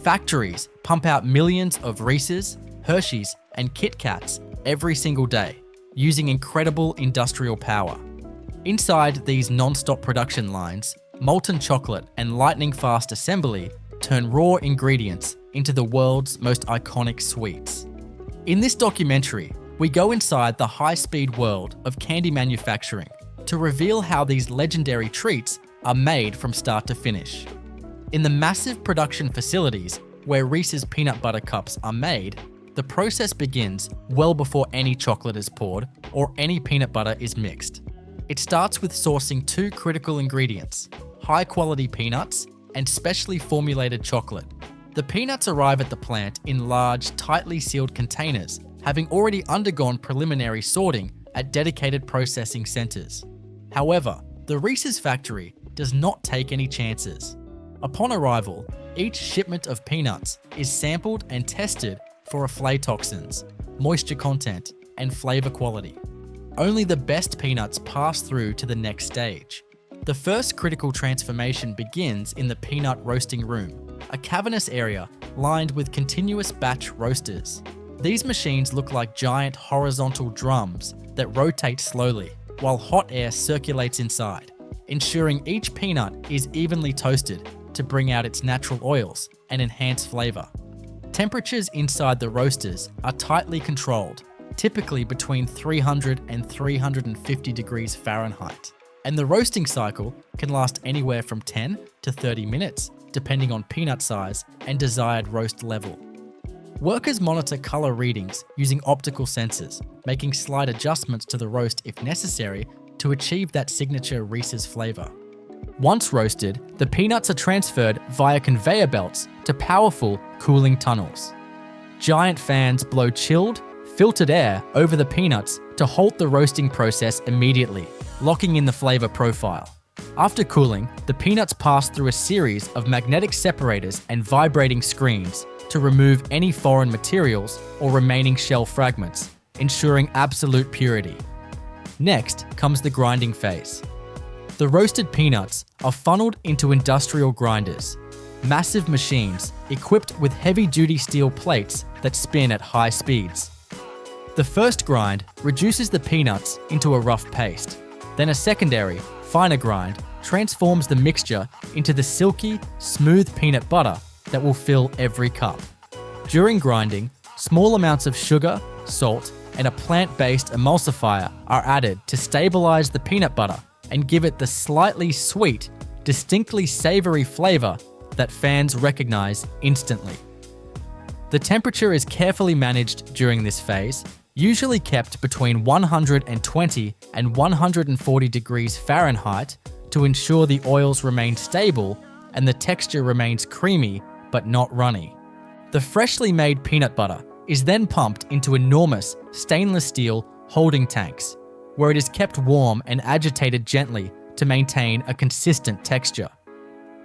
Factories pump out millions of Reese's, Hershey's, and KitKats every single day, using incredible industrial power. Inside these non-stop production lines, molten chocolate and lightning-fast assembly turn raw ingredients into the world's most iconic sweets. In this documentary, we go inside the high-speed world of candy manufacturing to reveal how these legendary treats are made from start to finish. In the massive production facilities where Reese's peanut butter cups are made, the process begins well before any chocolate is poured or any peanut butter is mixed. It starts with sourcing two critical ingredients: high-quality peanuts and specially formulated chocolate. The peanuts arrive at the plant in large, tightly sealed containers, having already undergone preliminary sorting at dedicated processing centers. However, the Reese's factory does not take any chances. Upon arrival, each shipment of peanuts is sampled and tested for aflatoxins, moisture content, and flavor quality. Only the best peanuts pass through to the next stage. The first critical transformation begins in the peanut roasting room, a cavernous area lined with continuous batch roasters. These machines look like giant horizontal drums that rotate slowly while hot air circulates inside, ensuring each peanut is evenly toasted to bring out its natural oils and enhance flavor. Temperatures inside the roasters are tightly controlled, typically between 300 and 350 degrees Fahrenheit, and the roasting cycle can last anywhere from 10 to 30 minutes, depending on peanut size and desired roast level. Workers monitor color readings using optical sensors, making slight adjustments to the roast if necessary to achieve that signature Reese's flavor. Once roasted, the peanuts are transferred via conveyor belts to powerful cooling tunnels. Giant fans blow chilled, filtered air over the peanuts to halt the roasting process immediately, locking in the flavor profile. After cooling, the peanuts pass through a series of magnetic separators and vibrating screens to remove any foreign materials or remaining shell fragments, ensuring absolute purity. Next comes the grinding phase. The roasted peanuts are funneled into industrial grinders, massive machines equipped with heavy-duty steel plates that spin at high speeds. The first grind reduces the peanuts into a rough paste. Then a secondary, finer grind transforms the mixture into the silky, smooth peanut butter that will fill every cup. During grinding, small amounts of sugar, salt, and a plant-based emulsifier are added to stabilize the peanut butter and give it the slightly sweet, distinctly savory flavor that fans recognize instantly. The temperature is carefully managed during this phase, usually kept between 120 and 140 degrees Fahrenheit to ensure the oils remain stable and the texture remains creamy but not runny. The freshly made peanut butter is then pumped into enormous stainless steel holding tanks, where it is kept warm and agitated gently to maintain a consistent texture.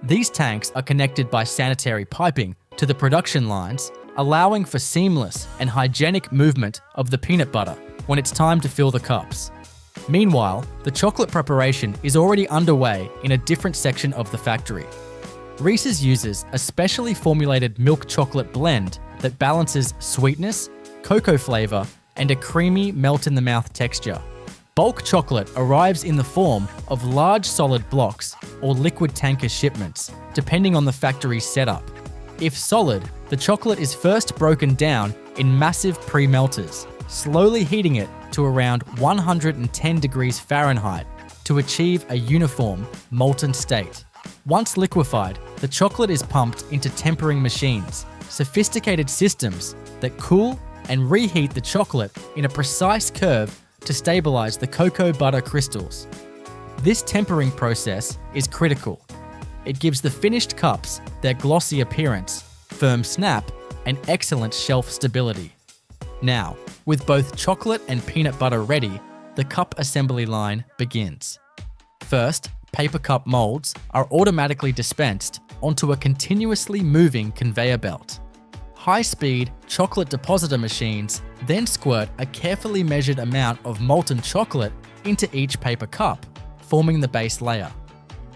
These tanks are connected by sanitary piping to the production lines, allowing for seamless and hygienic movement of the peanut butter when it's time to fill the cups. Meanwhile, the chocolate preparation is already underway in a different section of the factory. Reese's uses a specially formulated milk chocolate blend that balances sweetness, cocoa flavor, and a creamy melt-in-the-mouth texture. Bulk chocolate arrives in the form of large solid blocks or liquid tanker shipments, depending on the factory's setup. If solid, the chocolate is first broken down in massive pre-melters, slowly heating it to around 110 degrees Fahrenheit to achieve a uniform, molten state. Once liquefied, the chocolate is pumped into tempering machines, sophisticated systems that cool and reheat the chocolate in a precise curve to stabilize the cocoa butter crystals. This tempering process is critical. It gives the finished cups their glossy appearance, firm snap, and excellent shelf stability. Now, with both chocolate and peanut butter ready, the cup assembly line begins. First, paper cup molds are automatically dispensed onto a continuously moving conveyor belt. High-speed chocolate depositor machines then squirt a carefully measured amount of molten chocolate into each paper cup, forming the base layer.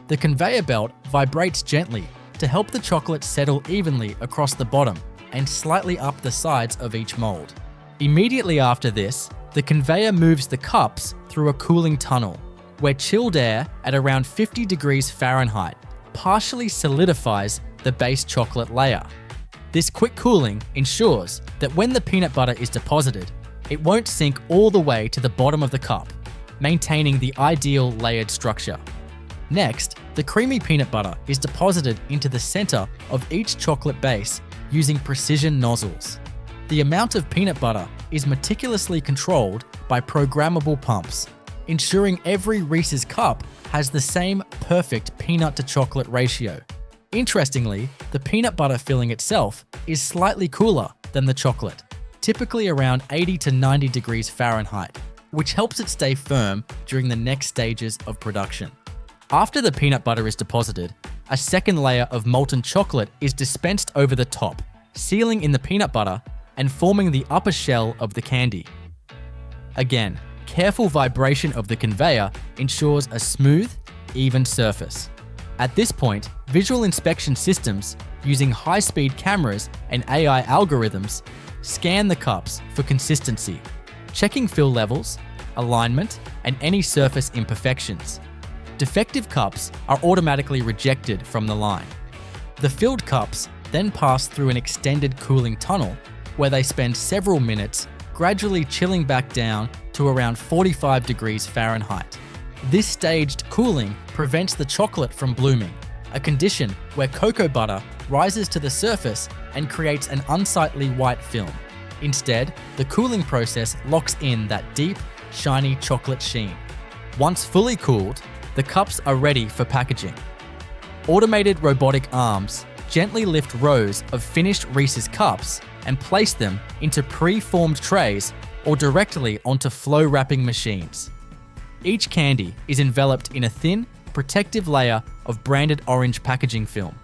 The conveyor belt vibrates gently, to help the chocolate settle evenly across the bottom and slightly up the sides of each mold. Immediately after this, the conveyor moves the cups through a cooling tunnel, where chilled air at around 50 degrees Fahrenheit partially solidifies the base chocolate layer. This quick cooling ensures that when the peanut butter is deposited, it won't sink all the way to the bottom of the cup, maintaining the ideal layered structure. Next, the creamy peanut butter is deposited into the center of each chocolate base using precision nozzles. The amount of peanut butter is meticulously controlled by programmable pumps, ensuring every Reese's cup has the same perfect peanut to chocolate ratio. Interestingly, the peanut butter filling itself is slightly cooler than the chocolate, typically around 80 to 90 degrees Fahrenheit, which helps it stay firm during the next stages of production. After the peanut butter is deposited, a second layer of molten chocolate is dispensed over the top, sealing in the peanut butter and forming the upper shell of the candy. Again, careful vibration of the conveyor ensures a smooth, even surface. At this point, visual inspection systems using high-speed cameras and AI algorithms scan the cups for consistency, checking fill levels, alignment, and any surface imperfections. Defective cups are automatically rejected from the line. The filled cups then pass through an extended cooling tunnel where they spend several minutes gradually chilling back down to around 45 degrees Fahrenheit. This staged cooling prevents the chocolate from blooming, a condition where cocoa butter rises to the surface and creates an unsightly white film. Instead, the cooling process locks in that deep, shiny chocolate sheen. Once fully cooled, the cups are ready for packaging. Automated robotic arms gently lift rows of finished Reese's cups and place them into pre-formed trays or directly onto flow wrapping machines. Each candy is enveloped in a thin, protective layer of branded orange packaging film.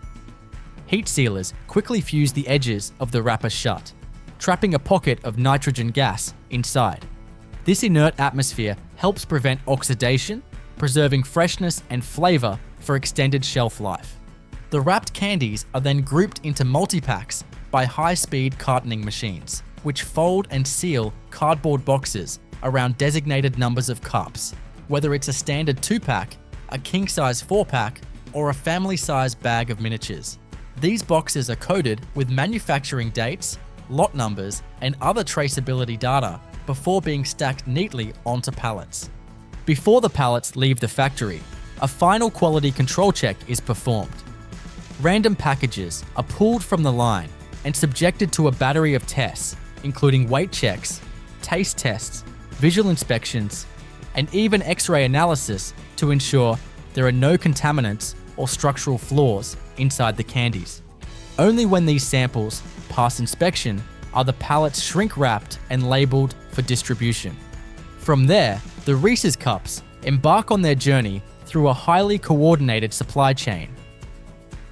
Heat sealers quickly fuse the edges of the wrapper shut, trapping a pocket of nitrogen gas inside. This inert atmosphere helps prevent oxidation, preserving freshness and flavor for extended shelf life. The wrapped candies are then grouped into multi-packs by high-speed cartoning machines, which fold and seal cardboard boxes around designated numbers of cups, whether it's a standard 2-pack, a king-size 4-pack, or a family-size bag of miniatures. These boxes are coded with manufacturing dates, lot numbers, and other traceability data before being stacked neatly onto pallets. Before the pallets leave the factory, a final quality control check is performed. Random packages are pulled from the line and subjected to a battery of tests, including weight checks, taste tests, visual inspections, and even X-ray analysis to ensure there are no contaminants or structural flaws inside the candies. Only when these samples pass inspection are the pallets shrink-wrapped and labeled for distribution. From there, the Reese's cups embark on their journey through a highly coordinated supply chain.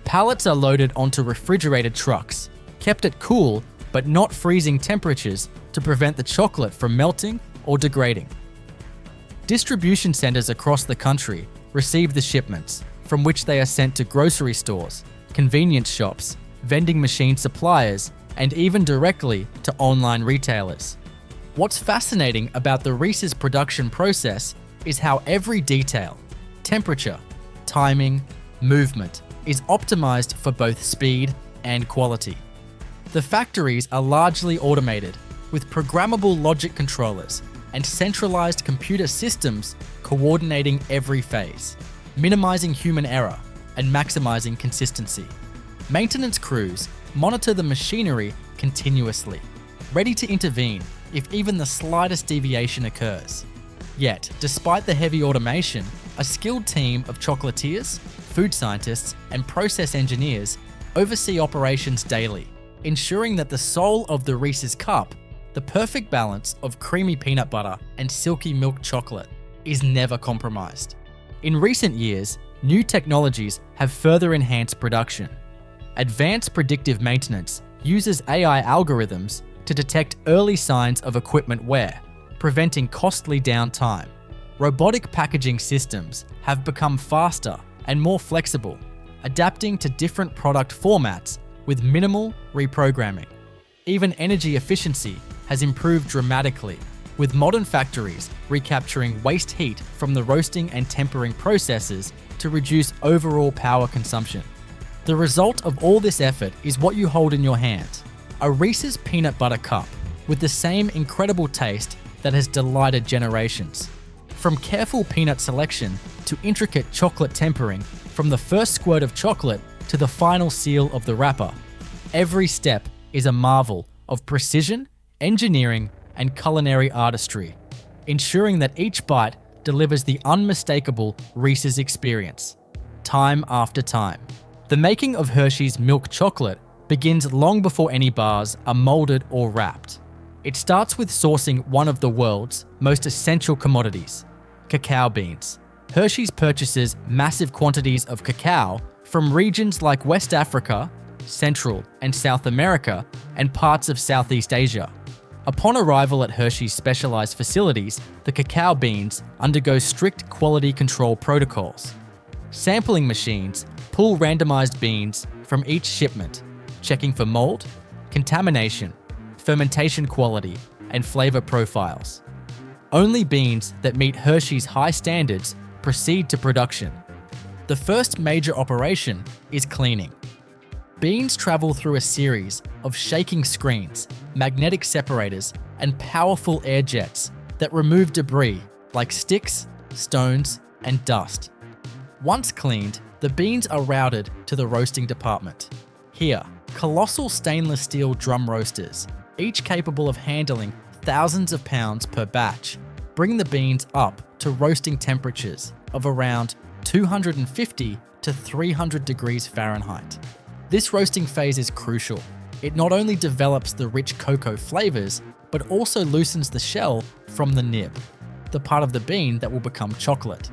Pallets are loaded onto refrigerated trucks, kept at cool but not freezing temperatures to prevent the chocolate from melting or degrading. Distribution centers across the country receive the shipments, from which they are sent to grocery stores, convenience shops, vending machine suppliers, and even directly to online retailers. What's fascinating about the Reese's production process is how every detail, temperature, timing, movement, is optimized for both speed and quality. The factories are largely automated, with programmable logic controllers and centralized computer systems coordinating every phase, minimizing human error and maximizing consistency. Maintenance crews monitor the machinery continuously, ready to intervene if even the slightest deviation occurs. Yet, despite the heavy automation, a skilled team of chocolatiers, food scientists, and process engineers oversee operations daily, ensuring that the soul of the Reese's cup, the perfect balance of creamy peanut butter and silky milk chocolate, is never compromised. In recent years, new technologies have further enhanced production. Advanced predictive maintenance uses AI algorithms to detect early signs of equipment wear, preventing costly downtime. Robotic packaging systems have become faster and more flexible, adapting to different product formats with minimal reprogramming. Even energy efficiency has improved dramatically, with modern factories recapturing waste heat from the roasting and tempering processes to reduce overall power consumption. The result of all this effort is what you hold in your hand, a Reese's peanut butter cup with the same incredible taste that has delighted generations. From careful peanut selection to intricate chocolate tempering, from the first squirt of chocolate to the final seal of the wrapper, every step is a marvel of precision, engineering, and culinary artistry, ensuring that each bite delivers the unmistakable Reese's experience, time after time. The making of Hershey's milk chocolate begins long before any bars are molded or wrapped. It starts with sourcing one of the world's most essential commodities, cacao beans. Hershey's purchases massive quantities of cacao from regions like West Africa, Central and South America, and parts of Southeast Asia. Upon arrival at Hershey's specialized facilities, the cacao beans undergo strict quality control protocols. Sampling machines pull randomized beans from each shipment, checking for mold, contamination, fermentation quality, and flavor profiles. Only beans that meet Hershey's high standards proceed to production. The first major operation is cleaning. Beans travel through a series of shaking screens, magnetic separators, and powerful air jets that remove debris like sticks, stones, and dust. Once cleaned, the beans are routed to the roasting department. Here, colossal stainless steel drum roasters, each capable of handling thousands of pounds per batch, bring the beans up to roasting temperatures of around 250 to 300 degrees Fahrenheit. This roasting phase is crucial. It not only develops the rich cocoa flavors, but also loosens the shell from the nib, the part of the bean that will become chocolate.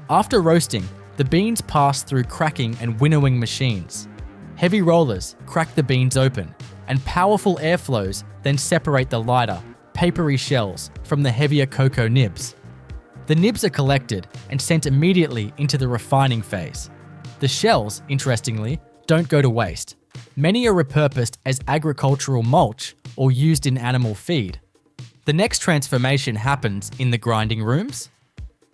After roasting, the beans pass through cracking and winnowing machines. Heavy rollers crack the beans open, and powerful airflows then separate the lighter, papery shells from the heavier cocoa nibs. The nibs are collected and sent immediately into the refining phase. The shells, interestingly, don't go to waste. Many are repurposed as agricultural mulch or used in animal feed. The next transformation happens in the grinding rooms.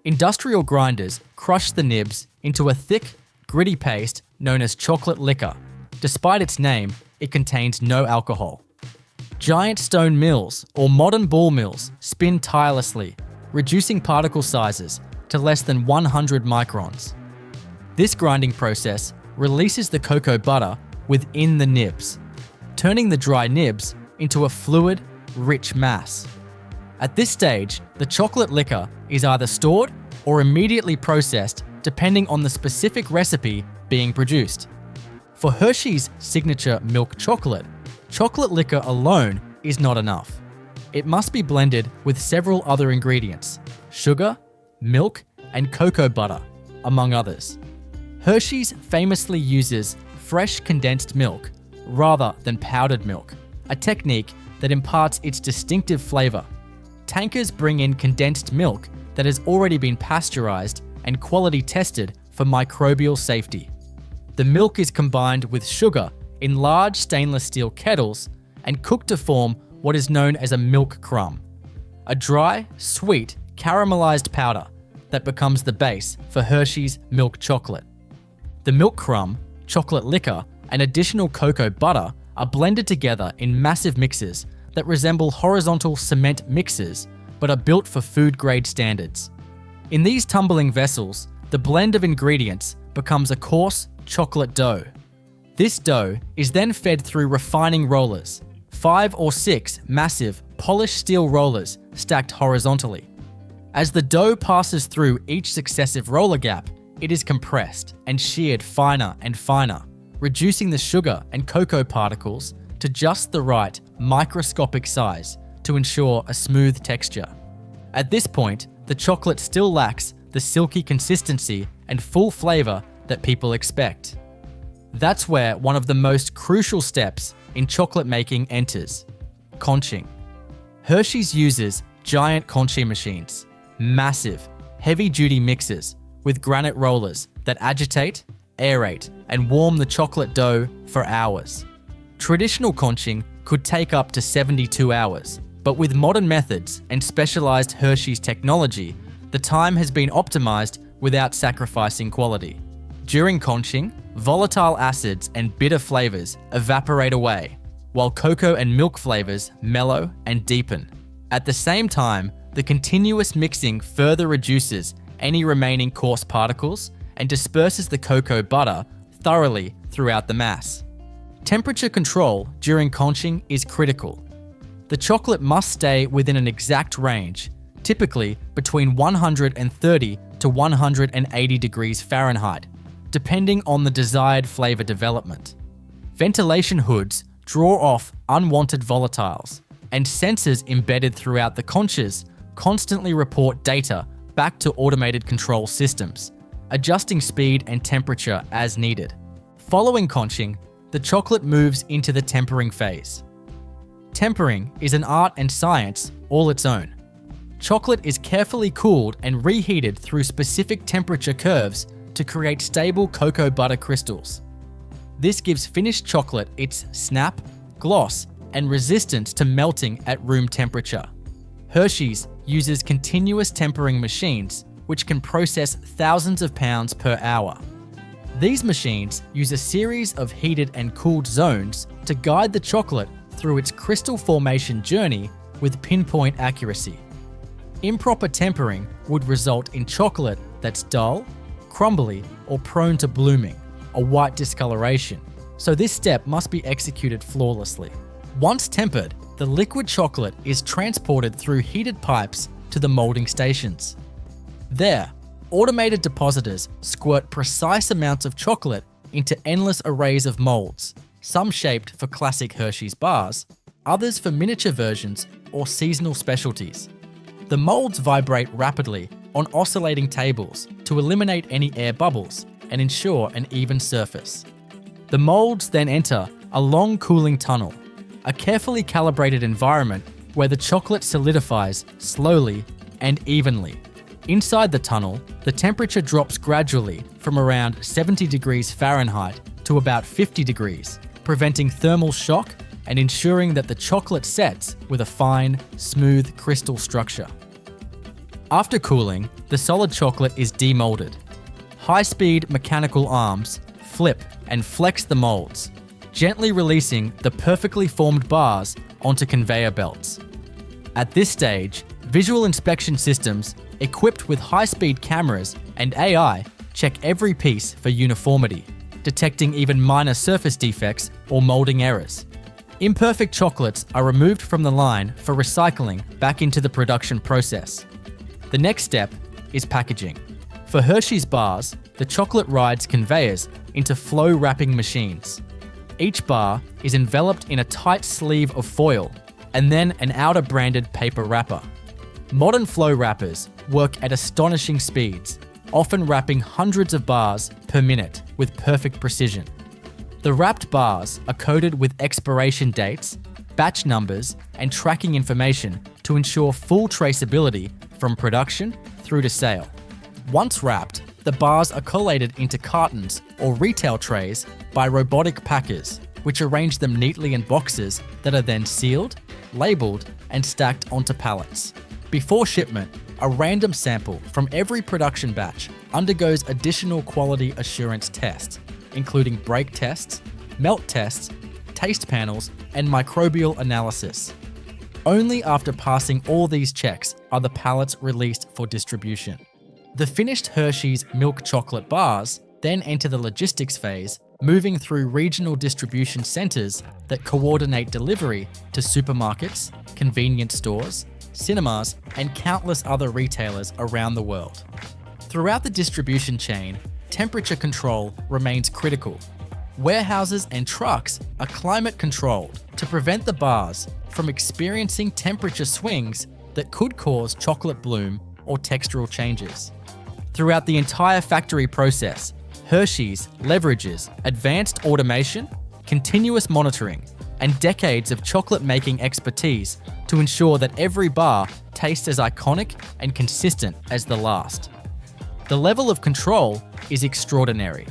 Industrial grinders crush the nibs into a thick, gritty paste known as chocolate liquor. Despite its name, it contains no alcohol. Giant stone mills or modern ball mills spin tirelessly, reducing particle sizes to less than 100 microns. This grinding process releases the cocoa butter within the nibs, turning the dry nibs into a fluid, rich mass. At this stage, the chocolate liquor is either stored or immediately processed depending on the specific recipe being produced. For Hershey's signature milk chocolate, chocolate liquor alone is not enough. It must be blended with several other ingredients: sugar, milk, and cocoa butter, among others. Hershey's famously uses fresh condensed milk rather than powdered milk, a technique that imparts its distinctive flavor. Tankers bring in condensed milk that has already been pasteurized and quality tested for microbial safety. The milk is combined with sugar in large stainless steel kettles and cooked to form what is known as a milk crumb, a dry, sweet, caramelized powder that becomes the base for Hershey's milk chocolate. The milk crumb, chocolate liquor, and additional cocoa butter are blended together in massive mixers that resemble horizontal cement mixers but are built for food-grade standards. In these tumbling vessels, the blend of ingredients becomes a coarse chocolate dough. This dough is then fed through refining rollers, 5 or 6 massive polished steel rollers stacked horizontally. As the dough passes through each successive roller gap, it is compressed and sheared finer and finer, reducing the sugar and cocoa particles to just the right microscopic size to ensure a smooth texture. At this point, the chocolate still lacks the silky consistency and full flavor that people expect. That's where one of the most crucial steps in chocolate making enters: conching. Hershey's uses giant conching machines, massive, heavy-duty mixers with granite rollers that agitate, aerate, and warm the chocolate dough for hours. Traditional conching could take up to 72 hours, but with modern methods and specialized Hershey's technology, the time has been optimized without sacrificing quality. During conching, volatile acids and bitter flavors evaporate away, while cocoa and milk flavors mellow and deepen. At the same time, the continuous mixing further reduces any remaining coarse particles and disperses the cocoa butter thoroughly throughout the mass. Temperature control during conching is critical. The chocolate must stay within an exact range, typically between 130 to 180 degrees Fahrenheit, depending on the desired flavor development. Ventilation hoods draw off unwanted volatiles, and sensors embedded throughout the conches constantly report data back to automated control systems, adjusting speed and temperature as needed. Following conching, the chocolate moves into the tempering phase. Tempering is an art and science all its own. Chocolate is carefully cooled and reheated through specific temperature curves to create stable cocoa butter crystals. This gives finished chocolate its snap, gloss, and resistance to melting at room temperature. Hershey's uses continuous tempering machines, which can process thousands of pounds per hour. These machines use a series of heated and cooled zones to guide the chocolate through its crystal formation journey with pinpoint accuracy. Improper tempering would result in chocolate that's dull, crumbly, or prone to blooming, a white discoloration, so this step must be executed flawlessly. Once tempered, the liquid chocolate is transported through heated pipes to the molding stations. There, automated depositors squirt precise amounts of chocolate into endless arrays of molds, some shaped for classic Hershey's bars, others for miniature versions or seasonal specialties. The molds vibrate rapidly on oscillating tables to eliminate any air bubbles and ensure an even surface. The molds then enter a long cooling tunnel, a carefully calibrated environment where the chocolate solidifies slowly and evenly. Inside the tunnel, the temperature drops gradually from around 70 degrees Fahrenheit to about 50 degrees, preventing thermal shock and ensuring that the chocolate sets with a fine, smooth crystal structure. After cooling, the solid chocolate is demolded. High-speed mechanical arms flip and flex the molds, gently releasing the perfectly formed bars onto conveyor belts. At this stage, visual inspection systems equipped with high-speed cameras and AI check every piece for uniformity, detecting even minor surface defects or molding errors. Imperfect chocolates are removed from the line for recycling back into the production process. The next step is packaging. For Hershey's bars, the chocolate rides conveyors into flow wrapping machines. Each bar is enveloped in a tight sleeve of foil and then an outer branded paper wrapper. Modern flow wrappers work at astonishing speeds, often wrapping hundreds of bars per minute with perfect precision. The wrapped bars are coded with expiration dates, batch numbers, and tracking information to ensure full traceability from production through to sale. Once wrapped, the bars are collated into cartons or retail trays by robotic packers, which arrange them neatly in boxes that are then sealed, labeled, and stacked onto pallets. Before shipment, a random sample from every production batch undergoes additional quality assurance tests, including break tests, melt tests, taste panels, and microbial analysis. Only after passing all these checks are the pallets released for distribution. The finished Hershey's milk chocolate bars then enter the logistics phase, moving through regional distribution centers that coordinate delivery to supermarkets, convenience stores, cinemas, and countless other retailers around the world. Throughout the distribution chain, temperature control remains critical. Warehouses and trucks are climate controlled to prevent the bars from experiencing temperature swings that could cause chocolate bloom or textural changes. Throughout the entire factory process, Hershey's leverages advanced automation, continuous monitoring, and decades of chocolate-making expertise to ensure that every bar tastes as iconic and consistent as the last. The level of control is extraordinary.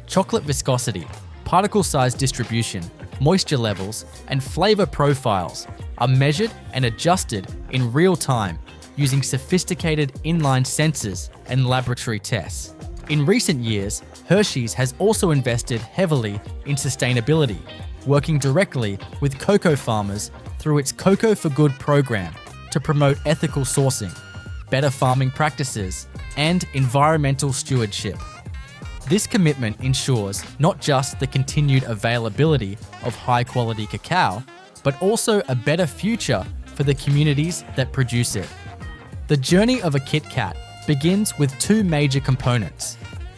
chocolate viscosity, particle size distribution, moisture levels, and flavor profiles are measured and adjusted in real time using sophisticated inline sensors and laboratory tests. In recent years, Hershey's has also invested heavily in sustainability, working directly with cocoa farmers through its Cocoa for Good program to promote ethical sourcing, better farming practices, and environmental stewardship. This commitment ensures not just the continued availability of high-quality cacao, but also a better future for the communities that produce it. The journey of a KitKat begins with two major components: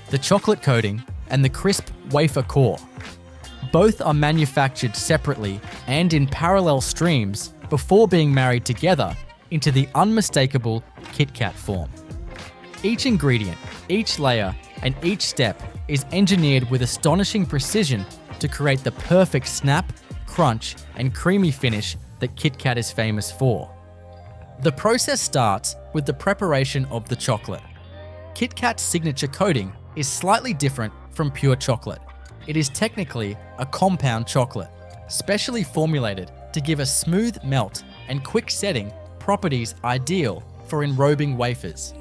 the chocolate coating and the crisp wafer core. Both are manufactured separately and in parallel streams before being married together into the unmistakable KitKat form. Each ingredient, each layer, and each step is engineered with astonishing precision to create the perfect snap, crunch, and creamy finish that KitKat is famous for. The process starts with the preparation of the chocolate. KitKat's signature coating is slightly different from pure chocolate. It is technically a compound chocolate, specially formulated to give a smooth melt and quick setting properties ideal for enrobing wafers.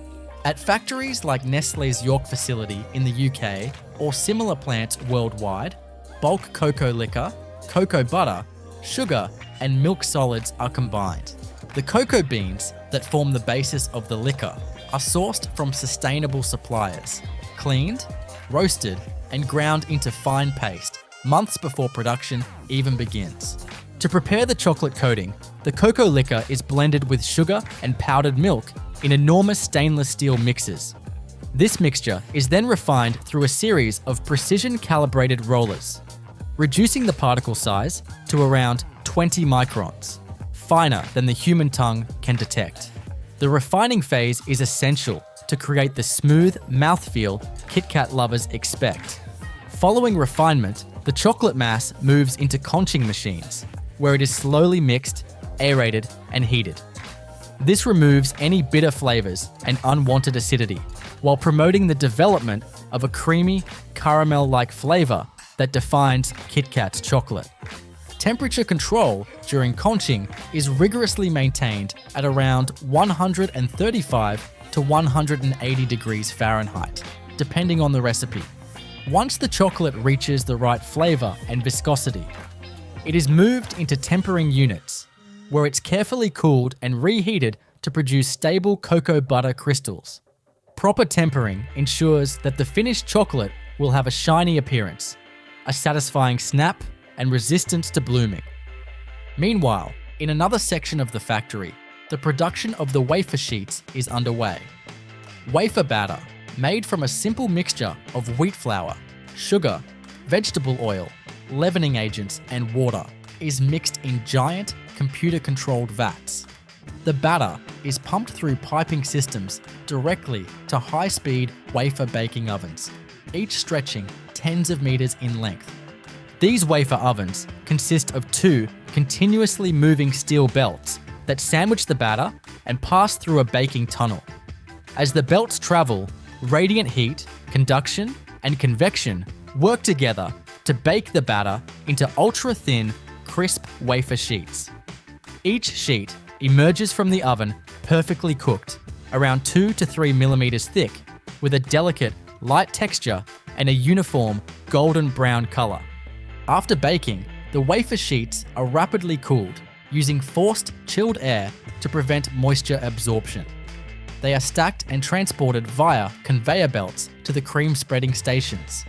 At factories like Nestlé's York facility in the UK or similar plants worldwide, bulk cocoa liquor, cocoa butter, sugar, and milk solids are combined. The cocoa beans that form the basis of the liquor are sourced from sustainable suppliers, cleaned, roasted, and ground into fine paste months before production even begins. To prepare the chocolate coating, the cocoa liquor is blended with sugar and powdered milk in enormous stainless steel mixers. This mixture is then refined through a series of precision-calibrated rollers, reducing the particle size to around 20 microns, finer than the human tongue can detect. The refining phase is essential to create the smooth mouthfeel KitKat lovers expect. Following refinement, the chocolate mass moves into conching machines, where it is slowly mixed, aerated, and heated. This removes any bitter flavors and unwanted acidity, while promoting the development of a creamy, caramel-like flavor that defines KitKat's chocolate. Temperature control during conching is rigorously maintained at around 135 to 180 degrees Fahrenheit, depending on the recipe. Once the chocolate reaches the right flavor and viscosity, it is moved into tempering units, where it's carefully cooled and reheated to produce stable cocoa butter crystals. Proper tempering ensures that the finished chocolate will have a shiny appearance, a satisfying snap, and resistance to blooming. Meanwhile, in another section of the factory, the production of the wafer sheets is underway. Wafer batter, made from a simple mixture of wheat flour, sugar, vegetable oil, leavening agents, and water, is mixed in giant, computer-controlled vats. The batter is pumped through piping systems directly to high-speed wafer baking ovens, each stretching tens of meters in length. These wafer ovens consist of two continuously moving steel belts that sandwich the batter and pass through a baking tunnel. As the belts travel, radiant heat, conduction, and convection work together to bake the batter into ultra-thin, crisp wafer sheets. Each sheet emerges from the oven perfectly cooked, around 2 to 3 millimeters thick, with a delicate, light texture and a uniform golden brown color. After baking, the wafer sheets are rapidly cooled, using forced chilled air to prevent moisture absorption. They are stacked and transported via conveyor belts to the cream spreading stations.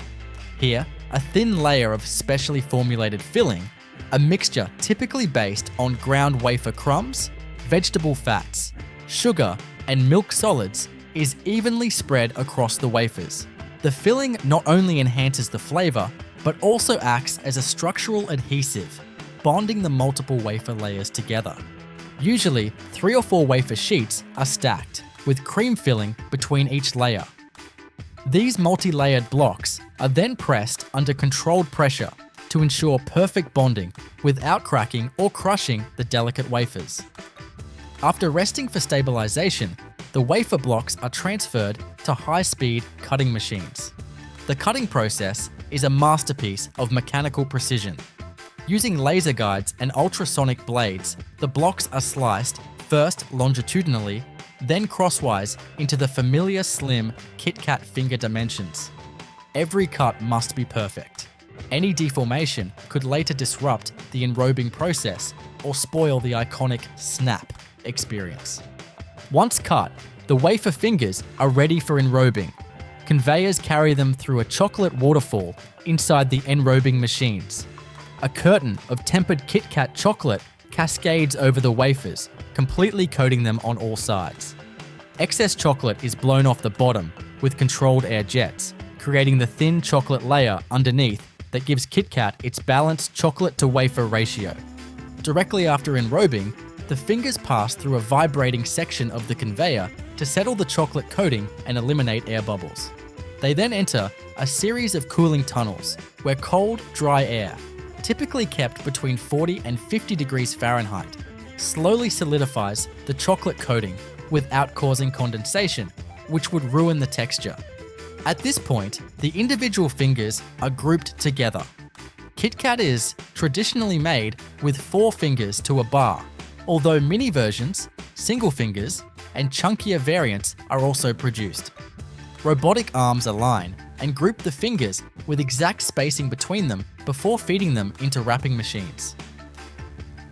Here, a thin layer of specially formulated filling, a mixture typically based on ground wafer crumbs, vegetable fats, sugar, and milk solids, is evenly spread across the wafers. The filling not only enhances the flavor, but also acts as a structural adhesive, bonding the multiple wafer layers together. Usually, 3 or 4 wafer sheets are stacked, with cream filling between each layer. These multi-layered blocks are then pressed under controlled pressure to ensure perfect bonding without cracking or crushing the delicate wafers. After resting for stabilization, the wafer blocks are transferred to high-speed cutting machines. The cutting process is a masterpiece of mechanical precision. Using laser guides and ultrasonic blades, the blocks are sliced first longitudinally, then crosswise into the familiar slim KitKat finger dimensions. Every cut must be perfect. Any deformation could later disrupt the enrobing process or spoil the iconic snap experience. Once cut, the wafer fingers are ready for enrobing. Conveyors carry them through a chocolate waterfall inside the enrobing machines. A curtain of tempered KitKat chocolate cascades over the wafers, completely coating them on all sides. Excess chocolate is blown off the bottom with controlled air jets, creating the thin chocolate layer underneath that gives KitKat its balanced chocolate to wafer ratio. Directly after enrobing, the fingers pass through a vibrating section of the conveyor to settle the chocolate coating and eliminate air bubbles. They then enter a series of cooling tunnels where cold, dry air, typically kept between 40 and 50 degrees Fahrenheit, slowly solidifies the chocolate coating without causing condensation, which would ruin the texture. At this point, the individual fingers are grouped together. KitKat is traditionally made with 4 fingers to a bar, although mini versions, single fingers, and chunkier variants are also produced. Robotic arms align and group the fingers with exact spacing between them before feeding them into wrapping machines.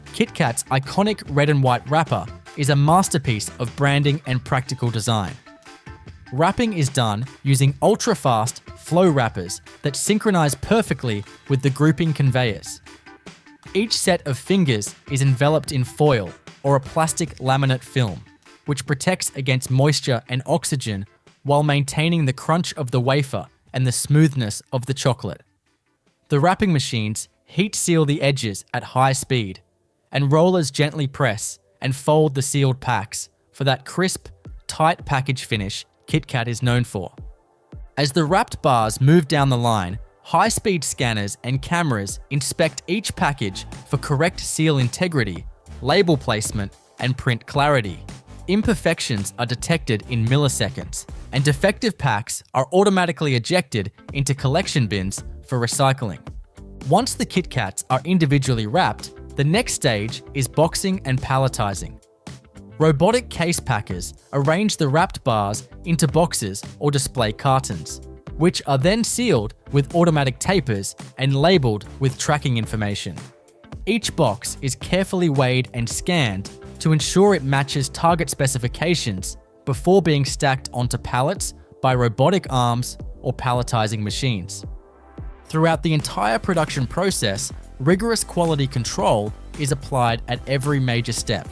KitKat's iconic red and white wrapper is a masterpiece of branding and practical design. Wrapping is done using ultra-fast flow wrappers that synchronize perfectly with the grouping conveyors. Each set of fingers is enveloped in foil or a plastic laminate film, which protects against moisture and oxygen while maintaining the crunch of the wafer and the smoothness of the chocolate. The wrapping machines heat seal the edges at high speed, and rollers gently press and fold the sealed packs for that crisp, tight package finish KitKat is known for. As the wrapped bars move down the line, high-speed scanners and cameras inspect each package for correct seal integrity, label placement, and print clarity. Imperfections are detected in milliseconds, and defective packs are automatically ejected into collection bins for recycling. Once the KitKats are individually wrapped, the next stage is boxing and palletizing. Robotic case packers arrange the wrapped bars into boxes or display cartons, which are then sealed with automatic tapers and labeled with tracking information. Each box is carefully weighed and scanned to ensure it matches target specifications before being stacked onto pallets by robotic arms or palletizing machines. Throughout the entire production process, rigorous quality control is applied at every major step.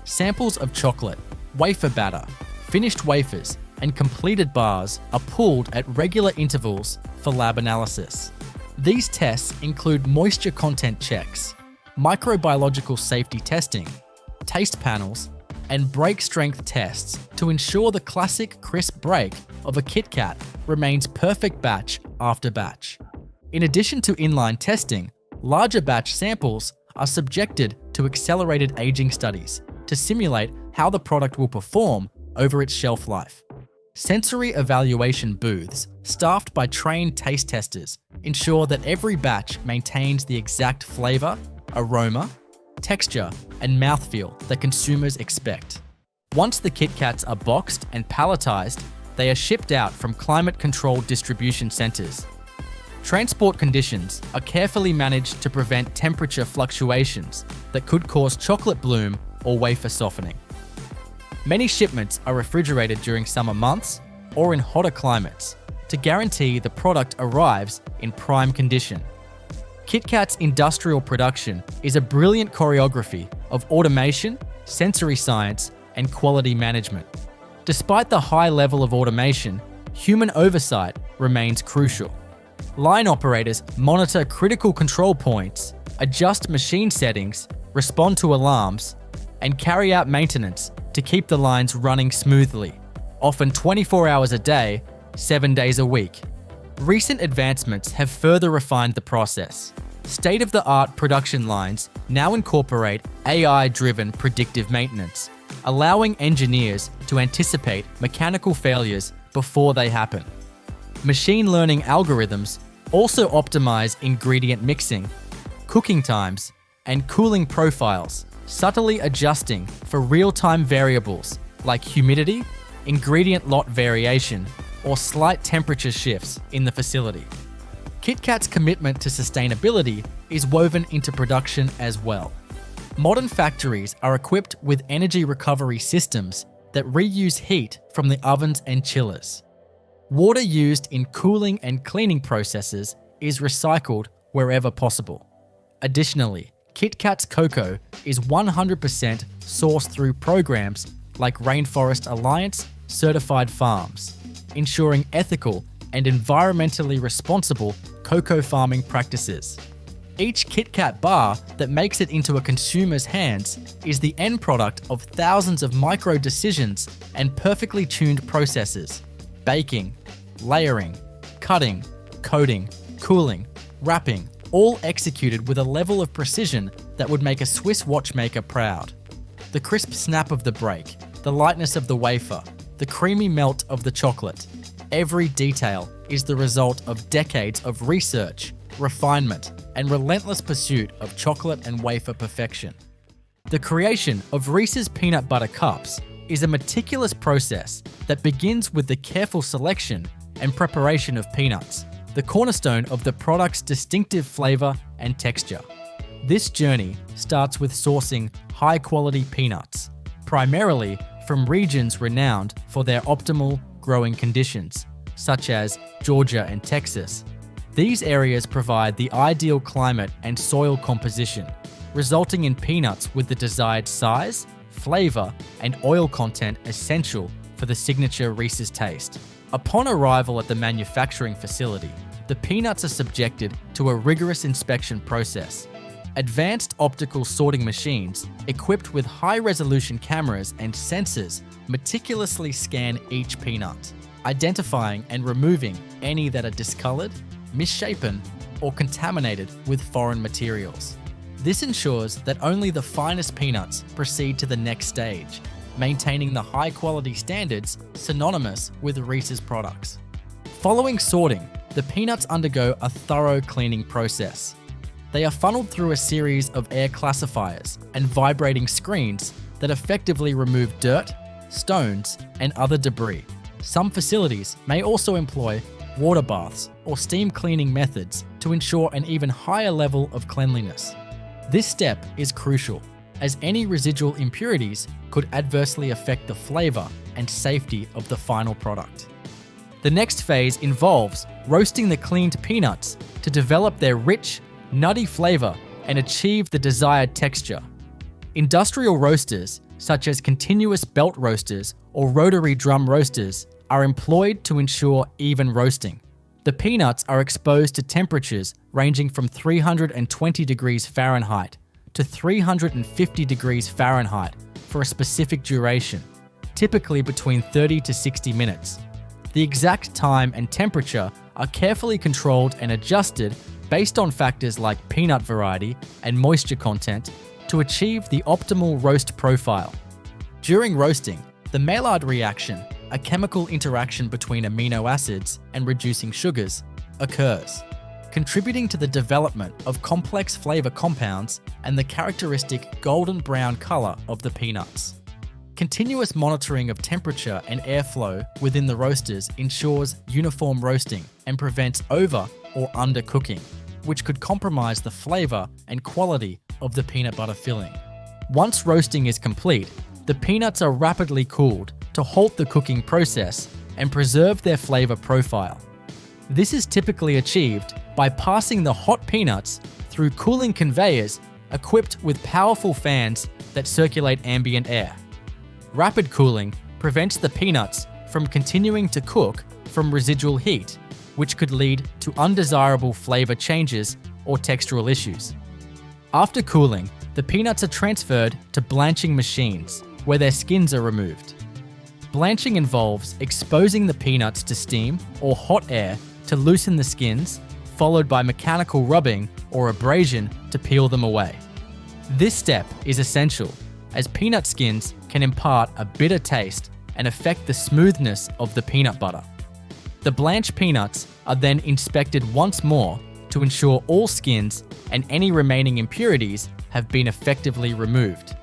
Samples of chocolate, wafer batter, finished wafers, and completed bars are pulled at regular intervals for lab analysis. These tests include moisture content checks, microbiological safety testing, taste panels, and break strength tests to ensure the classic crisp break of a KitKat remains perfect batch after batch. In addition to inline testing, larger batch samples are subjected to accelerated aging studies to simulate how the product will perform over its shelf life. Sensory evaluation booths, staffed by trained taste testers, ensure that every batch maintains the exact flavor, aroma, texture, and mouthfeel that consumers expect. Once the KitKats are boxed and palletized, they are shipped out from climate-controlled distribution centers. Transport conditions are carefully managed to prevent temperature fluctuations that could cause chocolate bloom or wafer softening. Many shipments are refrigerated during summer months or in hotter climates to guarantee the product arrives in prime condition. KitKat's industrial production is a brilliant choreography of automation, sensory science, and quality management. Despite the high level of automation, human oversight remains crucial. Line operators monitor critical control points, adjust machine settings, respond to alarms, and carry out maintenance to keep the lines running smoothly, often 24 hours a day, 7 days a week. Recent advancements have further refined the process. State-of-the-art production lines now incorporate AI-driven predictive maintenance, allowing engineers to anticipate mechanical failures before they happen. Machine learning algorithms Also optimize ingredient mixing, cooking times, and cooling profiles, subtly adjusting for real-time variables like humidity, ingredient lot variation, or slight temperature shifts in the facility. KitKat's commitment to sustainability is woven into production as well. Modern factories are equipped with energy recovery systems that reuse heat from the ovens and chillers. Water used in cooling and cleaning processes is recycled wherever possible. Additionally, KitKat's cocoa is 100% sourced through programs like Rainforest Alliance certified farms, ensuring ethical and environmentally responsible cocoa farming practices. Each KitKat bar that makes it into a consumer's hands is the end product of thousands of micro decisions and perfectly tuned processes: baking, layering, cutting, coating, cooling, wrapping, all executed with a level of precision that would make a Swiss watchmaker proud. The crisp snap of the break, the lightness of the wafer, the creamy melt of the chocolate. Every detail is the result of decades of research, refinement, and relentless pursuit of chocolate and wafer perfection. The creation of Reese's peanut butter cups is a meticulous process that begins with the careful selection and preparation of peanuts, the cornerstone of the product's distinctive flavor and texture. This journey starts with sourcing high-quality peanuts, primarily from regions renowned for their optimal growing conditions, such as Georgia and Texas. These areas provide the ideal climate and soil composition, resulting in peanuts with the desired size, flavor, and oil content essential for the signature Reese's taste. Upon arrival at the manufacturing facility, the peanuts are subjected to a rigorous inspection process. Advanced optical sorting machines, equipped with high-resolution cameras and sensors, meticulously scan each peanut, identifying and removing any that are discolored, misshapen, or contaminated with foreign materials. This ensures that only the finest peanuts proceed to the next stage, maintaining the high-quality standards synonymous with Reese's products. Following sorting, the peanuts undergo a thorough cleaning process. They are funneled through a series of air classifiers and vibrating screens that effectively remove dirt, stones, and other debris. Some facilities may also employ water baths or steam cleaning methods to ensure an even higher level of cleanliness. This step is crucial, as any residual impurities could adversely affect the flavor and safety of the final product. The next phase involves roasting the cleaned peanuts to develop their rich, nutty flavor and achieve the desired texture. Industrial roasters, such as continuous belt roasters or rotary drum roasters, are employed to ensure even roasting. The peanuts are exposed to temperatures ranging from 320 degrees Fahrenheit to 350 degrees Fahrenheit for a specific duration, typically between 30 to 60 minutes. The exact time and temperature are carefully controlled and adjusted based on factors like peanut variety and moisture content to achieve the optimal roast profile. During roasting, the Maillard reaction, a chemical interaction between amino acids and reducing sugars, occurs, contributing to the development of complex flavor compounds and the characteristic golden brown color of the peanuts. Continuous monitoring of temperature and airflow within the roasters ensures uniform roasting and prevents over or undercooking, which could compromise the flavor and quality of the peanut butter filling. Once roasting is complete, the peanuts are rapidly cooled to halt the cooking process and preserve their flavor profile. This is typically achieved by passing the hot peanuts through cooling conveyors equipped with powerful fans that circulate ambient air. Rapid cooling prevents the peanuts from continuing to cook from residual heat, which could lead to undesirable flavor changes or textural issues. After cooling, the peanuts are transferred to blanching machines, where their skins are removed. Blanching involves exposing the peanuts to steam or hot air to loosen the skins, followed by mechanical rubbing or abrasion to peel them away. This step is essential, as peanut skins can impart a bitter taste and affect the smoothness of the peanut butter. The blanched peanuts are then inspected once more to ensure all skins and any remaining impurities have been effectively removed.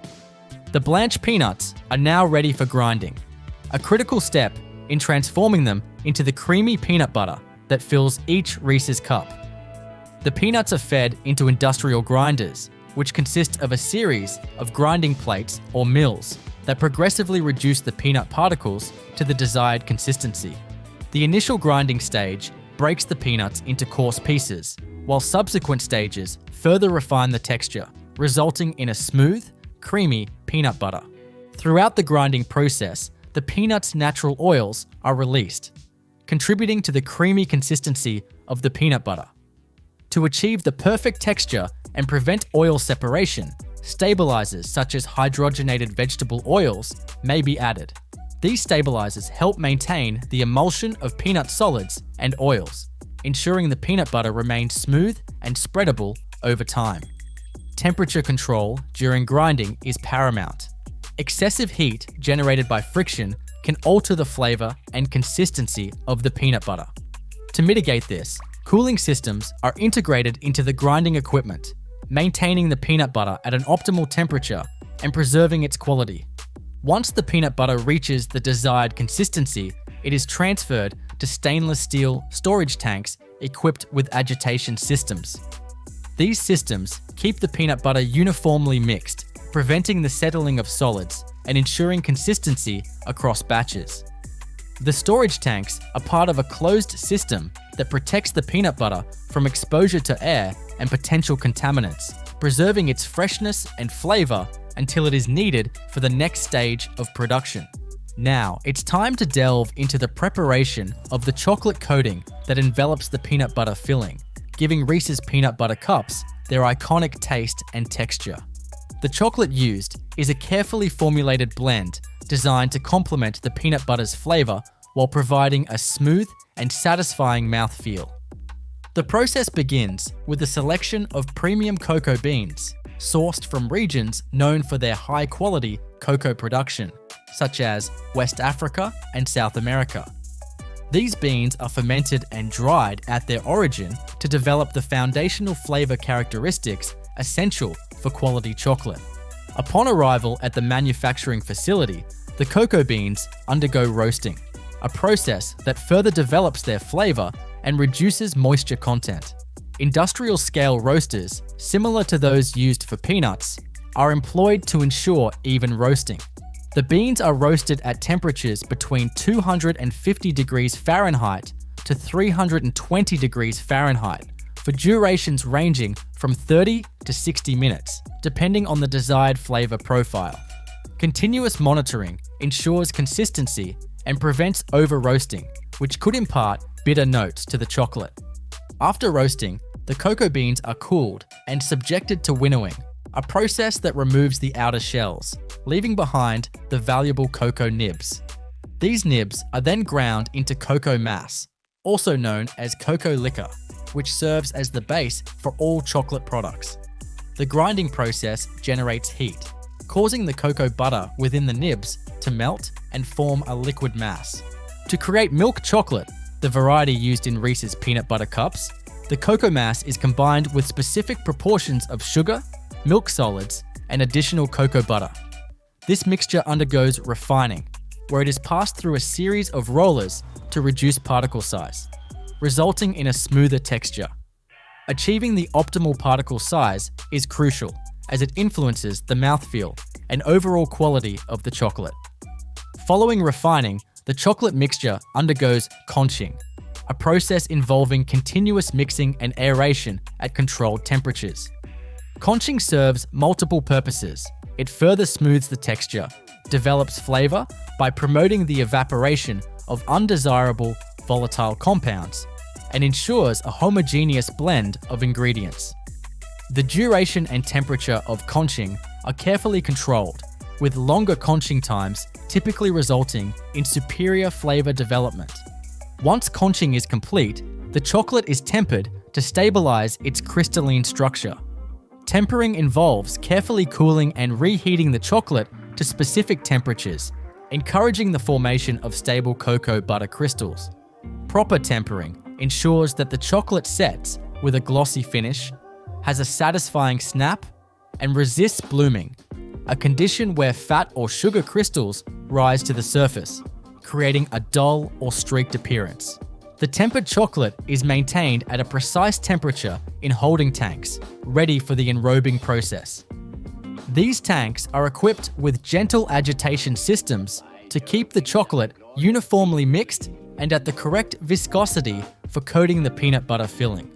The blanched peanuts are now ready for grinding, a critical step in transforming them into the creamy peanut butter that fills each Reese's cup. The peanuts are fed into industrial grinders, which consist of a series of grinding plates or mills that progressively reduce the peanut particles to the desired consistency. The initial grinding stage breaks the peanuts into coarse pieces, while subsequent stages further refine the texture, resulting in a smooth, creamy peanut butter. Throughout the grinding process, the peanut's natural oils are released, contributing to the creamy consistency of the peanut butter. To achieve the perfect texture and prevent oil separation, stabilizers such as hydrogenated vegetable oils may be added. These stabilizers help maintain the emulsion of peanut solids and oils, ensuring the peanut butter remains smooth and spreadable over time. Temperature control during grinding is paramount. Excessive heat generated by friction can alter the flavor and consistency of the peanut butter. To mitigate this, cooling systems are integrated into the grinding equipment, maintaining the peanut butter at an optimal temperature and preserving its quality. Once the peanut butter reaches the desired consistency, it is transferred to stainless steel storage tanks equipped with agitation systems. These systems keep the peanut butter uniformly mixed, preventing the settling of solids and ensuring consistency across batches. The storage tanks are part of a closed system that protects the peanut butter from exposure to air and potential contaminants, preserving its freshness and flavor until it is needed for the next stage of production. Now, it's time to delve into the preparation of the chocolate coating that envelops the peanut butter filling, giving Reese's peanut butter cups their iconic taste and texture. The chocolate used is a carefully formulated blend designed to complement the peanut butter's flavor while providing a smooth and satisfying mouthfeel. The process begins with the selection of premium cocoa beans, sourced from regions known for their high-quality cocoa production, such as West Africa and South America. These beans are fermented and dried at their origin to develop the foundational flavor characteristics essential for quality chocolate. Upon arrival at the manufacturing facility, the cocoa beans undergo roasting, a process that further develops their flavor and reduces moisture content. Industrial-scale roasters, similar to those used for peanuts, are employed to ensure even roasting. The beans are roasted at temperatures between 250 degrees Fahrenheit to 320 degrees Fahrenheit for durations ranging from 30 to 60 minutes, depending on the desired flavor profile. Continuous monitoring ensures consistency and prevents over-roasting, which could impart bitter notes to the chocolate. After roasting, the cocoa beans are cooled and subjected to winnowing, a process that removes the outer shells, leaving behind the valuable cocoa nibs. These nibs are then ground into cocoa mass, also known as cocoa liquor, which serves as the base for all chocolate products. The grinding process generates heat, causing the cocoa butter within the nibs to melt and form a liquid mass. To create milk chocolate, the variety used in Reese's peanut butter cups, the cocoa mass is combined with specific proportions of sugar, milk solids, and additional cocoa butter. This mixture undergoes refining, where it is passed through a series of rollers to reduce particle size, resulting in a smoother texture. Achieving the optimal particle size is crucial, as it influences the mouthfeel and overall quality of the chocolate. Following refining, the chocolate mixture undergoes conching, a process involving continuous mixing and aeration at controlled temperatures. Conching serves multiple purposes. It further smooths the texture, develops flavor by promoting the evaporation of undesirable volatile compounds, and ensures a homogeneous blend of ingredients. The duration and temperature of conching are carefully controlled, with longer conching times typically resulting in superior flavor development. Once conching is complete, the chocolate is tempered to stabilize its crystalline structure. Tempering involves carefully cooling and reheating the chocolate to specific temperatures, encouraging the formation of stable cocoa butter crystals. Proper tempering ensures that the chocolate sets with a glossy finish, has a satisfying snap, and resists blooming, a condition where fat or sugar crystals rise to the surface, creating a dull or streaked appearance. The tempered chocolate is maintained at a precise temperature in holding tanks, ready for the enrobing process. These tanks are equipped with gentle agitation systems to keep the chocolate uniformly mixed and at the correct viscosity for coating the peanut butter filling.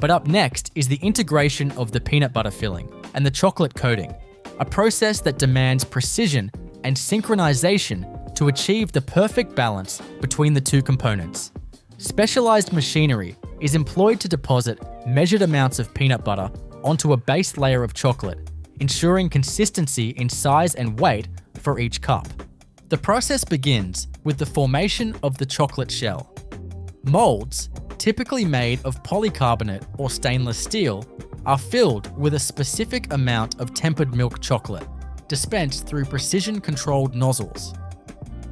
But up next is the integration of the peanut butter filling and the chocolate coating, a process that demands precision and synchronization to achieve the perfect balance between the two components. Specialized machinery is employed to deposit measured amounts of peanut butter onto a base layer of chocolate, ensuring consistency in size and weight for each cup. The process begins with the formation of the chocolate shell. Molds, typically made of polycarbonate or stainless steel, are filled with a specific amount of tempered milk chocolate, dispensed through precision-controlled nozzles.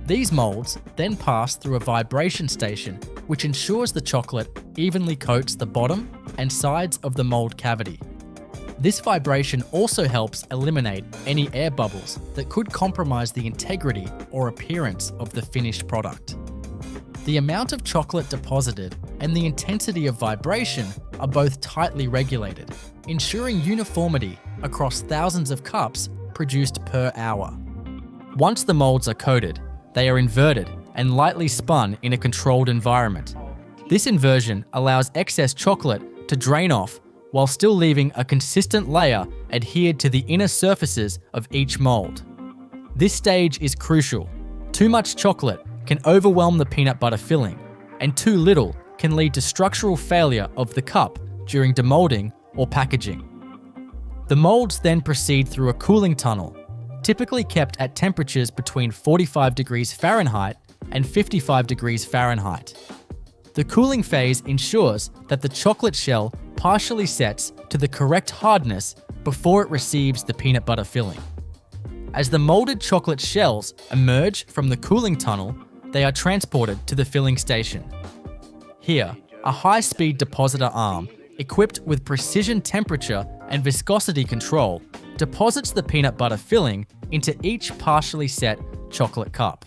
These molds then pass through a vibration station which ensures the chocolate evenly coats the bottom and sides of the mold cavity. This vibration also helps eliminate any air bubbles that could compromise the integrity or appearance of the finished product. The amount of chocolate deposited and the intensity of vibration are both tightly regulated, ensuring uniformity across thousands of cups produced per hour. Once the molds are coated, they are inverted and lightly spun in a controlled environment. This inversion allows excess chocolate to drain off while still leaving a consistent layer adhered to the inner surfaces of each mold. This stage is crucial. Too much chocolate can overwhelm the peanut butter filling, and too little can lead to structural failure of the cup during demolding or packaging. The molds then proceed through a cooling tunnel, typically kept at temperatures between 45 degrees Fahrenheit and 55 degrees Fahrenheit. The cooling phase ensures that the chocolate shell partially sets to the correct hardness before it receives the peanut butter filling. As the molded chocolate shells emerge from the cooling tunnel, they are transported to the filling station. Here, a high-speed depositor arm, equipped with precision temperature and viscosity control, deposits the peanut butter filling into each partially set chocolate cup.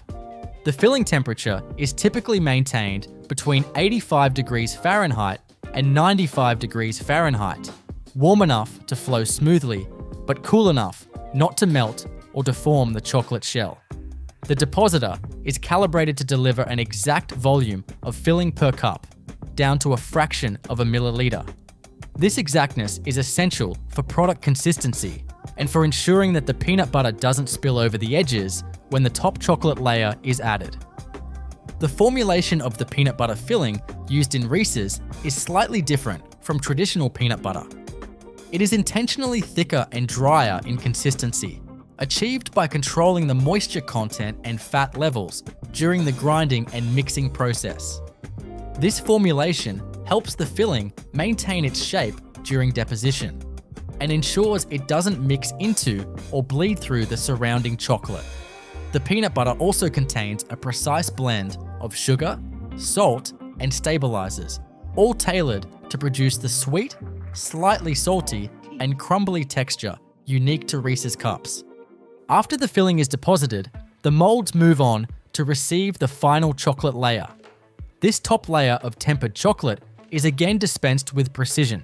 The filling temperature is typically maintained between 85 degrees Fahrenheit and 95 degrees Fahrenheit, warm enough to flow smoothly, but cool enough not to melt or deform the chocolate shell. The depositor is calibrated to deliver an exact volume of filling per cup, down to a fraction of a milliliter. This exactness is essential for product consistency and for ensuring that the peanut butter doesn't spill over the edges when the top chocolate layer is added. The formulation of the peanut butter filling used in Reese's is slightly different from traditional peanut butter. It is intentionally thicker and drier in consistency, achieved by controlling the moisture content and fat levels during the grinding and mixing process. This formulation helps the filling maintain its shape during deposition and ensures it doesn't mix into or bleed through the surrounding chocolate. The peanut butter also contains a precise blend of sugar, salt, and stabilizers, all tailored to produce the sweet, slightly salty, and crumbly texture unique to Reese's cups. After the filling is deposited, the molds move on to receive the final chocolate layer. This top layer of tempered chocolate is again dispensed with precision,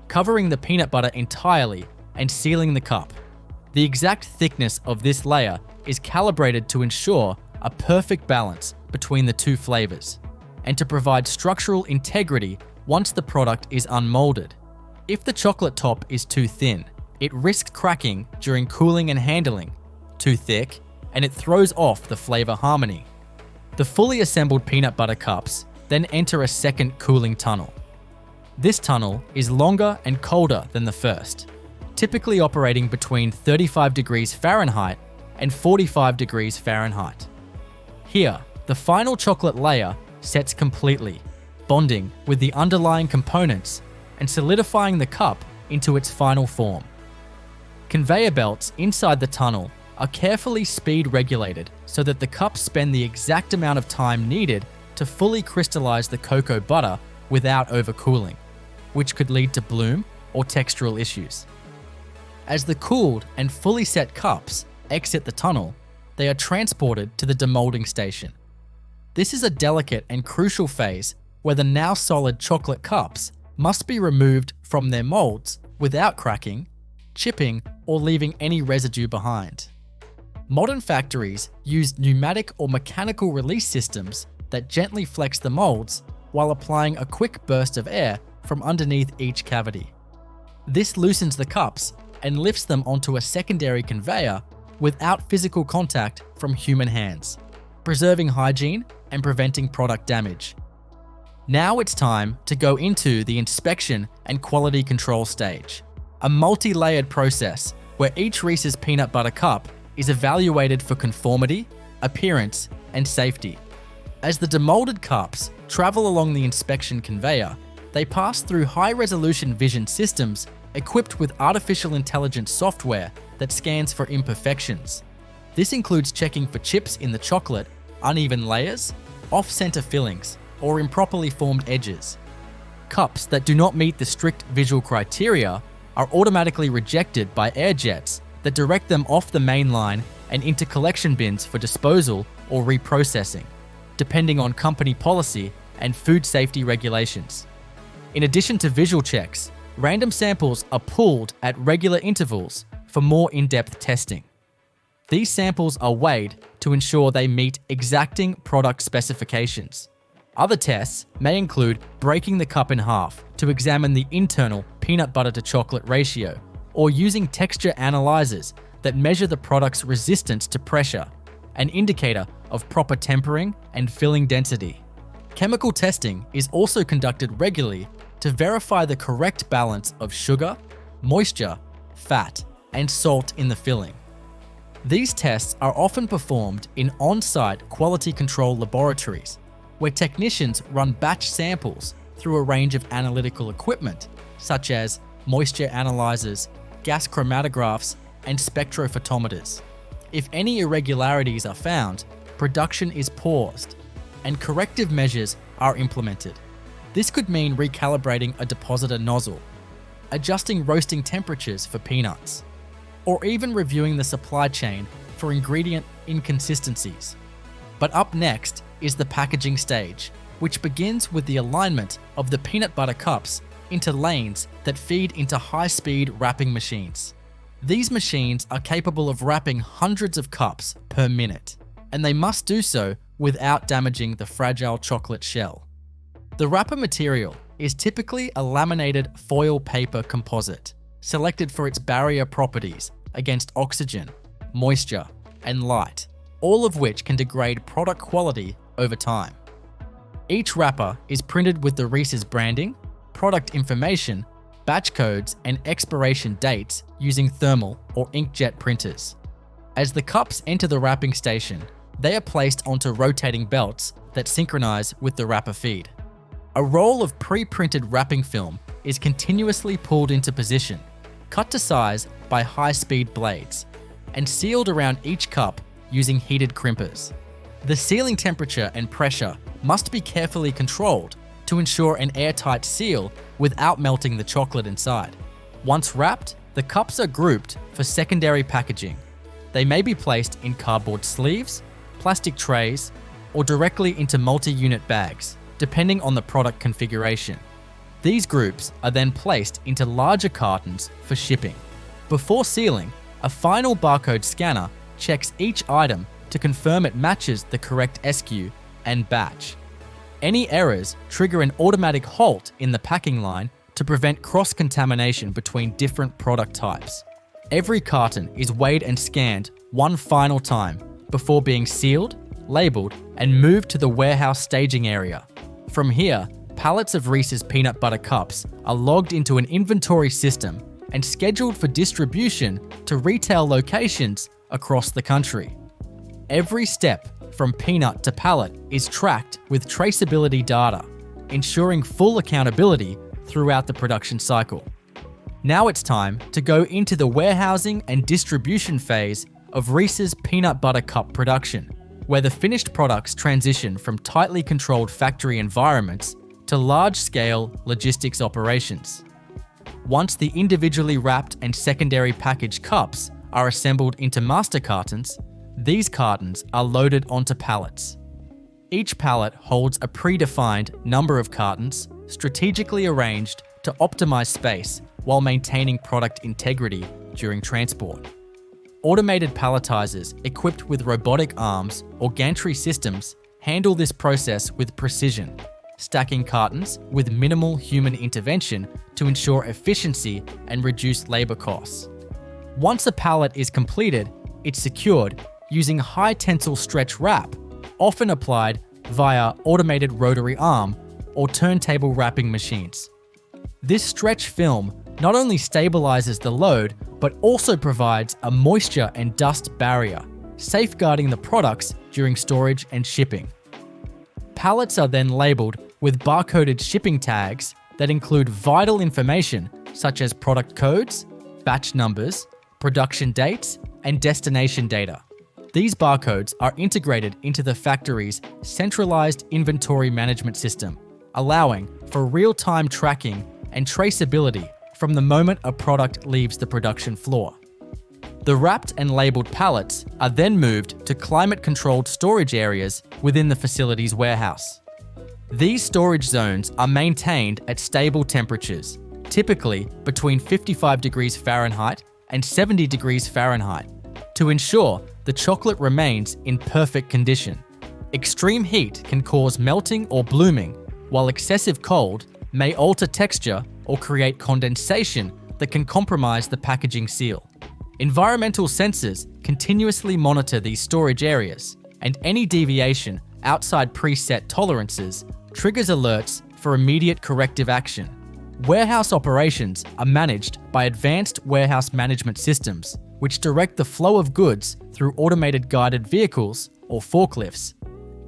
covering the peanut butter entirely and sealing the cup. The exact thickness of this layer is calibrated to ensure a perfect balance between the two flavors and to provide structural integrity once the product is unmolded. If the chocolate top is too thin, it risks cracking during cooling and handling. Too thick, and it throws off the flavor harmony. The fully assembled peanut butter cups then enter a second cooling tunnel. This tunnel is longer and colder than the first, typically operating between 35 degrees Fahrenheit and 45 degrees Fahrenheit. Here, the final chocolate layer sets completely, bonding with the underlying components and solidifying the cup into its final form. Conveyor belts inside the tunnel are carefully speed regulated so that the cups spend the exact amount of time needed to to fully crystallize the cocoa butter without overcooling, which could lead to bloom or textural issues. As the cooled and fully set cups exit the tunnel, they are transported to the demolding station. This is a delicate and crucial phase where the now solid chocolate cups must be removed from their molds without cracking, chipping, or leaving any residue behind. Modern factories use pneumatic or mechanical release systems that gently flex the molds while applying a quick burst of air from underneath each cavity. This loosens the cups and lifts them onto a secondary conveyor without physical contact from human hands, preserving hygiene and preventing product damage. Now it's time to go into the inspection and quality control stage, a multi-layered process where each Reese's peanut butter cup is evaluated for conformity, appearance, and safety. As the demolded cups travel along the inspection conveyor, they pass through high-resolution vision systems equipped with artificial intelligence software that scans for imperfections. This includes checking for chips in the chocolate, uneven layers, off-center fillings, or improperly formed edges. Cups that do not meet the strict visual criteria are automatically rejected by air jets that direct them off the main line and into collection bins for disposal or reprocessing, depending on company policy and food safety regulations. In addition to visual checks, random samples are pulled at regular intervals for more in-depth testing. These samples are weighed to ensure they meet exacting product specifications. Other tests may include breaking the cup in half to examine the internal peanut butter to chocolate ratio, or using texture analyzers that measure the product's resistance to pressure, an indicator of proper tempering and filling density. Chemical testing is also conducted regularly to verify the correct balance of sugar, moisture, fat, and salt in the filling. These tests are often performed in on-site quality control laboratories, where technicians run batch samples through a range of analytical equipment, such as moisture analyzers, gas chromatographs, and spectrophotometers. If any irregularities are found, production is paused, and corrective measures are implemented. This could mean recalibrating a depositor nozzle, adjusting roasting temperatures for peanuts, or even reviewing the supply chain for ingredient inconsistencies. But up next is the packaging stage, which begins with the alignment of the peanut butter cups into lanes that feed into high-speed wrapping machines. These machines are capable of wrapping hundreds of cups per minute, and they must do so without damaging the fragile chocolate shell. The wrapper material is typically a laminated foil paper composite, selected for its barrier properties against oxygen, moisture, and light, all of which can degrade product quality over time. Each wrapper is printed with the Reese's branding, product information, batch codes, and expiration dates using thermal or inkjet printers. As the cups enter the wrapping station, they are placed onto rotating belts that synchronize with the wrapper feed. A roll of pre-printed wrapping film is continuously pulled into position, cut to size by high-speed blades, and sealed around each cup using heated crimpers. The sealing temperature and pressure must be carefully controlled to ensure an airtight seal without melting the chocolate inside. Once wrapped, the cups are grouped for secondary packaging. They may be placed in cardboard sleeves, plastic trays, or directly into multi-unit bags, depending on the product configuration. These groups are then placed into larger cartons for shipping. Before sealing, a final barcode scanner checks each item to confirm it matches the correct SKU and batch. Any errors trigger an automatic halt in the packing line to prevent cross-contamination between different product types. Every carton is weighed and scanned one final time before being sealed, labeled, and moved to the warehouse staging area. From here, pallets of Reese's peanut butter cups are logged into an inventory system and scheduled for distribution to retail locations across the country. Every step from peanut to pallet is tracked with traceability data, ensuring full accountability throughout the production cycle. Now it's time to go into the warehousing and distribution phase of Reese's peanut butter cup production, where the finished products transition from tightly controlled factory environments to large-scale logistics operations. Once the individually wrapped and secondary packaged cups are assembled into master cartons, these cartons are loaded onto pallets. Each pallet holds a predefined number of cartons, strategically arranged to optimize space while maintaining product integrity during transport. Automated palletizers equipped with robotic arms or gantry systems handle this process with precision, stacking cartons with minimal human intervention to ensure efficiency and reduce labor costs. Once a pallet is completed, it's secured using high tensile stretch wrap, often applied via automated rotary arm or turntable wrapping machines. This stretch film not only stabilizes the load, but also provides a moisture and dust barrier, safeguarding the products during storage and shipping. Pallets are then labeled with barcoded shipping tags that include vital information such as product codes, batch numbers, production dates, and destination data. These barcodes are integrated into the factory's centralized inventory management system, allowing for real-time tracking and traceability from the moment a product leaves the production floor. The wrapped and labeled pallets are then moved to climate-controlled storage areas within the facility's warehouse. These storage zones are maintained at stable temperatures, typically between 55 degrees Fahrenheit and 70 degrees Fahrenheit, to ensure the chocolate remains in perfect condition. Extreme heat can cause melting or blooming, while excessive cold may alter texture or create condensation that can compromise the packaging seal. Environmental sensors continuously monitor these storage areas, and any deviation outside preset tolerances triggers alerts for immediate corrective action. Warehouse operations are managed by advanced warehouse management systems, which direct the flow of goods through automated guided vehicles or forklifts,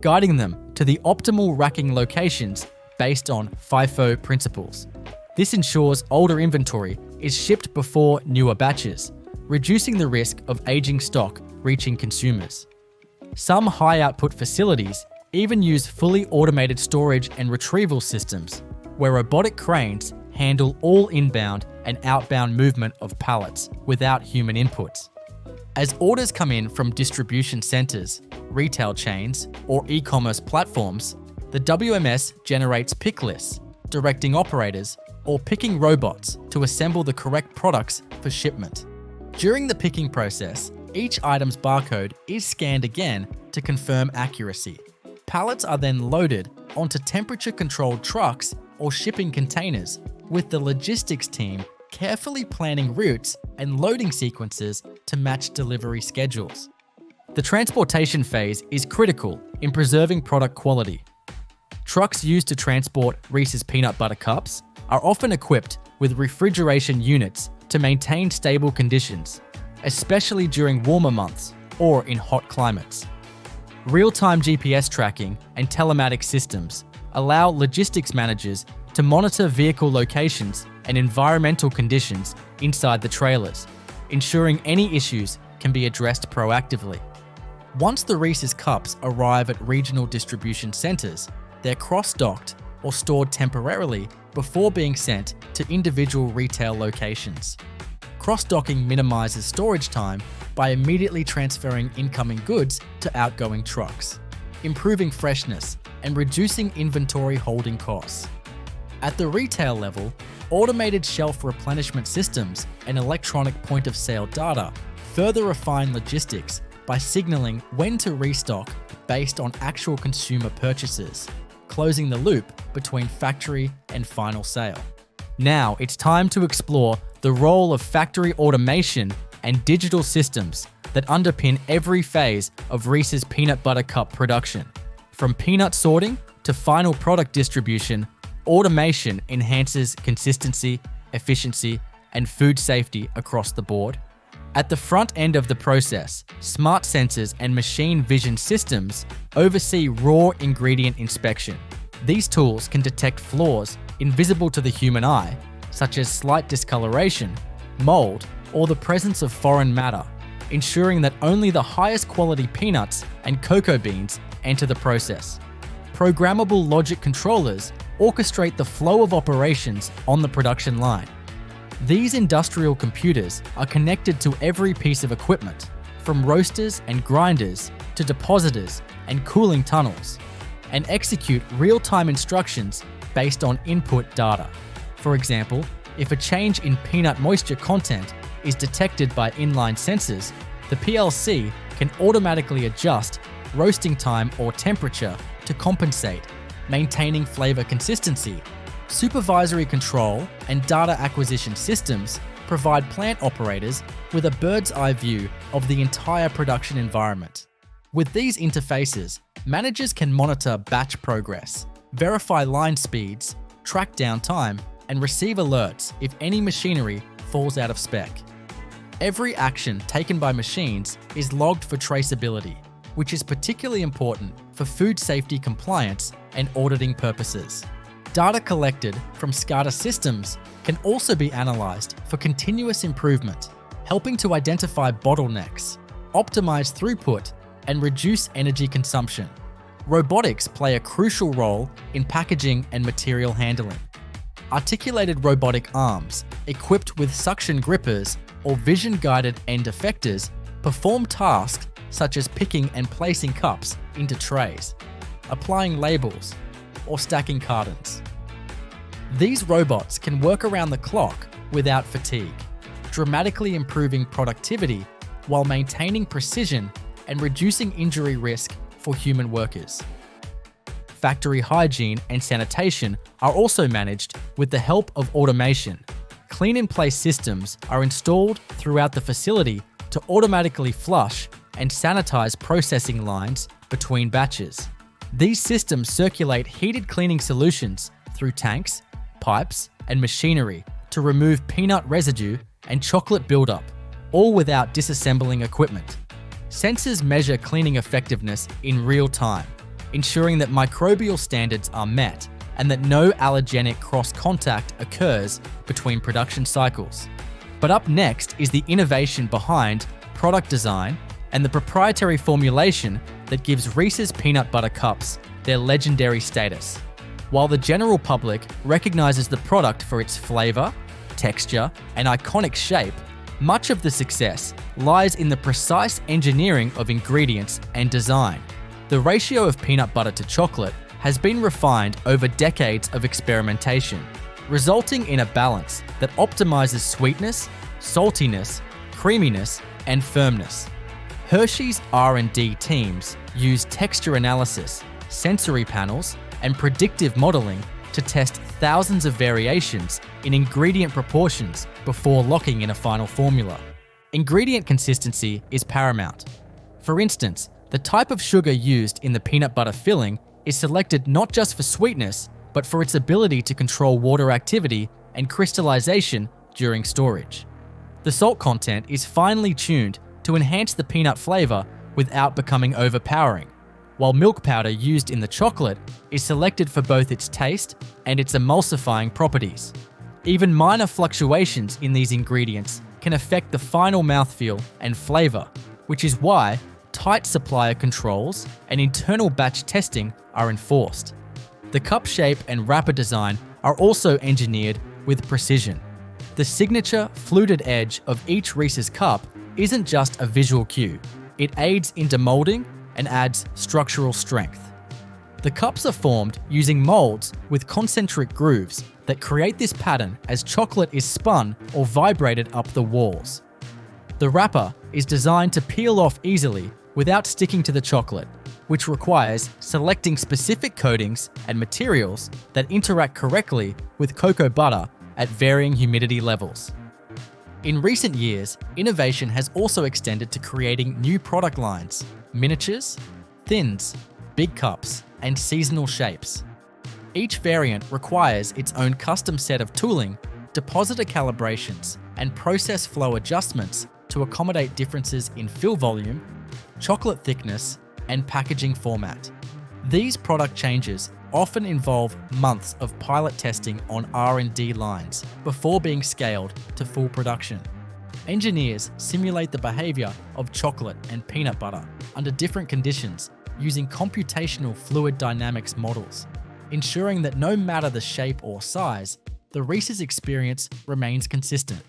guiding them to the optimal racking locations based on FIFO principles. This ensures older inventory is shipped before newer batches, reducing the risk of aging stock reaching consumers. Some high-output facilities even use fully automated storage and retrieval systems, where robotic cranes handle all inbound and outbound movement of pallets without human inputs. As orders come in from distribution centers, retail chains, or e-commerce platforms, the WMS generates pick lists, directing operators or picking robots to assemble the correct products for shipment. During the picking process, each item's barcode is scanned again to confirm accuracy. Pallets are then loaded onto temperature-controlled trucks or shipping containers, with the logistics team carefully planning routes and loading sequences to match delivery schedules. The transportation phase is critical in preserving product quality. Trucks used to transport Reese's peanut butter cups are often equipped with refrigeration units to maintain stable conditions, especially during warmer months or in hot climates. Real-time GPS tracking and telematics systems allow logistics managers to monitor vehicle locations and environmental conditions inside the trailers, ensuring any issues can be addressed proactively. Once the Reese's cups arrive at regional distribution centers, they're cross-docked or stored temporarily before being sent to individual retail locations. Cross-docking minimizes storage time by immediately transferring incoming goods to outgoing trucks, improving freshness and reducing inventory holding costs. At the retail level, automated shelf replenishment systems and electronic point-of-sale data further refine logistics by signaling when to restock based on actual consumer purchases, closing the loop between factory and final sale. Now it's time to explore the role of factory automation and digital systems that underpin every phase of Reese's peanut butter cup production. From peanut sorting to final product distribution, automation enhances consistency, efficiency, and food safety across the board. At the front end of the process, smart sensors and machine vision systems oversee raw ingredient inspection. These tools can detect flaws invisible to the human eye, such as slight discoloration, mold, or the presence of foreign matter, ensuring that only the highest quality peanuts and cocoa beans enter the process. Programmable logic controllers orchestrate the flow of operations on the production line. These industrial computers are connected to every piece of equipment, from roasters and grinders to depositors and cooling tunnels, and execute real-time instructions based on input data. For example, if a change in peanut moisture content is detected by inline sensors, the PLC can automatically adjust roasting time or temperature to compensate, maintaining flavor consistency. Supervisory control and data acquisition systems provide plant operators with a bird's-eye view of the entire production environment. With these interfaces, managers can monitor batch progress, verify line speeds, track downtime, and receive alerts if any machinery falls out of spec. Every action taken by machines is logged for traceability, which is particularly important for food safety compliance and auditing purposes. Data collected from SCADA systems can also be analyzed for continuous improvement, helping to identify bottlenecks, optimize throughput, and reduce energy consumption. Robotics play a crucial role in packaging and material handling. Articulated robotic arms, equipped with suction grippers or vision-guided end effectors, perform tasks such as picking and placing cups into trays, applying labels, or stacking cartons. These robots can work around the clock without fatigue, dramatically improving productivity while maintaining precision and reducing injury risk for human workers. Factory hygiene and sanitation are also managed with the help of automation. Clean-in-place systems are installed throughout the facility to automatically flush and sanitize processing lines between batches. These systems circulate heated cleaning solutions through tanks, pipes, and machinery to remove peanut residue and chocolate buildup, all without disassembling equipment. Sensors measure cleaning effectiveness in real time, ensuring that microbial standards are met and that no allergenic cross-contact occurs between production cycles. But up next is the innovation behind product design and the proprietary formulation that gives Reese's Peanut Butter Cups their legendary status. While the general public recognizes the product for its flavor, texture, and iconic shape, much of the success lies in the precise engineering of ingredients and design. The ratio of peanut butter to chocolate has been refined over decades of experimentation, resulting in a balance that optimizes sweetness, saltiness, creaminess, and firmness. Hershey's R&D teams use texture analysis, sensory panels, and predictive modeling to test thousands of variations in ingredient proportions before locking in a final formula. Ingredient consistency is paramount. For instance, the type of sugar used in the peanut butter filling is selected not just for sweetness, but for its ability to control water activity and crystallization during storage. The salt content is finely tuned to enhance the peanut flavor without becoming overpowering, while milk powder used in the chocolate is selected for both its taste and its emulsifying properties. Even minor fluctuations in these ingredients can affect the final mouthfeel and flavor, which is why tight supplier controls and internal batch testing are enforced. The cup shape and wrapper design are also engineered with precision. The signature fluted edge of each Reese's cup isn't just a visual cue, it aids in demolding and adds structural strength. The cups are formed using molds with concentric grooves that create this pattern as chocolate is spun or vibrated up the walls. The wrapper is designed to peel off easily without sticking to the chocolate, which requires selecting specific coatings and materials that interact correctly with cocoa butter at varying humidity levels. In recent years, innovation has also extended to creating new product lines, miniatures, thins, big cups, and seasonal shapes. Each variant requires its own custom set of tooling, depositor calibrations, and process flow adjustments to accommodate differences in fill volume, chocolate thickness, and packaging format. These product changes often involve months of pilot testing on R&D lines before being scaled to full production. Engineers simulate the behavior of chocolate and peanut butter under different conditions using computational fluid dynamics models, ensuring that no matter the shape or size, the Reese's experience remains consistent.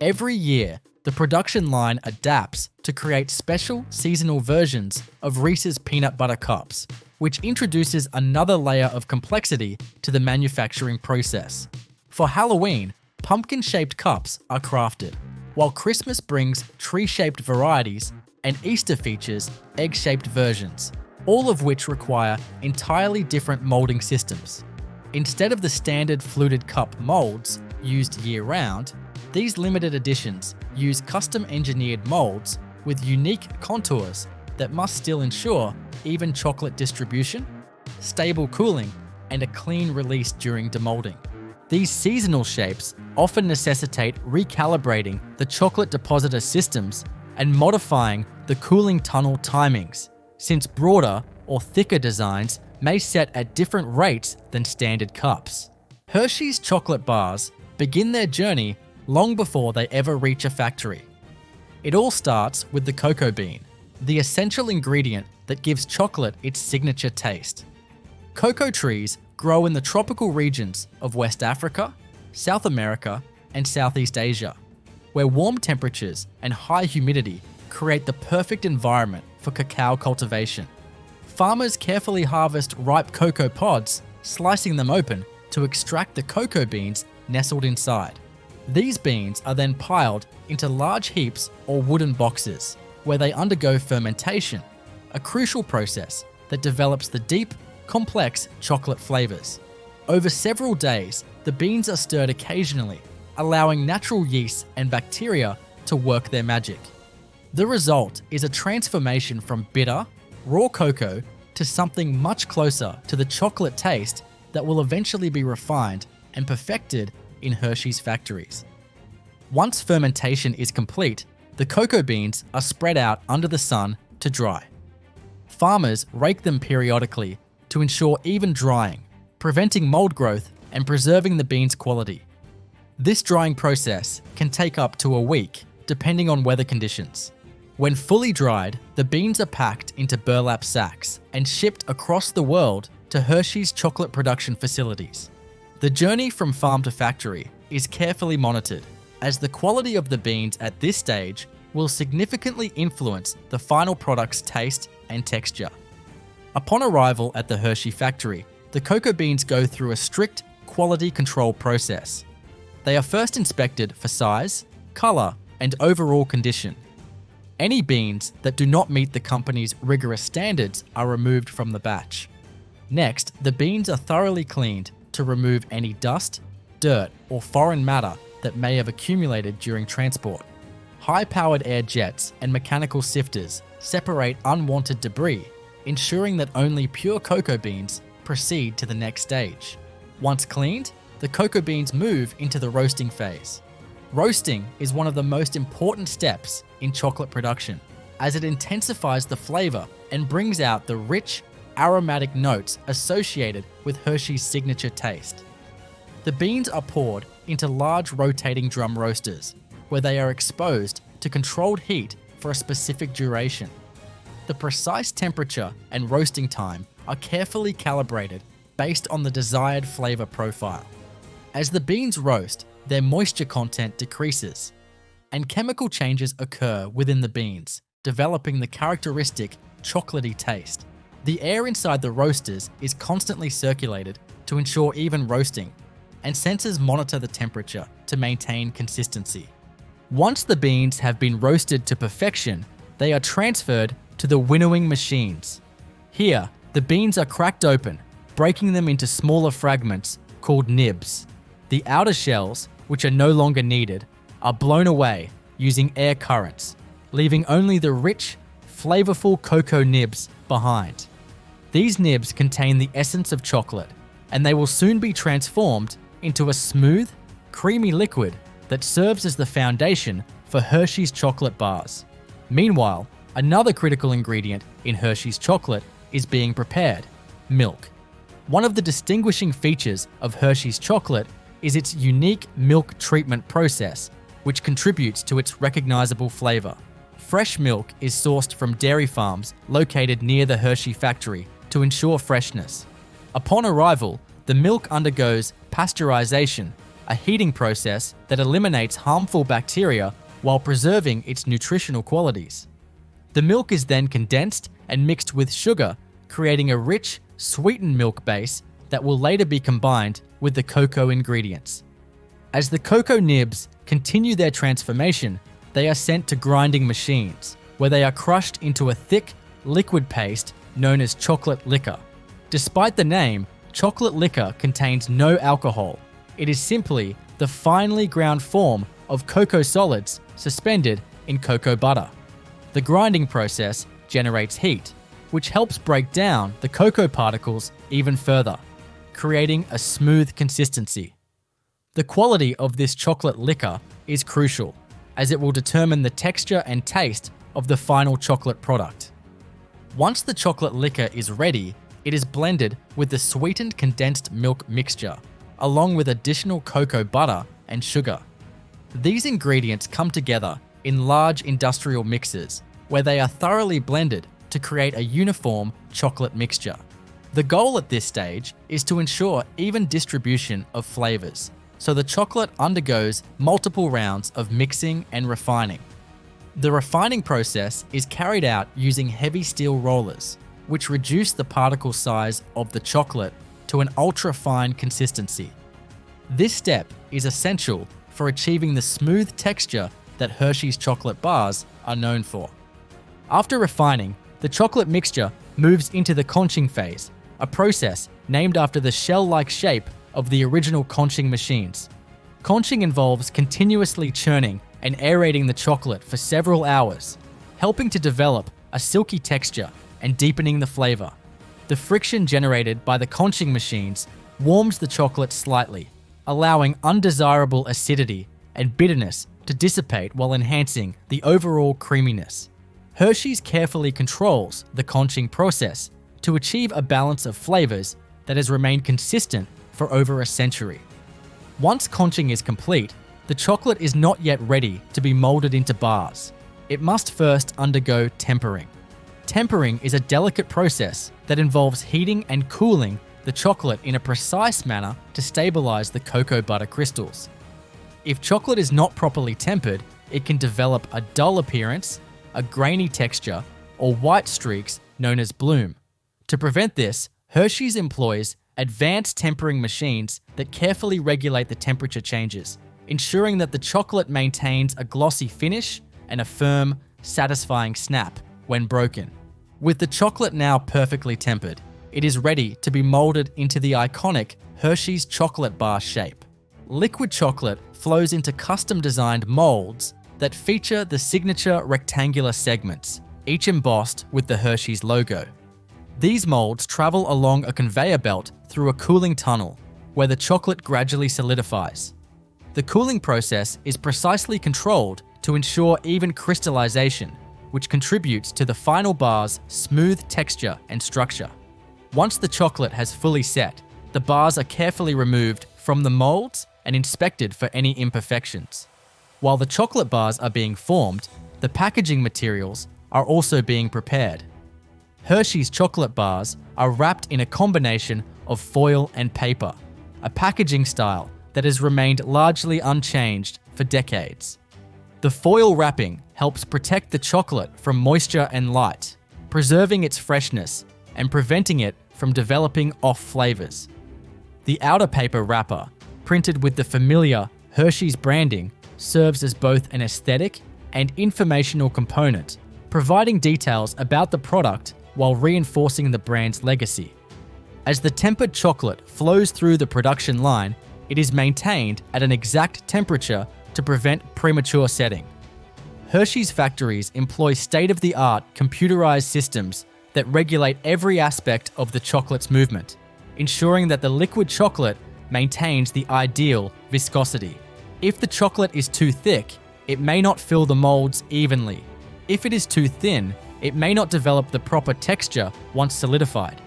Every year, the production line adapts to create special seasonal versions of Reese's peanut butter cups, which introduces another layer of complexity to the manufacturing process. For Halloween, pumpkin-shaped cups are crafted, while Christmas brings tree-shaped varieties and Easter features egg-shaped versions, all of which require entirely different molding systems. Instead of the standard fluted cup molds used year-round, these limited editions use custom-engineered molds with unique contours that must still ensure even chocolate distribution, stable cooling, and a clean release during demolding. These seasonal shapes often necessitate recalibrating the chocolate depositor systems and modifying the cooling tunnel timings, since broader or thicker designs may set at different rates than standard cups. Hershey's chocolate bars begin their journey long before they ever reach a factory. It all starts with the cocoa bean, the essential ingredient that gives chocolate its signature taste. Cocoa trees grow in the tropical regions of West Africa, South America, and Southeast Asia, where warm temperatures and high humidity create the perfect environment for cacao cultivation. Farmers carefully harvest ripe cocoa pods, slicing them open to extract the cocoa beans nestled inside. These beans are then piled into large heaps or wooden boxes, where they undergo fermentation, a crucial process that develops the deep, complex chocolate flavors. Over several days, the beans are stirred occasionally, allowing natural yeast and bacteria to work their magic. The result is a transformation from bitter, raw cocoa to something much closer to the chocolate taste that will eventually be refined and perfected in Hershey's factories. Once fermentation is complete, the cocoa beans are spread out under the sun to dry. Farmers rake them periodically to ensure even drying, preventing mold growth and preserving the beans' quality. This drying process can take up to a week, depending on weather conditions. When fully dried, the beans are packed into burlap sacks and shipped across the world to Hershey's chocolate production facilities. The journey from farm to factory is carefully monitored, as the quality of the beans at this stage will significantly influence the final product's taste and texture. Upon arrival at the Hershey factory, the cocoa beans go through a strict quality control process. They are first inspected for size, color, and overall condition. Any beans that do not meet the company's rigorous standards are removed from the batch. Next, the beans are thoroughly cleaned to remove any dust, dirt, or foreign matter that may have accumulated during transport. High-powered air jets and mechanical sifters separate unwanted debris, ensuring that only pure cocoa beans proceed to the next stage. Once cleaned, the cocoa beans move into the roasting phase. Roasting is one of the most important steps in chocolate production, as it intensifies the flavor and brings out the rich, aromatic notes associated with Hershey's signature taste. The beans are poured into large rotating drum roasters, where they are exposed to controlled heat for a specific duration. The precise temperature and roasting time are carefully calibrated based on the desired flavor profile. As the beans roast, their moisture content decreases, and chemical changes occur within the beans, developing the characteristic chocolatey taste. The air inside the roasters is constantly circulated to ensure even roasting, and sensors monitor the temperature to maintain consistency. Once the beans have been roasted to perfection, they are transferred to the winnowing machines. Here, the beans are cracked open, breaking them into smaller fragments called nibs. The outer shells, which are no longer needed, are blown away using air currents, leaving only the rich, flavorful cocoa nibs behind. These nibs contain the essence of chocolate, and they will soon be transformed into a smooth, creamy liquid that serves as the foundation for Hershey's chocolate bars. Meanwhile, another critical ingredient in Hershey's chocolate is being prepared: milk. One of the distinguishing features of Hershey's chocolate is its unique milk treatment process which contributes to its recognizable flavor. Fresh milk is sourced from dairy farms located near the Hershey factory to ensure freshness. Upon arrival, the milk undergoes pasteurization, a heating process that eliminates harmful bacteria while preserving its nutritional qualities. The milk is then condensed and mixed with sugar, creating a rich, sweetened milk base that will later be combined with the cocoa ingredients. As the cocoa nibs continue their transformation, they are sent to grinding machines, where they are crushed into a thick, liquid paste known as chocolate liquor. Despite the name, chocolate liquor contains no alcohol. It is simply the finely ground form of cocoa solids suspended in cocoa butter. The grinding process generates heat, which helps break down the cocoa particles even further, creating a smooth consistency. The quality of this chocolate liquor is crucial, as it will determine the texture and taste of the final chocolate product. Once the chocolate liquor is ready, it is blended with the sweetened condensed milk mixture, along with additional cocoa butter and sugar. These ingredients come together in large industrial mixers, where they are thoroughly blended to create a uniform chocolate mixture. The goal at this stage is to ensure even distribution of flavors, so the chocolate undergoes multiple rounds of mixing and refining. The refining process is carried out using heavy steel rollers, which reduce the particle size of the chocolate to an ultra-fine consistency. This step is essential for achieving the smooth texture that Hershey's chocolate bars are known for. After refining, the chocolate mixture moves into the conching phase, a process named after the shell-like shape of the original conching machines. Conching involves continuously churning and aerating the chocolate for several hours, helping to develop a silky texture and deepening the flavor. The friction generated by the conching machines warms the chocolate slightly, allowing undesirable acidity and bitterness to dissipate while enhancing the overall creaminess. Hershey's carefully controls the conching process to achieve a balance of flavors that has remained consistent for over a century. Once conching is complete, the chocolate is not yet ready to be molded into bars. It must first undergo tempering. Tempering is a delicate process that involves heating and cooling the chocolate in a precise manner to stabilize the cocoa butter crystals. If chocolate is not properly tempered, it can develop a dull appearance, a grainy texture, or white streaks known as bloom. To prevent this, Hershey's employs advanced tempering machines that carefully regulate the temperature changes, ensuring that the chocolate maintains a glossy finish and a firm, satisfying snap when broken. With the chocolate now perfectly tempered, it is ready to be molded into the iconic Hershey's chocolate bar shape. Liquid chocolate flows into custom-designed molds that feature the signature rectangular segments, each embossed with the Hershey's logo. These molds travel along a conveyor belt through a cooling tunnel, where the chocolate gradually solidifies. The cooling process is precisely controlled to ensure even crystallization, which contributes to the final bar's smooth texture and structure. Once the chocolate has fully set, the bars are carefully removed from the molds and inspected for any imperfections. While the chocolate bars are being formed, the packaging materials are also being prepared. Hershey's chocolate bars are wrapped in a combination of foil and paper, a packaging style that has remained largely unchanged for decades. The foil wrapping helps protect the chocolate from moisture and light, preserving its freshness and preventing it from developing off flavors. The outer paper wrapper, printed with the familiar Hershey's branding, serves as both an aesthetic and informational component, providing details about the product while reinforcing the brand's legacy. As the tempered chocolate flows through the production line, it is maintained at an exact temperature to prevent premature setting. Hershey's factories employ state-of-the-art computerized systems that regulate every aspect of the chocolate's movement, ensuring that the liquid chocolate maintains the ideal viscosity. If the chocolate is too thick, it may not fill the molds evenly. If it is too thin, it may not develop the proper texture once solidified.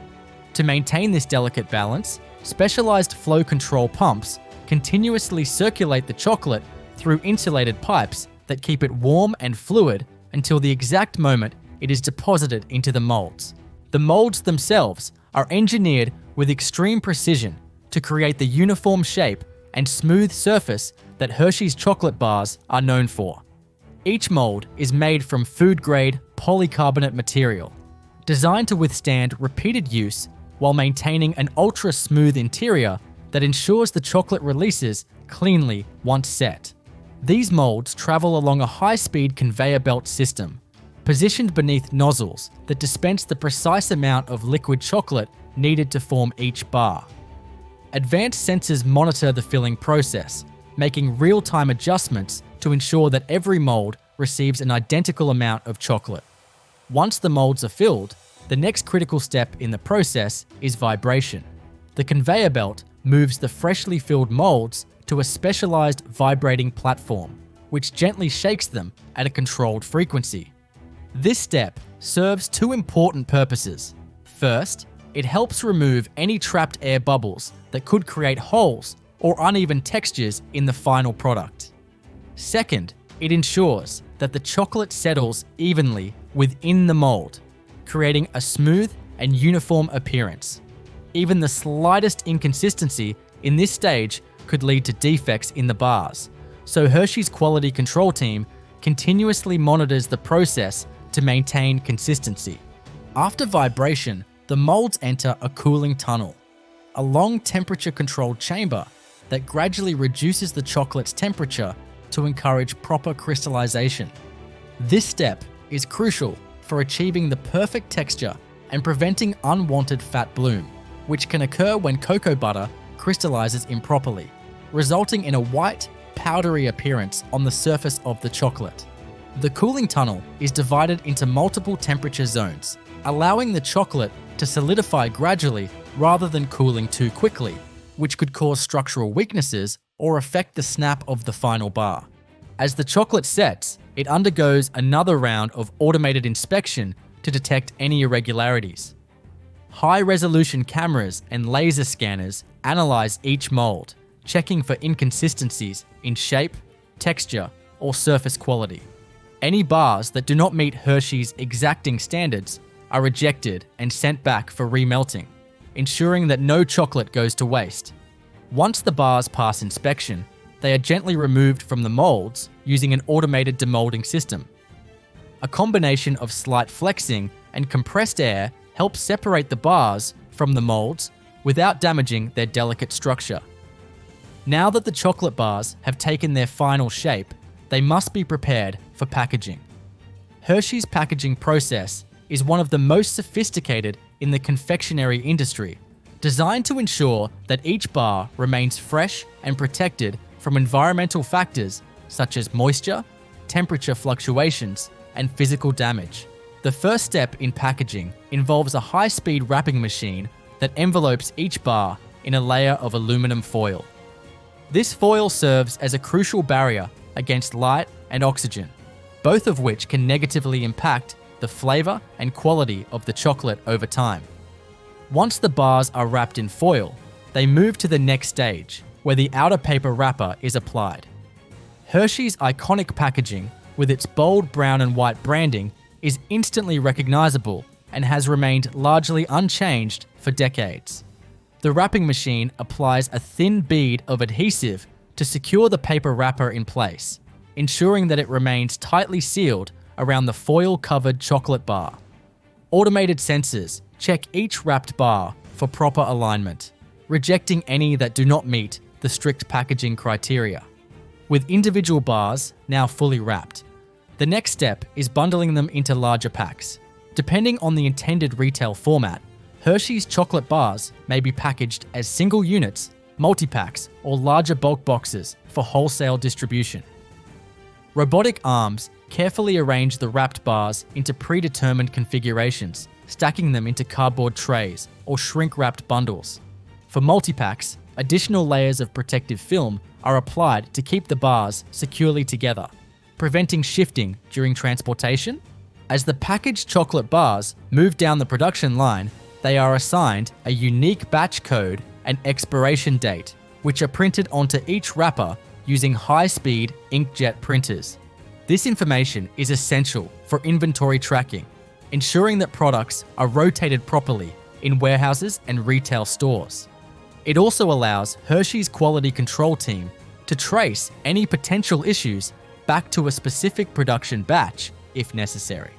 To maintain this delicate balance, specialized flow control pumps continuously circulate the chocolate through insulated pipes that keep it warm and fluid until the exact moment it is deposited into the molds. The molds themselves are engineered with extreme precision to create the uniform shape and smooth surface that Hershey's chocolate bars are known for. Each mold is made from food-grade polycarbonate material, designed to withstand repeated use while maintaining an ultra-smooth interior that ensures the chocolate releases cleanly once set. These molds travel along a high-speed conveyor belt system, positioned beneath nozzles that dispense the precise amount of liquid chocolate needed to form each bar. Advanced sensors monitor the filling process, making real-time adjustments to ensure that every mold receives an identical amount of chocolate. Once the molds are filled, the next critical step in the process is vibration. The conveyor belt moves the freshly filled molds to a specialized vibrating platform, which gently shakes them at a controlled frequency. This step serves two important purposes. First, it helps remove any trapped air bubbles that could create holes or uneven textures in the final product. Second, it ensures that the chocolate settles evenly within the mold, creating a smooth and uniform appearance. Even the slightest inconsistency in this stage could lead to defects in the bars, so Hershey's quality control team continuously monitors the process to maintain consistency. After vibration, the molds enter a cooling tunnel, a long temperature-controlled chamber that gradually reduces the chocolate's temperature to encourage proper crystallization. This step is crucial for achieving the perfect texture and preventing unwanted fat bloom, which can occur when cocoa butter crystallizes improperly, resulting in a white, powdery appearance on the surface of the chocolate. The cooling tunnel is divided into multiple temperature zones, allowing the chocolate to solidify gradually rather than cooling too quickly, which could cause structural weaknesses or affect the snap of the final bar. As the chocolate sets, it undergoes another round of automated inspection to detect any irregularities. High-resolution cameras and laser scanners analyze each mold, checking for inconsistencies in shape, texture, or surface quality. Any bars that do not meet Hershey's exacting standards are rejected and sent back for remelting, ensuring that no chocolate goes to waste. Once the bars pass inspection, they are gently removed from the molds using an automated demolding system. A combination of slight flexing and compressed air helps separate the bars from the molds without damaging their delicate structure. Now that the chocolate bars have taken their final shape, they must be prepared for packaging. Hershey's packaging process is one of the most sophisticated in the confectionery industry, designed to ensure that each bar remains fresh and protected from environmental factors such as moisture, temperature fluctuations, and physical damage. The first step in packaging involves a high-speed wrapping machine that envelopes each bar in a layer of aluminum foil. This foil serves as a crucial barrier against light and oxygen, both of which can negatively impact the flavor and quality of the chocolate over time. Once the bars are wrapped in foil, they move to the next stage, where the outer paper wrapper is applied. Hershey's iconic packaging, with its bold brown and white branding, is instantly recognizable and has remained largely unchanged for decades. The wrapping machine applies a thin bead of adhesive to secure the paper wrapper in place, ensuring that it remains tightly sealed around the foil-covered chocolate bar. Automated sensors check each wrapped bar for proper alignment, rejecting any that do not meet the strict packaging criteria. With individual bars now fully wrapped, the next step is bundling them into larger packs. Depending on the intended retail format, Hershey's chocolate bars may be packaged as single units, multi-packs, or larger bulk boxes for wholesale distribution. Robotic arms carefully arrange the wrapped bars into predetermined configurations, stacking them into cardboard trays or shrink-wrapped bundles. For multi-packs, additional layers of protective film are applied to keep the bars securely together, preventing shifting during transportation. As the packaged chocolate bars move down the production line, they are assigned a unique batch code and expiration date, which are printed onto each wrapper using high-speed inkjet printers. This information is essential for inventory tracking, ensuring that products are rotated properly in warehouses and retail stores. It also allows Hershey's quality control team to trace any potential issues back to a specific production batch if necessary.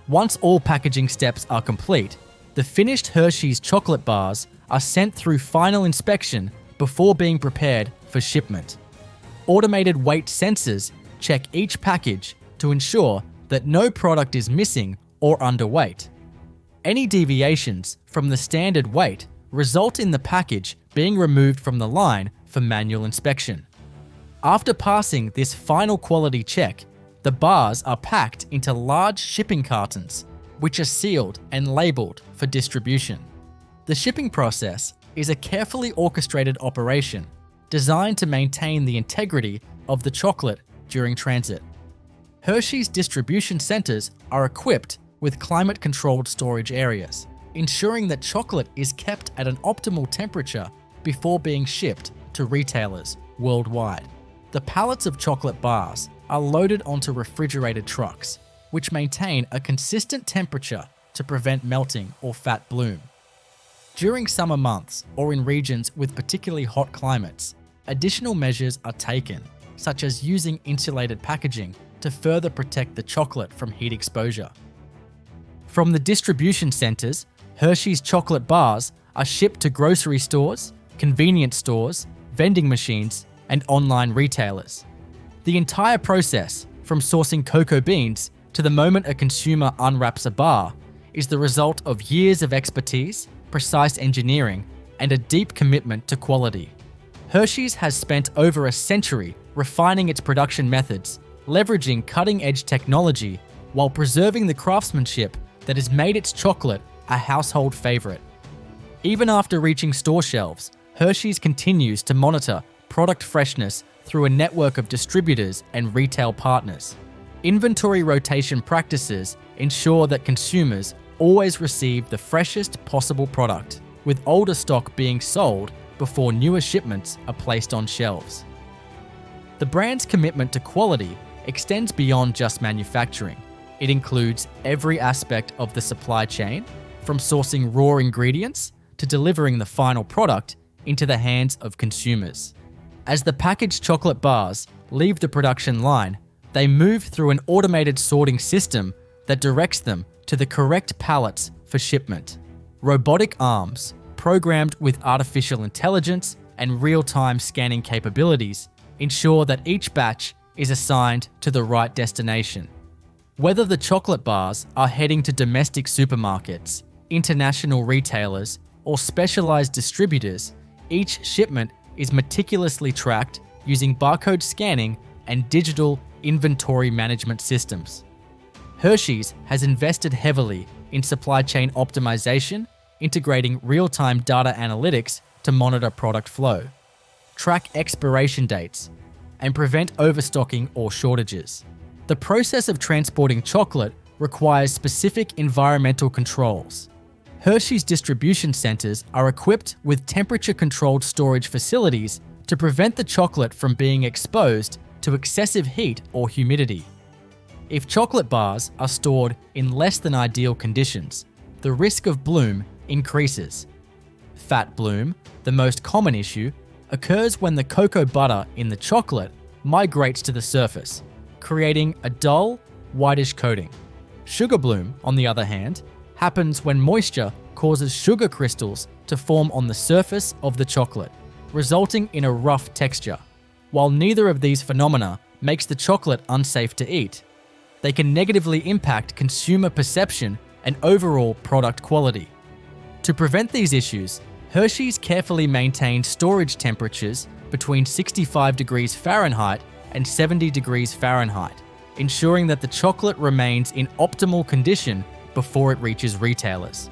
Once all packaging steps are complete, the finished Hershey's chocolate bars are sent through final inspection before being prepared for shipment. Automated weight sensors check each package to ensure that no product is missing or underweight. Any deviations from the standard weight result in the package being removed from the line for manual inspection. After passing this final quality check, the bars are packed into large shipping cartons, which are sealed and labeled for distribution. The shipping process is a carefully orchestrated operation designed to maintain the integrity of the chocolate during transit. Hershey's distribution centers are equipped with climate-controlled storage areas, ensuring that chocolate is kept at an optimal temperature before being shipped to retailers worldwide. The pallets of chocolate bars are loaded onto refrigerated trucks, which maintain a consistent temperature to prevent melting or fat bloom. During summer months or in regions with particularly hot climates, additional measures are taken, such as using insulated packaging to further protect the chocolate from heat exposure. From the distribution centers, Hershey's chocolate bars are shipped to grocery stores, convenience stores, vending machines, and online retailers. The entire process, from sourcing cocoa beans to the moment a consumer unwraps a bar, is the result of years of expertise, precise engineering, and a deep commitment to quality. Hershey's has spent over a century refining its production methods, leveraging cutting-edge technology while preserving the craftsmanship that has made its chocolate a household favorite. Even after reaching store shelves, Hershey's continues to monitor product freshness through a network of distributors and retail partners. Inventory rotation practices ensure that consumers always receive the freshest possible product, with older stock being sold before newer shipments are placed on shelves. The brand's commitment to quality extends beyond just manufacturing. It includes every aspect of the supply chain, from sourcing raw ingredients to delivering the final product into the hands of consumers. As the packaged chocolate bars leave the production line, they move through an automated sorting system that directs them to the correct pallets for shipment. Robotic arms, programmed with artificial intelligence and real-time scanning capabilities, ensure that each batch is assigned to the right destination. Whether the chocolate bars are heading to domestic supermarkets, international retailers, or specialized distributors, each shipment is meticulously tracked using barcode scanning and digital inventory management systems. Hershey's has invested heavily in supply chain optimization, integrating real-time data analytics to monitor product flow, track expiration dates, and prevent overstocking or shortages. The process of transporting chocolate requires specific environmental controls. Hershey's distribution centers are equipped with temperature-controlled storage facilities to prevent the chocolate from being exposed to excessive heat or humidity. If chocolate bars are stored in less than ideal conditions, the risk of bloom increases. Fat bloom, the most common issue, occurs when the cocoa butter in the chocolate migrates to the surface, creating a dull, whitish coating. Sugar bloom, on the other hand, happens when moisture causes sugar crystals to form on the surface of the chocolate, resulting in a rough texture. While neither of these phenomena makes the chocolate unsafe to eat, they can negatively impact consumer perception and overall product quality. To prevent these issues, Hershey's carefully maintained storage temperatures between 65 degrees Fahrenheit and 70 degrees Fahrenheit, ensuring that the chocolate remains in optimal condition before it reaches retailers.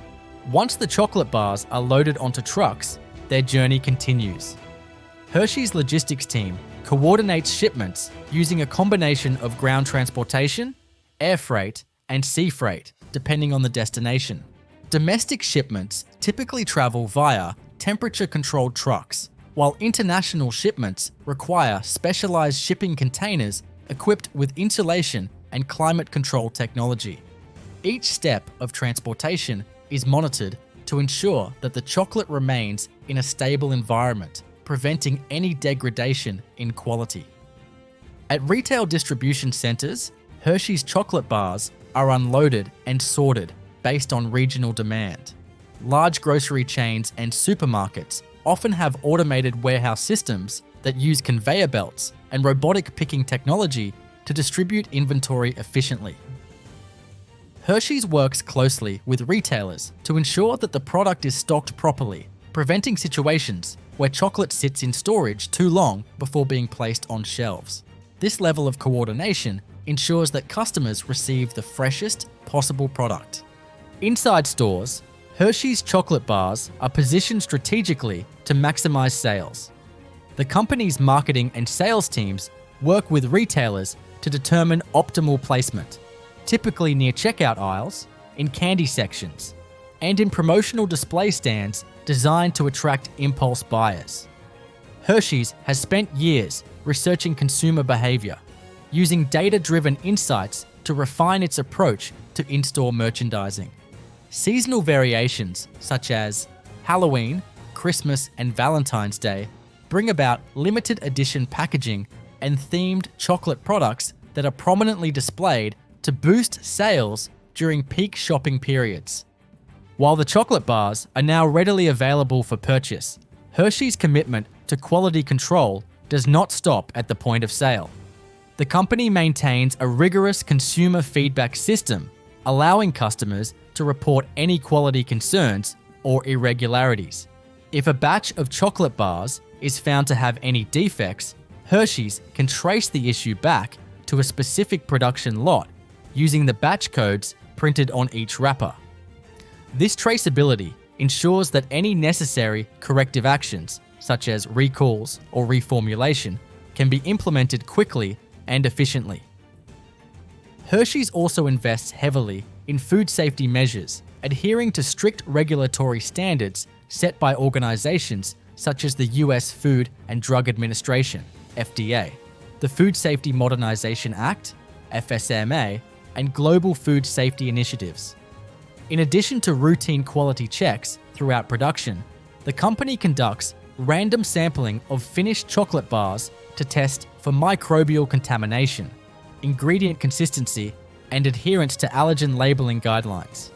Once the chocolate bars are loaded onto trucks, their journey continues. Hershey's logistics team coordinates shipments using a combination of ground transportation, air freight, and sea freight, depending on the destination. Domestic shipments typically travel via temperature-controlled trucks, while international shipments require specialized shipping containers equipped with insulation and climate control technology. Each step of transportation is monitored to ensure that the chocolate remains in a stable environment, preventing any degradation in quality. At retail distribution centers, Hershey's chocolate bars are unloaded and sorted based on regional demand. Large grocery chains and supermarkets often have automated warehouse systems that use conveyor belts and robotic picking technology to distribute inventory efficiently. Hershey's works closely with retailers to ensure that the product is stocked properly, preventing situations where chocolate sits in storage too long before being placed on shelves. This level of coordination ensures that customers receive the freshest possible product. Inside stores, Hershey's chocolate bars are positioned strategically to maximize sales. The company's marketing and sales teams work with retailers to determine optimal placement, typically near checkout aisles, in candy sections, and in promotional display stands designed to attract impulse buyers. Hershey's has spent years researching consumer behavior, using data-driven insights to refine its approach to in-store merchandising. Seasonal variations such as Halloween, Christmas, and Valentine's Day bring about limited edition packaging and themed chocolate products that are prominently displayed to boost sales during peak shopping periods. While the chocolate bars are now readily available for purchase, Hershey's commitment to quality control does not stop at the point of sale. The company maintains a rigorous consumer feedback system, allowing customers to report any quality concerns or irregularities. If a batch of chocolate bars is found to have any defects, Hershey's can trace the issue back to a specific production lot using the batch codes printed on each wrapper. This traceability ensures that any necessary corrective actions, such as recalls or reformulation, can be implemented quickly and efficiently. Hershey's also invests heavily in food safety measures, adhering to strict regulatory standards set by organizations such as the US Food and Drug Administration, FDA, the Food Safety Modernization Act, FSMA, and global food safety initiatives. In addition to routine quality checks throughout production, the company conducts random sampling of finished chocolate bars to test for microbial contamination, ingredient consistency, and adherence to allergen labeling guidelines.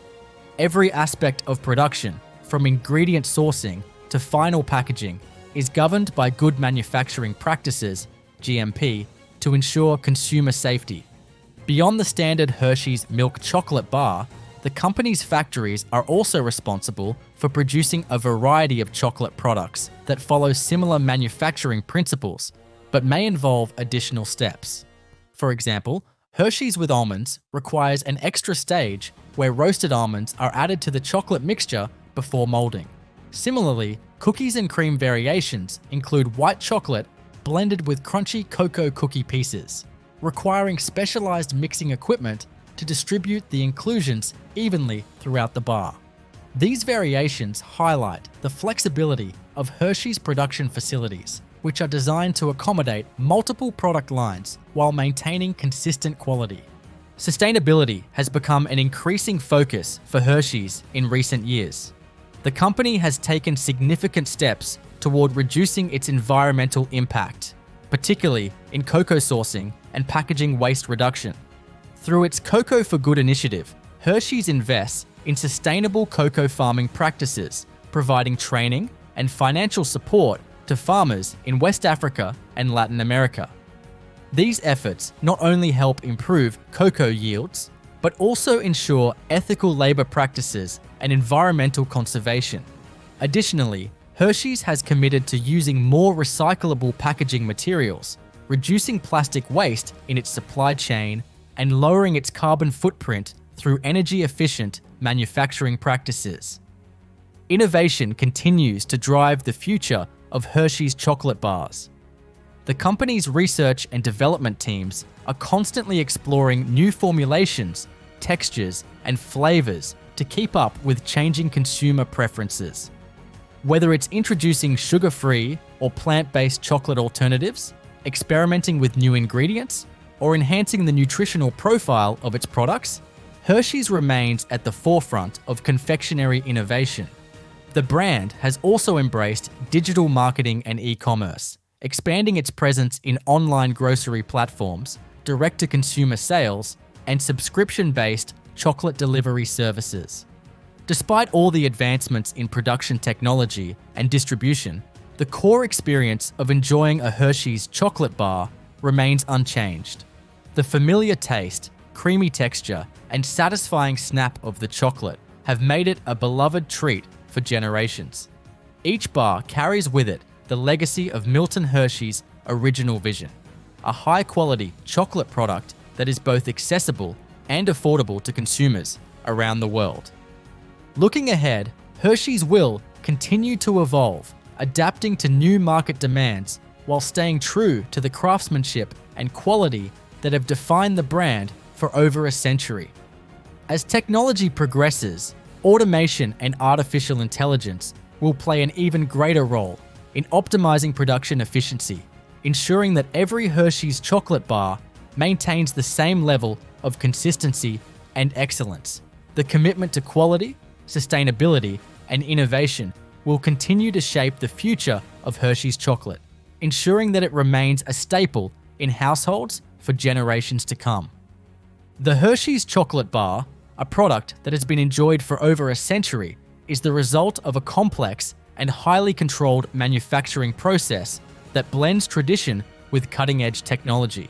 Every aspect of production, from ingredient sourcing to final packaging, is governed by good manufacturing practices, GMP, to ensure consumer safety. Beyond the standard Hershey's milk chocolate bar, the company's factories are also responsible for producing a variety of chocolate products that follow similar manufacturing principles, but may involve additional steps. For example, Hershey's with almonds requires an extra stage where roasted almonds are added to the chocolate mixture before molding. Similarly, cookies and cream variations include white chocolate blended with crunchy cocoa cookie pieces, requiring specialized mixing equipment to distribute the inclusions evenly throughout the bar. These variations highlight the flexibility of Hershey's production facilities, which are designed to accommodate multiple product lines while maintaining consistent quality. Sustainability has become an increasing focus for Hershey's in recent years. The company has taken significant steps toward reducing its environmental impact, particularly in cocoa sourcing and packaging waste reduction. Through its Cocoa for Good initiative, Hershey's invests in sustainable cocoa farming practices, providing training and financial support to farmers in West Africa and Latin America. These efforts not only help improve cocoa yields, but also ensure ethical labor practices and environmental conservation. Additionally, Hershey's has committed to using more recyclable packaging materials, reducing plastic waste in its supply chain, and lowering its carbon footprint through energy-efficient manufacturing practices. Innovation continues to drive the future of Hershey's chocolate bars. The company's research and development teams are constantly exploring new formulations, textures, and flavors to keep up with changing consumer preferences. Whether it's introducing sugar-free or plant-based chocolate alternatives, experimenting with new ingredients, or enhancing the nutritional profile of its products, Hershey's remains at the forefront of confectionery innovation. The brand has also embraced digital marketing and e-commerce, expanding its presence in online grocery platforms, direct-to-consumer sales, and subscription-based chocolate delivery services. Despite all the advancements in production technology and distribution, the core experience of enjoying a Hershey's chocolate bar remains unchanged. The familiar taste, creamy texture, and satisfying snap of the chocolate have made it a beloved treat for generations. Each bar carries with it the legacy of Milton Hershey's original vision, a high-quality chocolate product that is both accessible and affordable to consumers around the world. Looking ahead, Hershey's will continue to evolve, adapting to new market demands while staying true to the craftsmanship and quality that have defined the brand for over a century. As technology progresses, automation and artificial intelligence will play an even greater role in optimizing production efficiency, ensuring that every Hershey's chocolate bar maintains the same level of consistency and excellence. The commitment to quality, sustainability, and innovation will continue to shape the future of Hershey's chocolate, ensuring that it remains a staple in households for generations to come. The Hershey's chocolate bar, a product that has been enjoyed for over a century, is the result of a complex and highly controlled manufacturing process that blends tradition with cutting-edge technology.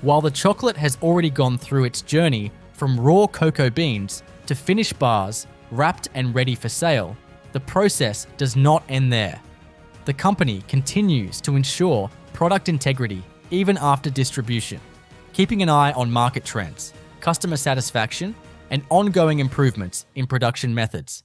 While the chocolate has already gone through its journey from raw cocoa beans to finished bars, wrapped and ready for sale, the process does not end there. The company continues to ensure product integrity even after distribution, keeping an eye on market trends, customer satisfaction, and ongoing improvements in production methods.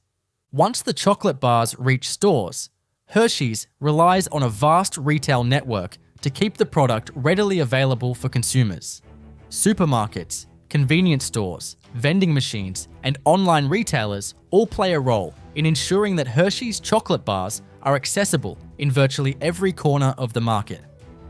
Once the chocolate bars reach stores, Hershey's relies on a vast retail network to keep the product readily available for consumers. Supermarkets, convenience stores, vending machines, and online retailers all play a role in ensuring that Hershey's chocolate bars are accessible in virtually every corner of the market.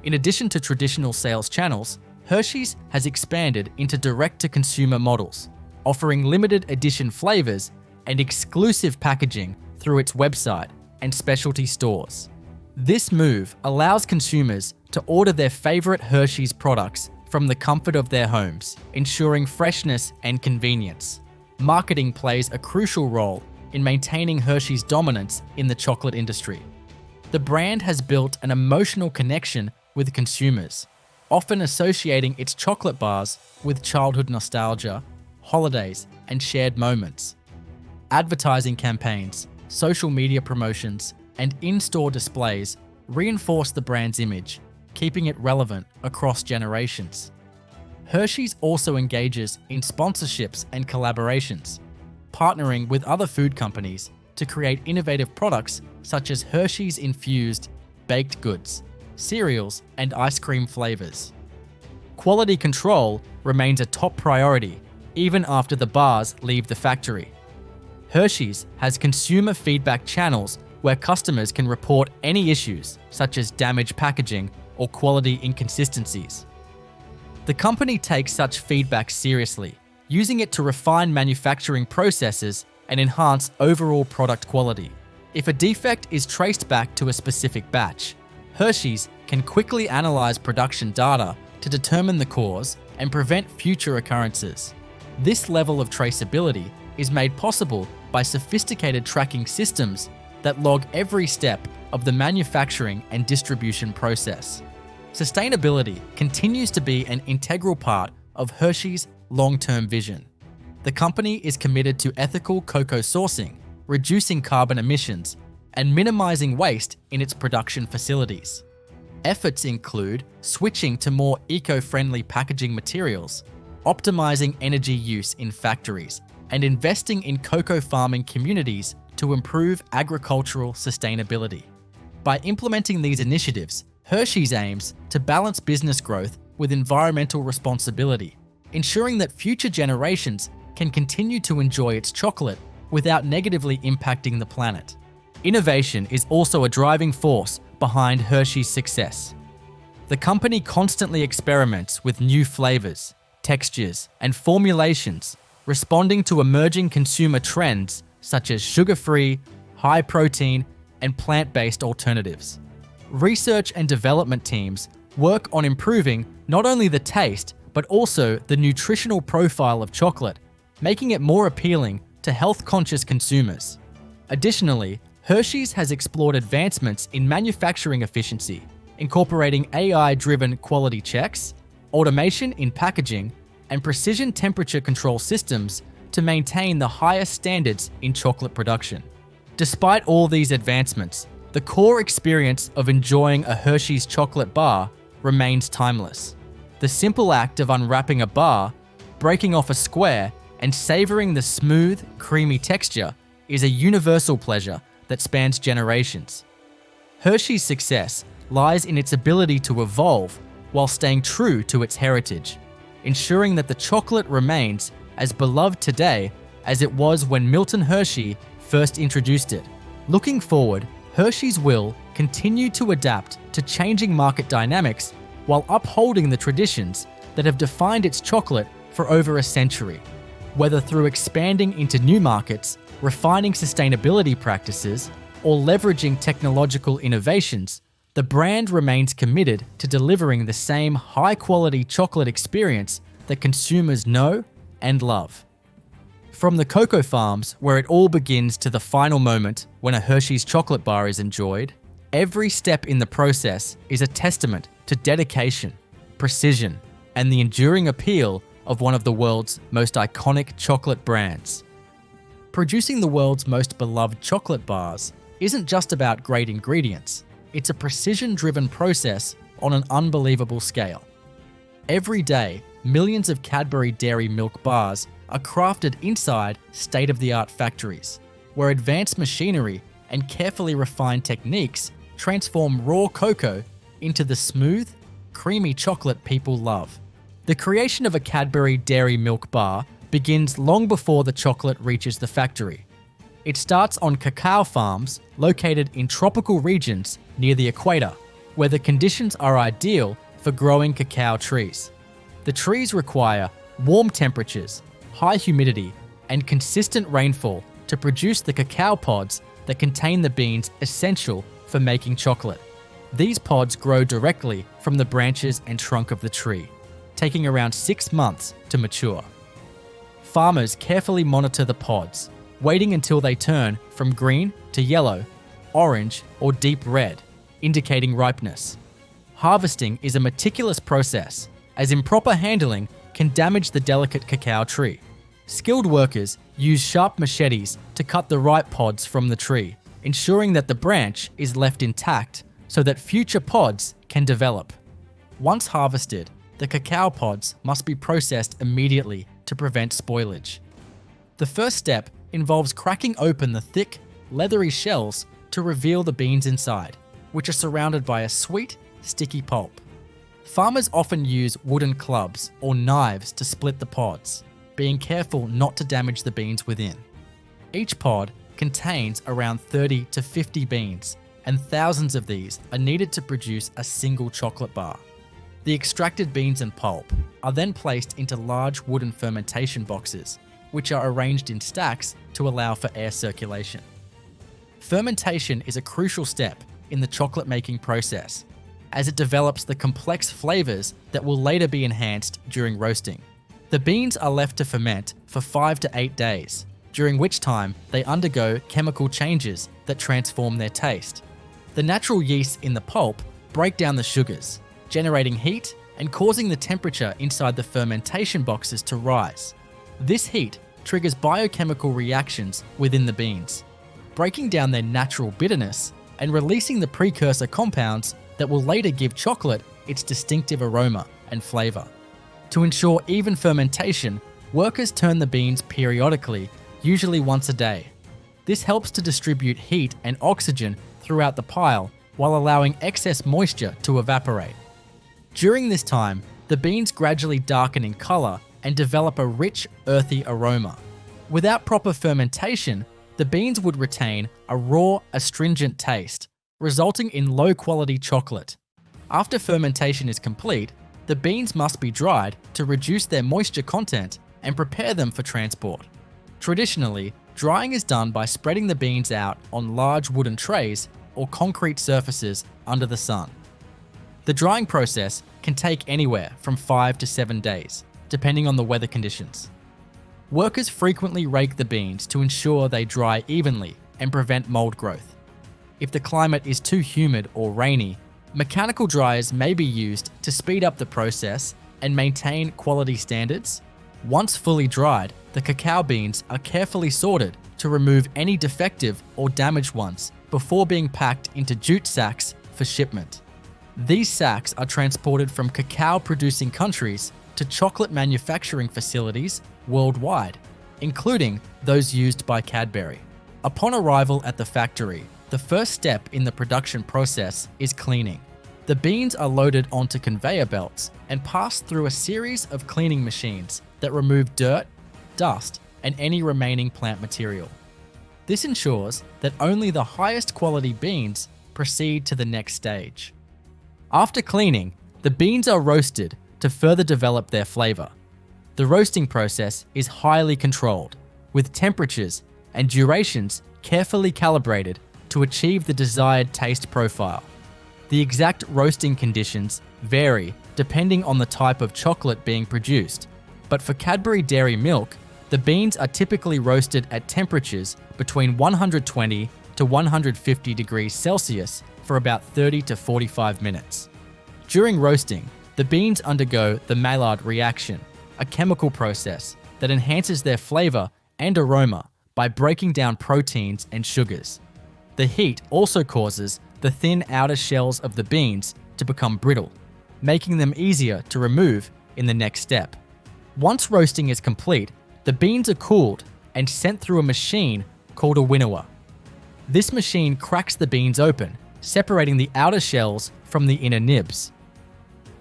In addition to traditional sales channels, Hershey's has expanded into direct-to-consumer models, offering limited edition flavors and exclusive packaging through its website and specialty stores. This move allows consumers to order their favorite Hershey's products from the comfort of their homes, ensuring freshness and convenience. Marketing plays a crucial role in maintaining Hershey's dominance in the chocolate industry. The brand has built an emotional connection with consumers, often associating its chocolate bars with childhood nostalgia, holidays, and shared moments. Advertising campaigns, social media promotions, and in-store displays reinforce the brand's image, keeping it relevant across generations. Hershey's also engages in sponsorships and collaborations, partnering with other food companies to create innovative products such as Hershey's infused baked goods, cereals, and ice cream flavors. Quality control remains a top priority even after the bars leave the factory. Hershey's has consumer feedback channels where customers can report any issues such as damaged packaging or quality inconsistencies. The company takes such feedback seriously, using it to refine manufacturing processes and enhance overall product quality. If a defect is traced back to a specific batch, Hershey's can quickly analyze production data to determine the cause and prevent future occurrences. This level of traceability is made possible by sophisticated tracking systems that log every step of the manufacturing and distribution process. Sustainability continues to be an integral part of Hershey's long-term vision. The company is committed to ethical cocoa sourcing, reducing carbon emissions, and minimizing waste in its production facilities. Efforts include switching to more eco-friendly packaging materials, optimizing energy use in factories, and investing in cocoa farming communities to improve agricultural sustainability. By implementing these initiatives, Hershey's aims to balance business growth with environmental responsibility, ensuring that future generations can continue to enjoy its chocolate without negatively impacting the planet. Innovation is also a driving force behind Hershey's success. The company constantly experiments with new flavors, textures, and formulations, responding to emerging consumer trends such as sugar-free, high-protein, and plant-based alternatives. Research and development teams work on improving not only the taste, but also the nutritional profile of chocolate, making it more appealing to health-conscious consumers. Additionally, Hershey's has explored advancements in manufacturing efficiency, incorporating AI-driven quality checks, automation in packaging, and precision temperature control systems to maintain the highest standards in chocolate production. Despite all these advancements, the core experience of enjoying a Hershey's chocolate bar remains timeless. The simple act of unwrapping a bar, breaking off a square, and savoring the smooth, creamy texture is a universal pleasure that spans generations. Hershey's success lies in its ability to evolve while staying true to its heritage, ensuring that the chocolate remains as beloved today as it was when Milton Hershey first introduced it. Looking forward, Hershey's will continue to adapt to changing market dynamics while upholding the traditions that have defined its chocolate for over a century. Whether through expanding into new markets, refining sustainability practices, or leveraging technological innovations, the brand remains committed to delivering the same high-quality chocolate experience that consumers know and love. From the cocoa farms where it all begins to the final moment when a Hershey's chocolate bar is enjoyed, every step in the process is a testament to dedication, precision, and the enduring appeal of one of the world's most iconic chocolate brands. Producing the world's most beloved chocolate bars isn't just about great ingredients, it's a precision-driven process on an unbelievable scale. Every day, millions of Cadbury Dairy Milk bars are crafted inside state-of-the-art factories, where advanced machinery and carefully refined techniques transform raw cocoa into the smooth, creamy chocolate people love. The creation of a Cadbury Dairy Milk bar begins long before the chocolate reaches the factory. It starts on cacao farms located in tropical regions near the equator, where the conditions are ideal for growing cacao trees. The trees require warm temperatures, high humidity, and consistent rainfall to produce the cacao pods that contain the beans essential for making chocolate. These pods grow directly from the branches and trunk of the tree, taking around 6 months to mature. Farmers carefully monitor the pods, waiting until they turn from green to yellow, orange, or deep red, indicating ripeness. Harvesting is a meticulous process, as improper handling can damage the delicate cacao tree. Skilled workers use sharp machetes to cut the ripe pods from the tree, ensuring that the branch is left intact so that future pods can develop. Once harvested, the cacao pods must be processed immediately to prevent spoilage. The first step involves cracking open the thick, leathery shells to reveal the beans inside, which are surrounded by a sweet, sticky pulp. Farmers often use wooden clubs or knives to split the pods, being careful not to damage the beans within. Each pod contains around 30 to 50 beans, and thousands of these are needed to produce a single chocolate bar. The extracted beans and pulp are then placed into large wooden fermentation boxes, which are arranged in stacks to allow for air circulation. Fermentation is a crucial step in the chocolate making process, as it develops the complex flavors that will later be enhanced during roasting. The beans are left to ferment for 5 to 8 days, during which time they undergo chemical changes that transform their taste. The natural yeasts in the pulp break down the sugars, generating heat and causing the temperature inside the fermentation boxes to rise. This heat triggers biochemical reactions within the beans, breaking down their natural bitterness and releasing the precursor compounds that will later give chocolate its distinctive aroma and flavor. To ensure even fermentation, workers turn the beans periodically, usually once a day. This helps to distribute heat and oxygen throughout the pile while allowing excess moisture to evaporate. During this time, the beans gradually darken in color and develop a rich, earthy aroma. Without proper fermentation, the beans would retain a raw, astringent taste, resulting in low-quality chocolate. After fermentation is complete, the beans must be dried to reduce their moisture content and prepare them for transport. Traditionally, drying is done by spreading the beans out on large wooden trays or concrete surfaces under the sun. The drying process can take anywhere from 5 to 7 days, depending on the weather conditions. Workers frequently rake the beans to ensure they dry evenly and prevent mold growth. If the climate is too humid or rainy, mechanical dryers may be used to speed up the process and maintain quality standards. Once fully dried, the cacao beans are carefully sorted to remove any defective or damaged ones before being packed into jute sacks for shipment. These sacks are transported from cacao-producing countries to chocolate manufacturing facilities worldwide, including those used by Cadbury. Upon arrival at the factory, the first step in the production process is cleaning. The beans are loaded onto conveyor belts and passed through a series of cleaning machines that remove dirt, dust, and any remaining plant material. This ensures that only the highest quality beans proceed to the next stage. After cleaning, the beans are roasted to further develop their flavor. The roasting process is highly controlled, with temperatures and durations carefully calibrated to achieve the desired taste profile. The exact roasting conditions vary depending on the type of chocolate being produced, but for Cadbury Dairy Milk, the beans are typically roasted at temperatures between 120 to 150 degrees Celsius for about 30 to 45 minutes. During roasting, the beans undergo the Maillard reaction, a chemical process that enhances their flavor and aroma by breaking down proteins and sugars. The heat also causes the thin outer shells of the beans to become brittle, making them easier to remove in the next step. Once roasting is complete, the beans are cooled and sent through a machine called a winnower. This machine cracks the beans open, separating the outer shells from the inner nibs.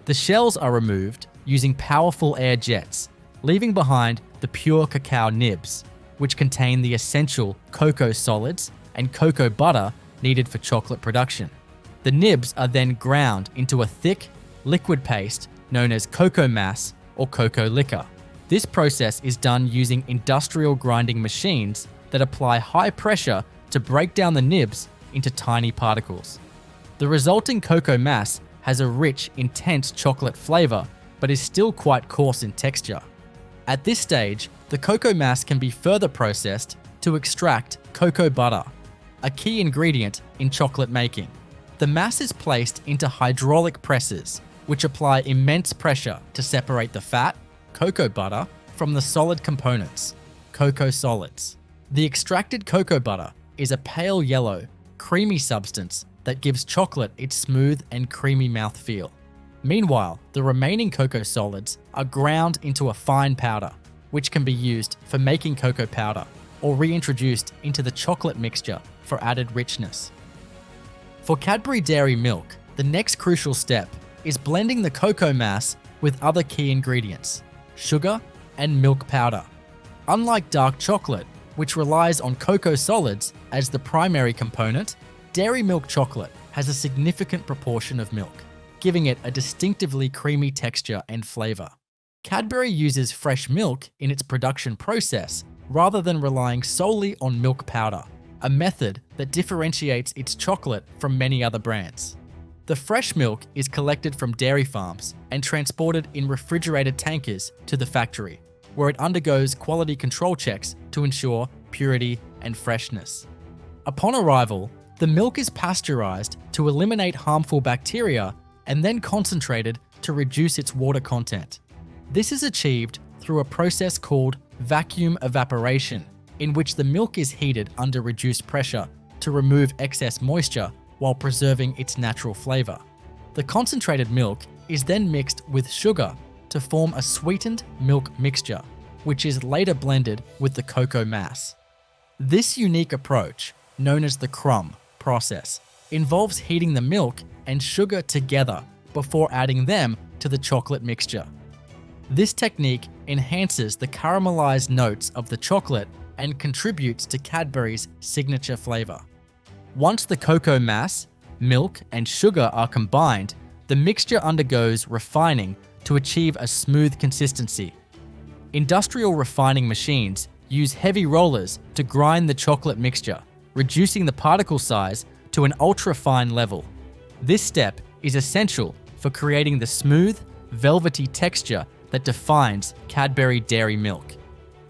The shells are removed using powerful air jets, leaving behind the pure cacao nibs, which contain the essential cocoa solids and cocoa butter needed for chocolate production. The nibs are then ground into a thick, liquid paste known as cocoa mass or cocoa liquor. This process is done using industrial grinding machines that apply high pressure to break down the nibs into tiny particles. The resulting cocoa mass has a rich, intense chocolate flavor, but is still quite coarse in texture. At this stage, the cocoa mass can be further processed to extract cocoa butter, a key ingredient in chocolate making. The mass is placed into hydraulic presses, which apply immense pressure to separate the fat, cocoa butter, from the solid components, cocoa solids. The extracted cocoa butter is a pale yellow, creamy substance that gives chocolate its smooth and creamy mouthfeel. Meanwhile, the remaining cocoa solids are ground into a fine powder, which can be used for making cocoa powder or reintroduced into the chocolate mixture for added richness. For Cadbury Dairy Milk, the next crucial step is blending the cocoa mass with other key ingredients, sugar and milk powder. Unlike dark chocolate, which relies on cocoa solids as the primary component, dairy milk chocolate has a significant proportion of milk, giving it a distinctively creamy texture and flavor. Cadbury uses fresh milk in its production process rather than relying solely on milk powder, a method that differentiates its chocolate from many other brands. The fresh milk is collected from dairy farms and transported in refrigerated tankers to the factory, where it undergoes quality control checks to ensure purity and freshness. Upon arrival, the milk is pasteurized to eliminate harmful bacteria and then concentrated to reduce its water content. This is achieved through a process called vacuum evaporation, in which the milk is heated under reduced pressure to remove excess moisture while preserving its natural flavor. The concentrated milk is then mixed with sugar to form a sweetened milk mixture, which is later blended with the cocoa mass. This unique approach, known as the crumb process, involves heating the milk and sugar together before adding them to the chocolate mixture. This technique enhances the caramelized notes of the chocolate and contributes to Cadbury's signature flavor. Once the cocoa mass, milk, and sugar are combined, the mixture undergoes refining to achieve a smooth consistency. Industrial refining machines use heavy rollers to grind the chocolate mixture, reducing the particle size to an ultra-fine level. This step is essential for creating the smooth, velvety texture that defines Cadbury dairy milk.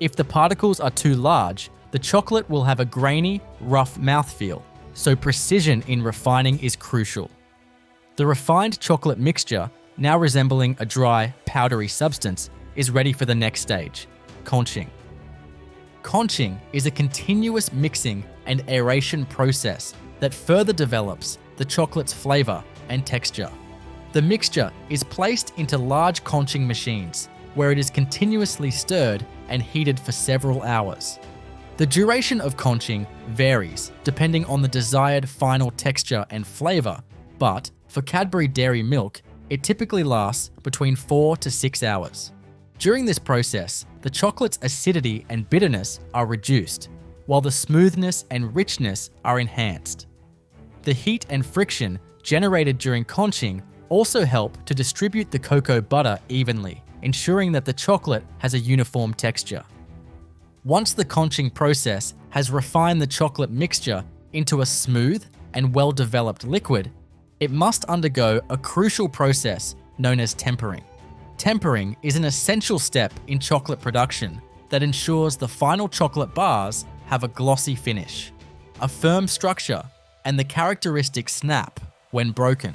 If the particles are too large, the chocolate will have a grainy, rough mouthfeel, so precision in refining is crucial. The refined chocolate mixture, now resembling a dry, powdery substance, is ready for the next stage, conching. Conching is a continuous mixing and aeration process that further develops the chocolate's flavor and texture. The mixture is placed into large conching machines, where it is continuously stirred and heated for several hours. The duration of conching varies depending on the desired final texture and flavor, but for Cadbury dairy milk, it typically lasts between 4 to 6 hours. During this process, the chocolate's acidity and bitterness are reduced, while the smoothness and richness are enhanced. The heat and friction generated during conching also help to distribute the cocoa butter evenly, ensuring that the chocolate has a uniform texture. Once the conching process has refined the chocolate mixture into a smooth and well-developed liquid, it must undergo a crucial process known as tempering. Tempering is an essential step in chocolate production that ensures the final chocolate bars have a glossy finish, a firm structure, and the characteristic snap when broken.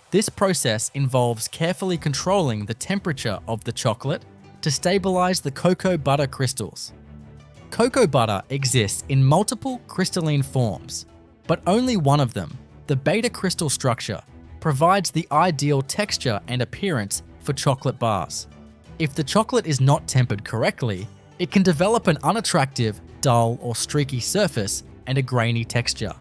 This process involves carefully controlling the temperature of the chocolate to stabilize the cocoa butter crystals. Cocoa butter exists in multiple crystalline forms, but only one of them, the beta crystal structure, provides the ideal texture and appearance for chocolate bars. If the chocolate is not tempered correctly, it can develop an unattractive, dull, or streaky surface and a grainy texture.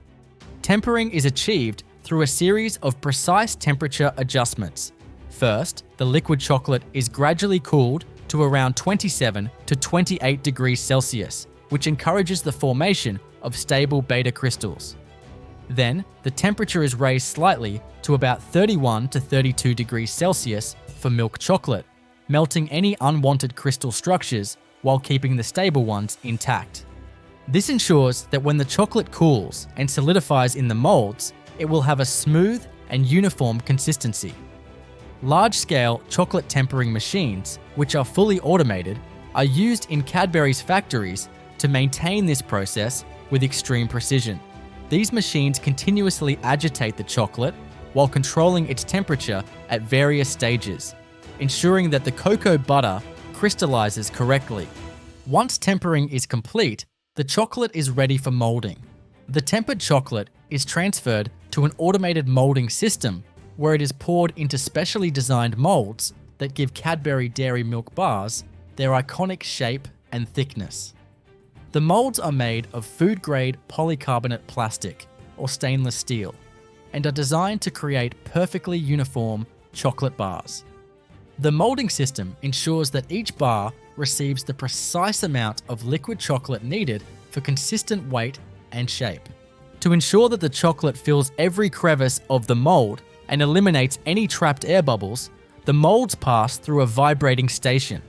Tempering is achieved through a series of precise temperature adjustments. First, the liquid chocolate is gradually cooled to around 27 to 28 degrees Celsius, which encourages the formation of stable beta crystals. Then, the temperature is raised slightly to about 31 to 32 degrees Celsius for milk chocolate, melting any unwanted crystal structures while keeping the stable ones intact. This ensures that when the chocolate cools and solidifies in the molds, it will have a smooth and uniform consistency. Large-scale chocolate tempering machines, which are fully automated, are used in Cadbury's factories to maintain this process with extreme precision. These machines continuously agitate the chocolate while controlling its temperature at various stages, ensuring that the cocoa butter crystallizes correctly. Once tempering is complete, the chocolate is ready for molding. The tempered chocolate is transferred to an automated molding system where it is poured into specially designed molds that give Cadbury dairy milk bars their iconic shape and thickness. The molds are made of food-grade polycarbonate plastic or stainless steel and are designed to create perfectly uniform chocolate bars. The molding system ensures that each bar receives the precise amount of liquid chocolate needed for consistent weight and shape. To ensure that the chocolate fills every crevice of the mold and eliminates any trapped air bubbles, the molds pass through a vibrating station.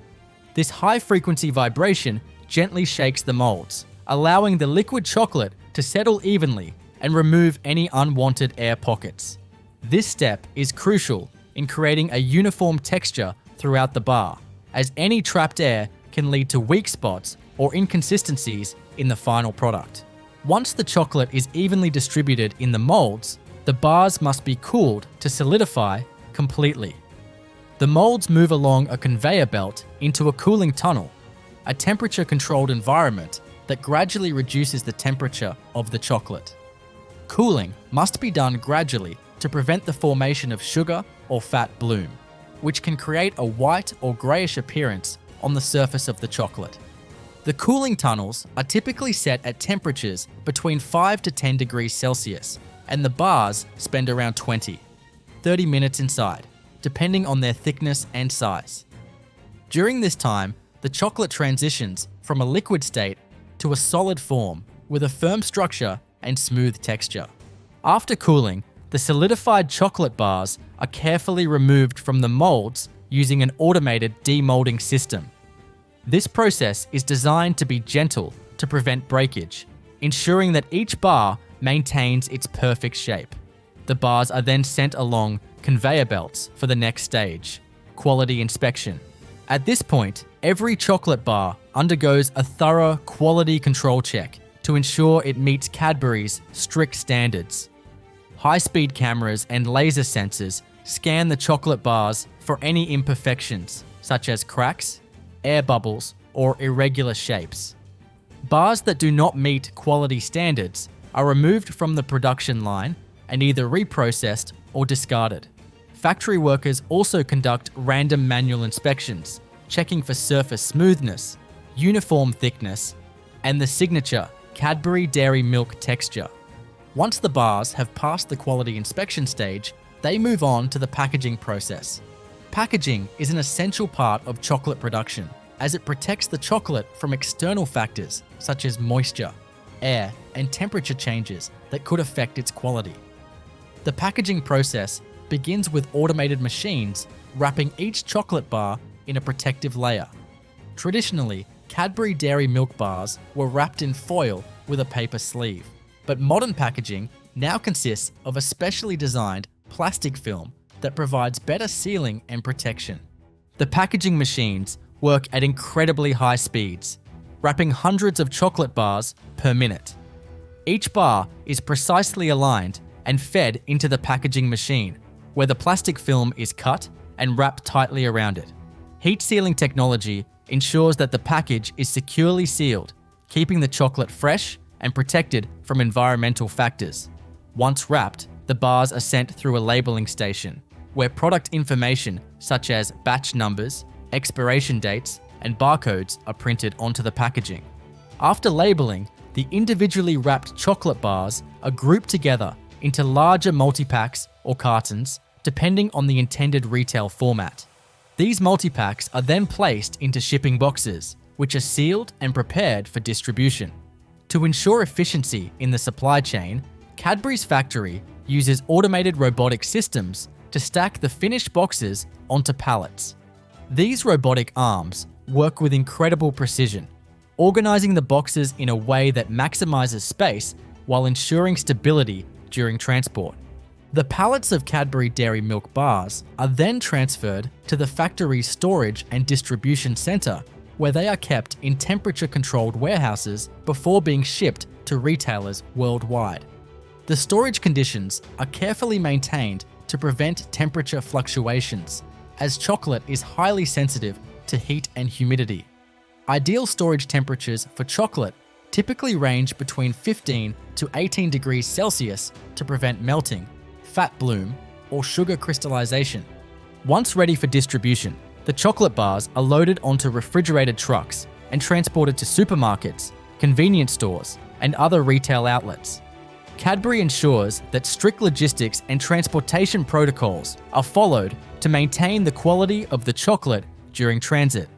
This high-frequency vibration gently shakes the molds, allowing the liquid chocolate to settle evenly and remove any unwanted air pockets. This step is crucial in creating a uniform texture throughout the bar, as any trapped air can lead to weak spots or inconsistencies in the final product. Once the chocolate is evenly distributed in the molds, the bars must be cooled to solidify completely. The molds move along a conveyor belt into a cooling tunnel, a temperature-controlled environment that gradually reduces the temperature of the chocolate. Cooling must be done gradually to prevent the formation of sugar or fat bloom, which can create a white or grayish appearance on the surface of the chocolate. The cooling tunnels are typically set at temperatures between 5 to 10 degrees Celsius, and the bars spend around 30 minutes inside, depending on their thickness and size. During this time, the chocolate transitions from a liquid state to a solid form with a firm structure and smooth texture. After cooling, the solidified chocolate bars are carefully removed from the molds using an automated demolding system. This process is designed to be gentle to prevent breakage, ensuring that each bar maintains its perfect shape. The bars are then sent along conveyor belts for the next stage, quality inspection. At this point, every chocolate bar undergoes a thorough quality control check to ensure it meets Cadbury's strict standards. High-speed cameras and laser sensors scan the chocolate bars for any imperfections, such as cracks, air bubbles, or irregular shapes. Bars that do not meet quality standards are removed from the production line and either reprocessed or discarded. Factory workers also conduct random manual inspections, checking for surface smoothness, uniform thickness, and the signature Cadbury Dairy Milk texture. Once the bars have passed the quality inspection stage, they move on to the packaging process. Packaging is an essential part of chocolate production, as it protects the chocolate from external factors such as moisture, air, and temperature changes that could affect its quality. The packaging process begins with automated machines wrapping each chocolate bar in a protective layer. Traditionally, Cadbury Dairy Milk bars were wrapped in foil with a paper sleeve, but modern packaging now consists of a specially designed plastic film that provides better sealing and protection. The packaging machines work at incredibly high speeds, wrapping hundreds of chocolate bars per minute. Each bar is precisely aligned and fed into the packaging machine, where the plastic film is cut and wrapped tightly around it. Heat sealing technology ensures that the package is securely sealed, keeping the chocolate fresh and protected from environmental factors. Once wrapped, the bars are sent through a labeling station, where product information such as batch numbers, expiration dates, and barcodes are printed onto the packaging. After labeling, the individually wrapped chocolate bars are grouped together into larger multi-packs or cartons, depending on the intended retail format. These multi-packs are then placed into shipping boxes, which are sealed and prepared for distribution. To ensure efficiency in the supply chain, Cadbury's factory uses automated robotic systems to stack the finished boxes onto pallets. These robotic arms work with incredible precision, organizing the boxes in a way that maximizes space while ensuring stability during transport. The pallets of Cadbury Dairy Milk bars are then transferred to the factory's storage and distribution center, where they are kept in temperature-controlled warehouses before being shipped to retailers worldwide. The storage conditions are carefully maintained to prevent temperature fluctuations, as chocolate is highly sensitive to heat and humidity. Ideal storage temperatures for chocolate typically range between 15 to 18 degrees Celsius to prevent melting, fat bloom, or sugar crystallization. Once ready for distribution, the chocolate bars are loaded onto refrigerated trucks and transported to supermarkets, convenience stores, and other retail outlets. Cadbury ensures that strict logistics and transportation protocols are followed to maintain the quality of the chocolate during transit.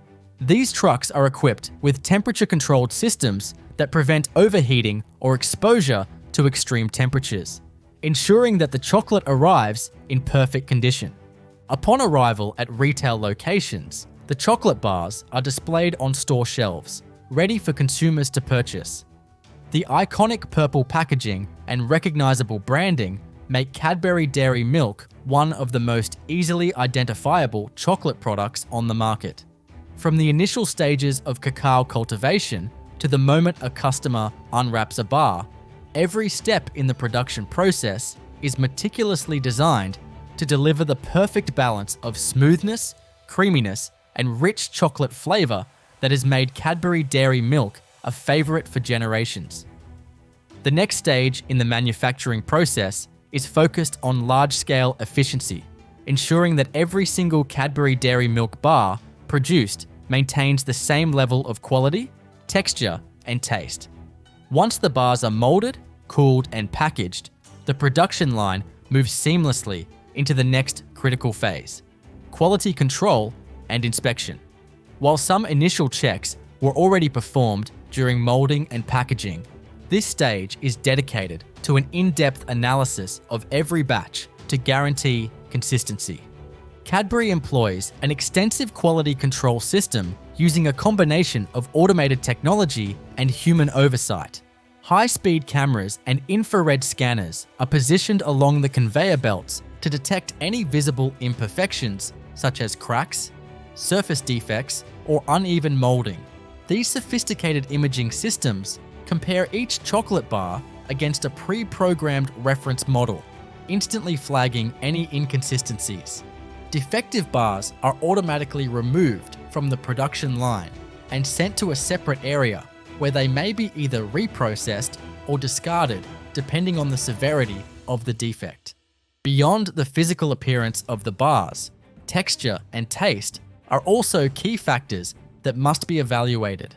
These trucks are equipped with temperature-controlled systems that prevent overheating or exposure to extreme temperatures, ensuring that the chocolate arrives in perfect condition. Upon arrival at retail locations, the chocolate bars are displayed on store shelves, ready for consumers to purchase. The iconic purple packaging and recognizable branding make Cadbury Dairy Milk one of the most easily identifiable chocolate products on the market. From the initial stages of cacao cultivation to the moment a customer unwraps a bar, every step in the production process is meticulously designed to deliver the perfect balance of smoothness, creaminess, and rich chocolate flavor that has made Cadbury Dairy Milk a favorite for generations. The next stage in the manufacturing process is focused on large-scale efficiency, ensuring that every single Cadbury Dairy Milk bar produced maintains the same level of quality, texture, and taste. Once the bars are molded, cooled, and packaged, the production line moves seamlessly into the next critical phase: quality control and inspection. While some initial checks were already performed during molding and packaging. This stage is dedicated to an in-depth analysis of every batch to guarantee consistency. Cadbury employs an extensive quality control system using a combination of automated technology and human oversight. High-speed cameras and infrared scanners are positioned along the conveyor belts to detect any visible imperfections, such as cracks, surface defects, or uneven molding. These sophisticated imaging systems compare each chocolate bar against a pre-programmed reference model, instantly flagging any inconsistencies. Defective bars are automatically removed from the production line and sent to a separate area where they may be either reprocessed or discarded depending on the severity of the defect. Beyond the physical appearance of the bars, texture and taste are also key factors that must be evaluated.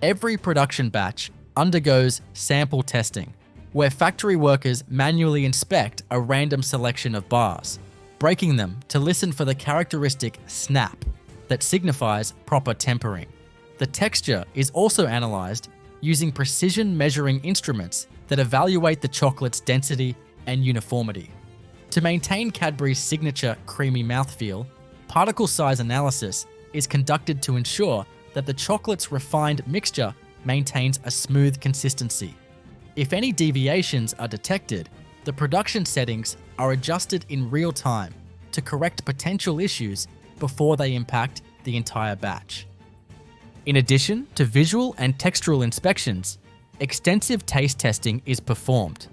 Every production batch undergoes sample testing, where factory workers manually inspect a random selection of bars, breaking them to listen for the characteristic snap that signifies proper tempering. The texture is also analyzed using precision measuring instruments that evaluate the chocolate's density and uniformity. To maintain Cadbury's signature creamy mouthfeel, particle size analysis is conducted to ensure that the chocolate's refined mixture maintains a smooth consistency. If any deviations are detected, the production settings are adjusted in real time to correct potential issues before they impact the entire batch. In addition to visual and textural inspections, extensive taste testing is performed.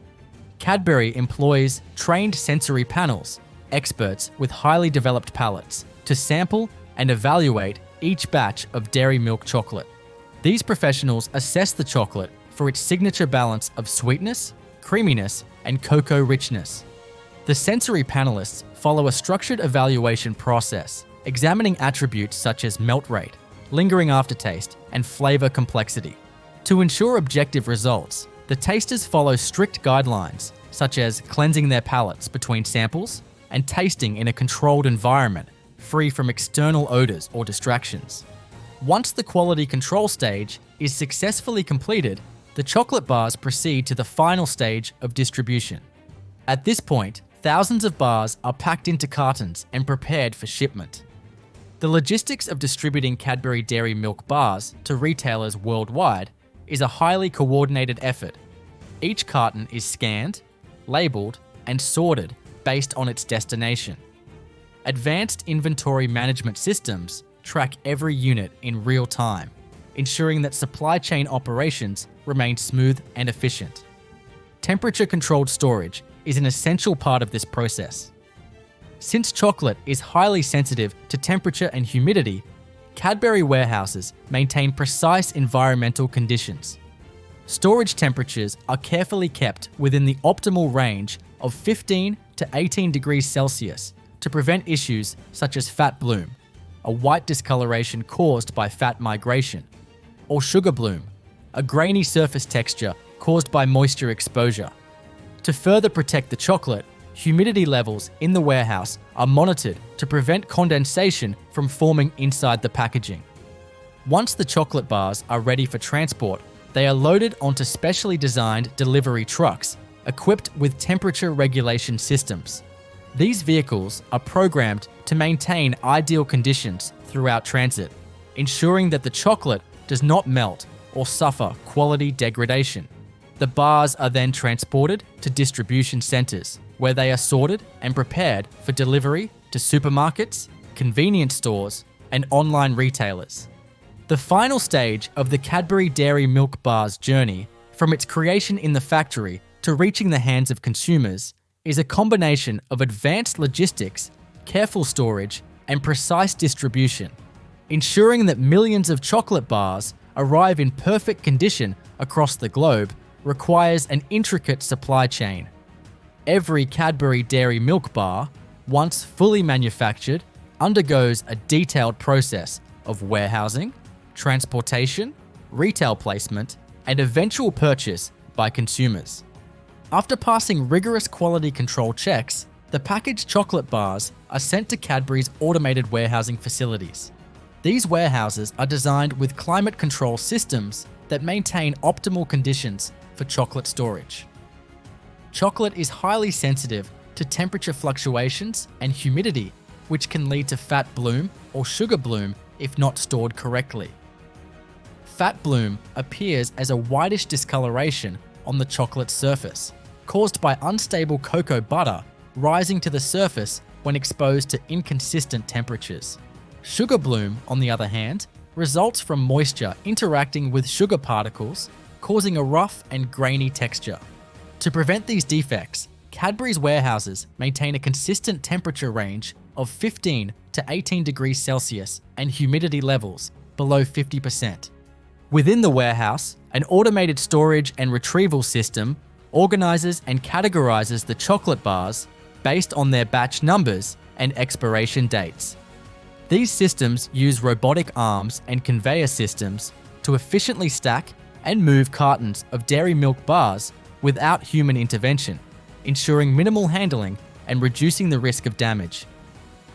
Cadbury employs trained sensory panels, experts with highly developed palates, to sample and evaluate each batch of dairy milk chocolate. These professionals assess the chocolate for its signature balance of sweetness, creaminess, and cocoa richness. The sensory panelists follow a structured evaluation process, examining attributes such as melt rate, lingering aftertaste, and flavor complexity. To ensure objective results, the tasters follow strict guidelines, such as cleansing their palates between samples and tasting in a controlled environment, free from external odors or distractions. Once the quality control stage is successfully completed, the chocolate bars proceed to the final stage of distribution. At this point, thousands of bars are packed into cartons and prepared for shipment. The logistics of distributing Cadbury Dairy Milk bars to retailers worldwide is a highly coordinated effort. Each carton is scanned, labeled, and sorted based on its destination. Advanced inventory management systems track every unit in real time, ensuring that supply chain operations remain smooth and efficient. Temperature-controlled storage is an essential part of this process. Since chocolate is highly sensitive to temperature and humidity, Cadbury warehouses maintain precise environmental conditions. Storage temperatures are carefully kept within the optimal range of 15 to 18 degrees Celsius to prevent issues such as fat bloom, a white discoloration caused by fat migration, or sugar bloom, a grainy surface texture caused by moisture exposure. To further protect the chocolate, humidity levels in the warehouse are monitored to prevent condensation from forming inside the packaging. Once the chocolate bars are ready for transport, they are loaded onto specially designed delivery trucks equipped with temperature regulation systems. These vehicles are programmed to maintain ideal conditions throughout transit, ensuring that the chocolate does not melt or suffer quality degradation. The bars are then transported to distribution centers, where they are sorted and prepared for delivery to supermarkets, convenience stores, and online retailers. The final stage of the Cadbury Dairy Milk Bar's journey, from its creation in the factory to reaching the hands of consumers, is a combination of advanced logistics, careful storage, and precise distribution. Ensuring that millions of chocolate bars arrive in perfect condition across the globe requires an intricate supply chain. Every Cadbury Dairy Milk bar, once fully manufactured, undergoes a detailed process of warehousing, transportation, retail placement, and eventual purchase by consumers. After passing rigorous quality control checks, the packaged chocolate bars are sent to Cadbury's automated warehousing facilities. These warehouses are designed with climate control systems that maintain optimal conditions for chocolate storage. Chocolate is highly sensitive to temperature fluctuations and humidity, which can lead to fat bloom or sugar bloom if not stored correctly. Fat bloom appears as a whitish discoloration on the chocolate surface, caused by unstable cocoa butter rising to the surface when exposed to inconsistent temperatures. Sugar bloom, on the other hand, results from moisture interacting with sugar particles, causing a rough and grainy texture. To prevent these defects, Cadbury's warehouses maintain a consistent temperature range of 15 to 18 degrees Celsius and humidity levels below 50%. Within the warehouse, an automated storage and retrieval system organizes and categorizes the chocolate bars based on their batch numbers and expiration dates. These systems use robotic arms and conveyor systems to efficiently stack and move cartons of dairy milk bars without human intervention, ensuring minimal handling and reducing the risk of damage.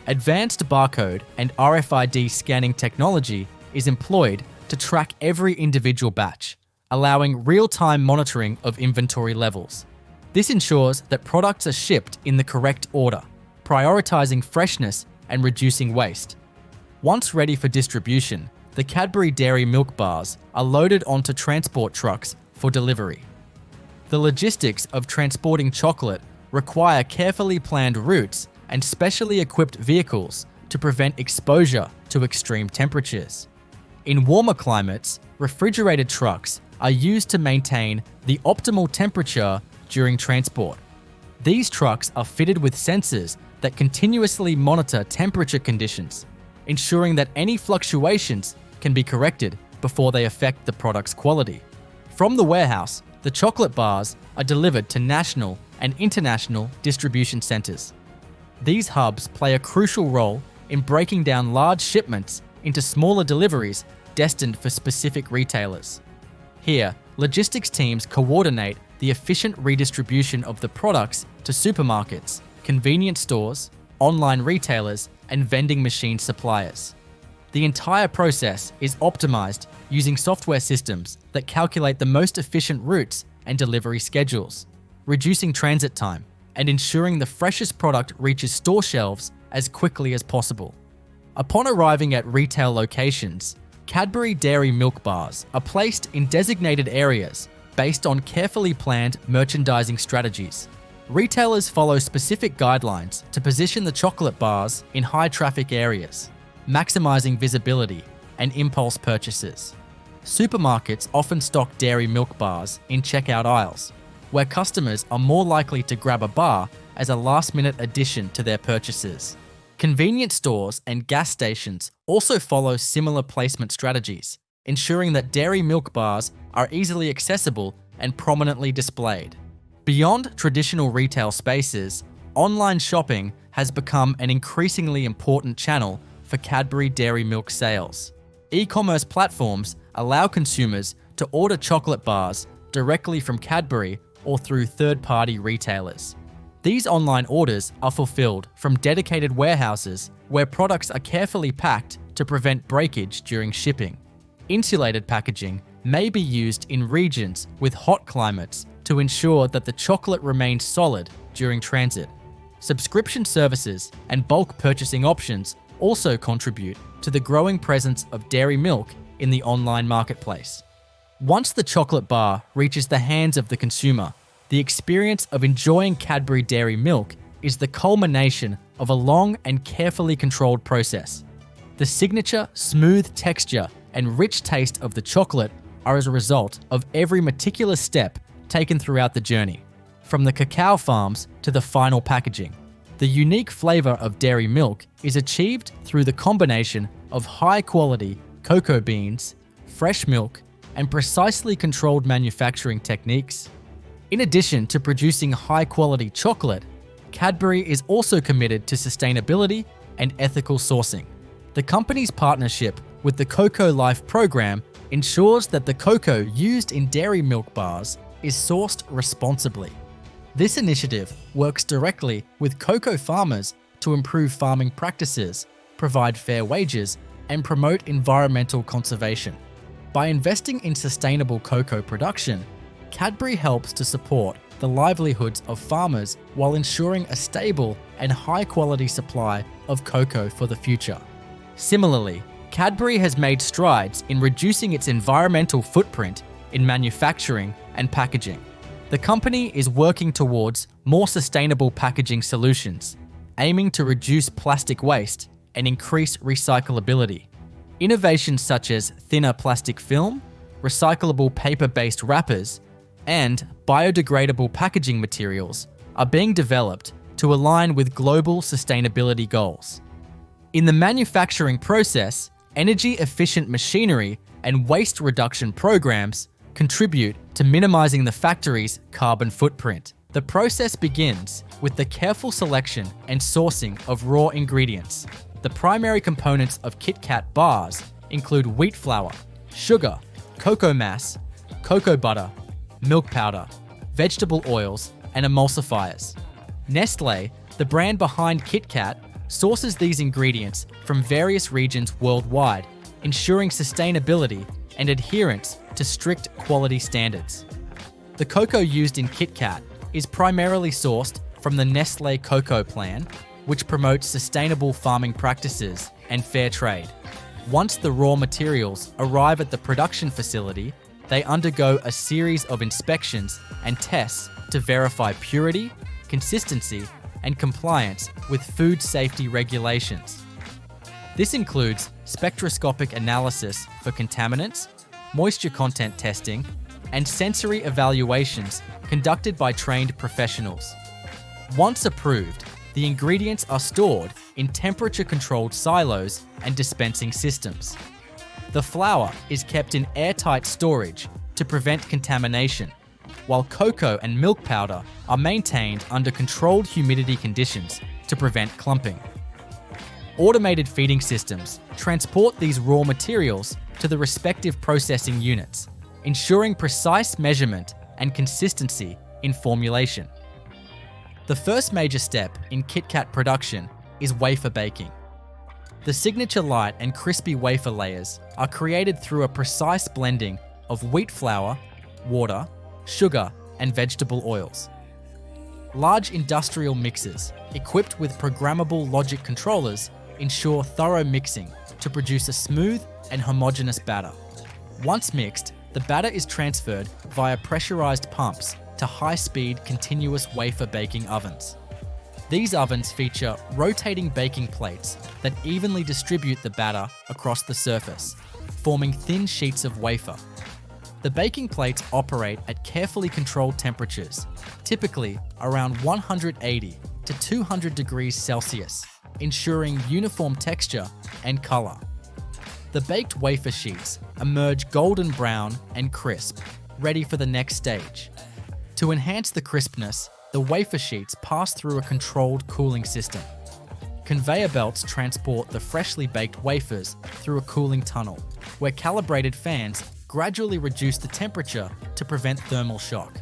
Advanced barcode and RFID scanning technology is employed to track every individual batch, allowing real-time monitoring of inventory levels. This ensures that products are shipped in the correct order, prioritizing freshness and reducing waste. Once ready for distribution, the Cadbury Dairy Milk bars are loaded onto transport trucks for delivery. The logistics of transporting chocolate require carefully planned routes and specially equipped vehicles to prevent exposure to extreme temperatures. In warmer climates, refrigerated trucks are used to maintain the optimal temperature during transport. These trucks are fitted with sensors that continuously monitor temperature conditions, ensuring that any fluctuations can be corrected before they affect the product's quality. From the warehouse, the chocolate bars are delivered to national and international distribution centers. These hubs play a crucial role in breaking down large shipments into smaller deliveries destined for specific retailers. Here, logistics teams coordinate the efficient redistribution of the products to supermarkets, convenience stores, online retailers, and vending machine suppliers. The entire process is optimized using software systems that calculate the most efficient routes and delivery schedules, reducing transit time and ensuring the freshest product reaches store shelves as quickly as possible. Upon arriving at retail locations, Cadbury Dairy Milk bars are placed in designated areas based on carefully planned merchandising strategies. Retailers follow specific guidelines to position the chocolate bars in high-traffic areas, maximizing visibility and impulse purchases. Supermarkets often stock dairy milk bars in checkout aisles, where customers are more likely to grab a bar as a last-minute addition to their purchases. Convenience stores and gas stations also follow similar placement strategies, ensuring that dairy milk bars are easily accessible and prominently displayed. Beyond traditional retail spaces, online shopping has become an increasingly important channel for Cadbury Dairy Milk sales. E-commerce platforms allow consumers to order chocolate bars directly from Cadbury or through third-party retailers. These online orders are fulfilled from dedicated warehouses where products are carefully packed to prevent breakage during shipping. Insulated packaging may be used in regions with hot climates to ensure that the chocolate remains solid during transit. Subscription services and bulk purchasing options also contribute to the growing presence of dairy milk in the online marketplace. Once the chocolate bar reaches the hands of the consumer, the experience of enjoying Cadbury Dairy Milk is the culmination of a long and carefully controlled process. The signature, smooth texture and rich taste of the chocolate are as a result of every meticulous step taken throughout the journey, from the cacao farms to the final packaging. The unique flavor of dairy milk is achieved through the combination of high-quality cocoa beans, fresh milk, and precisely controlled manufacturing techniques. In addition to producing high-quality chocolate, Cadbury is also committed to sustainability and ethical sourcing. The company's partnership with the Cocoa Life program ensures that the cocoa used in dairy milk bars is sourced responsibly. This initiative works directly with cocoa farmers to improve farming practices, provide fair wages, and promote environmental conservation. By investing in sustainable cocoa production, Cadbury helps to support the livelihoods of farmers while ensuring a stable and high-quality supply of cocoa for the future. Similarly, Cadbury has made strides in reducing its environmental footprint in manufacturing and packaging. The company is working towards more sustainable packaging solutions, aiming to reduce plastic waste and increase recyclability. Innovations such as thinner plastic film, recyclable paper-based wrappers, and biodegradable packaging materials are being developed to align with global sustainability goals. In the manufacturing process, energy-efficient machinery and waste reduction programs contribute to minimizing the factory's carbon footprint. The process begins with the careful selection and sourcing of raw ingredients. The primary components of KitKat bars include wheat flour, sugar, cocoa mass, cocoa butter, milk powder, vegetable oils, and emulsifiers. Nestlé, the brand behind KitKat, sources these ingredients from various regions worldwide, ensuring sustainability and adherence to strict quality standards. The cocoa used in KitKat is primarily sourced from the Nestlé Cocoa Plan, which promotes sustainable farming practices and fair trade. Once the raw materials arrive at the production facility, they undergo a series of inspections and tests to verify purity, consistency, and compliance with food safety regulations. This includes spectroscopic analysis for contaminants, moisture content testing, and sensory evaluations conducted by trained professionals. Once approved, the ingredients are stored in temperature-controlled silos and dispensing systems. The flour is kept in airtight storage to prevent contamination, while cocoa and milk powder are maintained under controlled humidity conditions to prevent clumping. Automated feeding systems transport these raw materials to the respective processing units, ensuring precise measurement and consistency in formulation. The first major step in KitKat production is wafer baking. The signature light and crispy wafer layers are created through a precise blending of wheat flour, water, sugar, and vegetable oils. Large industrial mixers, equipped with programmable logic controllers, ensure thorough mixing to produce a smooth and homogeneous batter. Once mixed, the batter is transferred via pressurized pumps to high-speed continuous wafer baking ovens. These ovens feature rotating baking plates that evenly distribute the batter across the surface, forming thin sheets of wafer. The baking plates operate at carefully controlled temperatures, typically around 180 to 200 degrees Celsius, ensuring uniform texture and color. The baked wafer sheets emerge golden brown and crisp, ready for the next stage. To enhance the crispness, the wafer sheets pass through a controlled cooling system. Conveyor belts transport the freshly baked wafers through a cooling tunnel, where calibrated fans gradually reduce the temperature to prevent thermal shock.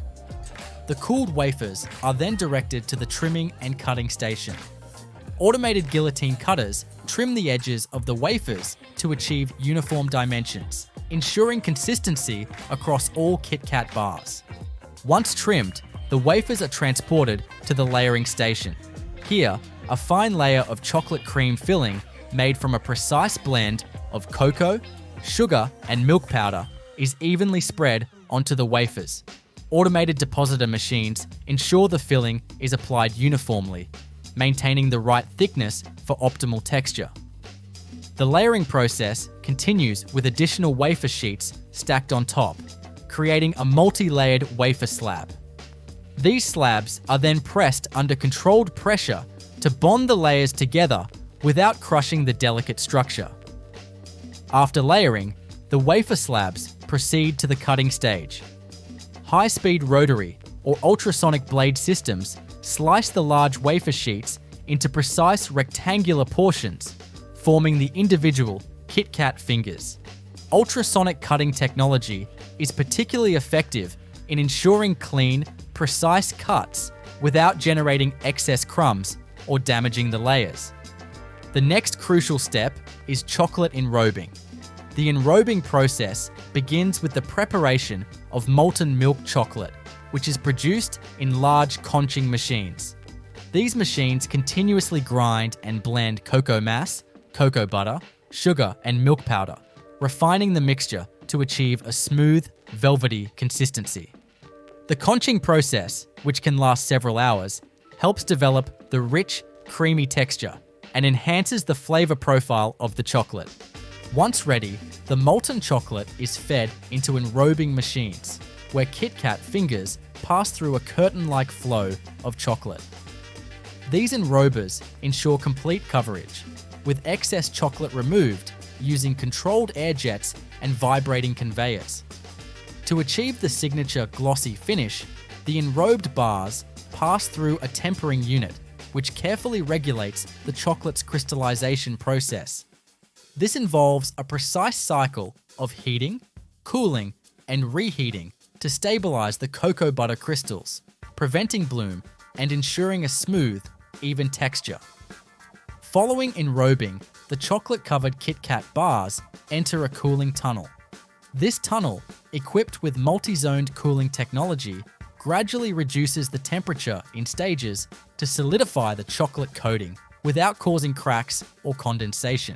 The cooled wafers are then directed to the trimming and cutting station. Automated guillotine cutters trim the edges of the wafers to achieve uniform dimensions, ensuring consistency across all KitKat bars. Once trimmed, the wafers are transported to the layering station. Here, a fine layer of chocolate cream filling made from a precise blend of cocoa, sugar, and milk powder is evenly spread onto the wafers. Automated depositor machines ensure the filling is applied uniformly, maintaining the right thickness for optimal texture. The layering process continues with additional wafer sheets stacked on top, creating a multi-layered wafer slab. These slabs are then pressed under controlled pressure to bond the layers together without crushing the delicate structure. After layering, the wafer slabs proceed to the cutting stage. High-speed rotary or ultrasonic blade systems slice the large wafer sheets into precise rectangular portions, forming the individual KitKat fingers. Ultrasonic cutting technology is particularly effective in ensuring clean, precise cuts without generating excess crumbs or damaging the layers. The next crucial step is chocolate enrobing. The enrobing process begins with the preparation of molten milk chocolate, which is produced in large conching machines. These machines continuously grind and blend cocoa mass, cocoa butter, sugar, and milk powder, refining the mixture to achieve a smooth, velvety consistency. The conching process, which can last several hours, helps develop the rich, creamy texture and enhances the flavor profile of the chocolate. Once ready, the molten chocolate is fed into enrobing machines, where KitKat fingers pass through a curtain-like flow of chocolate. These enrobers ensure complete coverage, with excess chocolate removed using controlled air jets and vibrating conveyors. To achieve the signature glossy finish, the enrobed bars pass through a tempering unit, which carefully regulates the chocolate's crystallization process. This involves a precise cycle of heating, cooling, and reheating to stabilize the cocoa butter crystals, preventing bloom and ensuring a smooth, even texture. Following enrobing, the chocolate-covered KitKat bars enter a cooling tunnel. This tunnel, equipped with multi-zoned cooling technology, gradually reduces the temperature in stages to solidify the chocolate coating without causing cracks or condensation.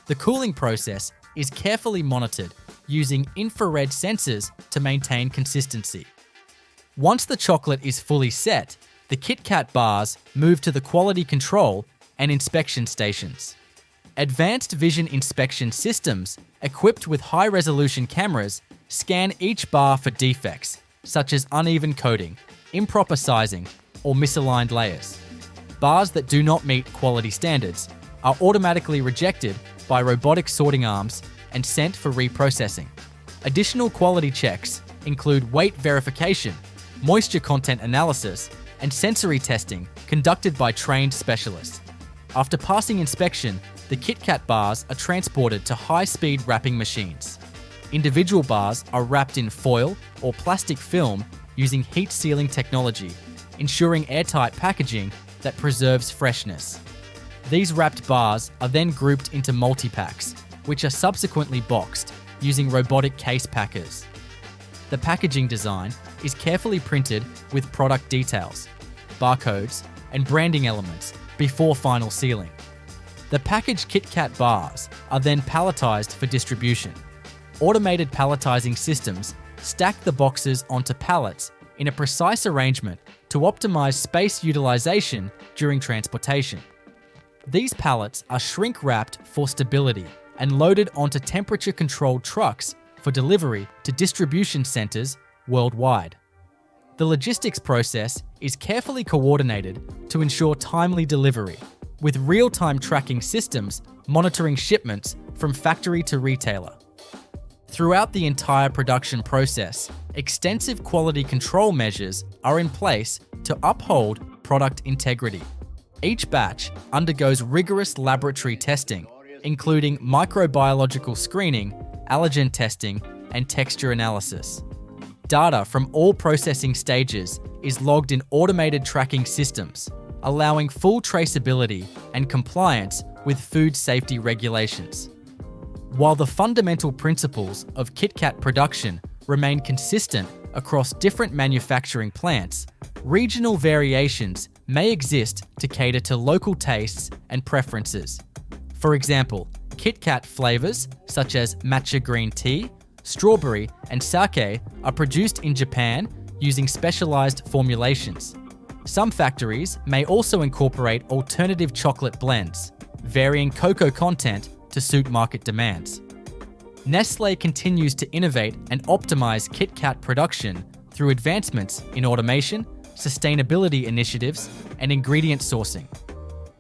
The cooling process is carefully monitored using infrared sensors to maintain consistency. Once the chocolate is fully set, the KitKat bars move to the quality control and inspection stations. Advanced vision inspection systems, equipped with high-resolution cameras, scan each bar for defects, such as uneven coating, improper sizing, or misaligned layers. Bars that do not meet quality standards are automatically rejected by robotic sorting arms and sent for reprocessing. Additional quality checks include weight verification, moisture content analysis, and sensory testing conducted by trained specialists. After passing inspection, the KitKat bars are transported to high-speed wrapping machines. Individual bars are wrapped in foil or plastic film using heat-sealing technology, ensuring airtight packaging that preserves freshness. These wrapped bars are then grouped into multi-packs, which are subsequently boxed using robotic case packers. The packaging design is carefully printed with product details, barcodes, and branding elements before final sealing. The packaged KitKat bars are then palletized for distribution. Automated palletizing systems stack the boxes onto pallets in a precise arrangement to optimize space utilization during transportation. These pallets are shrink-wrapped for stability and loaded onto temperature-controlled trucks for delivery to distribution centers worldwide. The logistics process is carefully coordinated to ensure timely delivery, with real-time tracking systems monitoring shipments from factory to retailer. Throughout the entire production process, extensive quality control measures are in place to uphold product integrity. Each batch undergoes rigorous laboratory testing, including microbiological screening, allergen testing, and texture analysis. Data from all processing stages is logged in automated tracking systems, allowing full traceability and compliance with food safety regulations. While the fundamental principles of KitKat production remain consistent across different manufacturing plants, regional variations may exist to cater to local tastes and preferences. For example, KitKat flavors such as matcha green tea, strawberry, and sake are produced in Japan using specialized formulations. Some factories may also incorporate alternative chocolate blends, varying cocoa content to suit market demands. Nestlé continues to innovate and optimize KitKat production through advancements in automation, sustainability initiatives, and ingredient sourcing.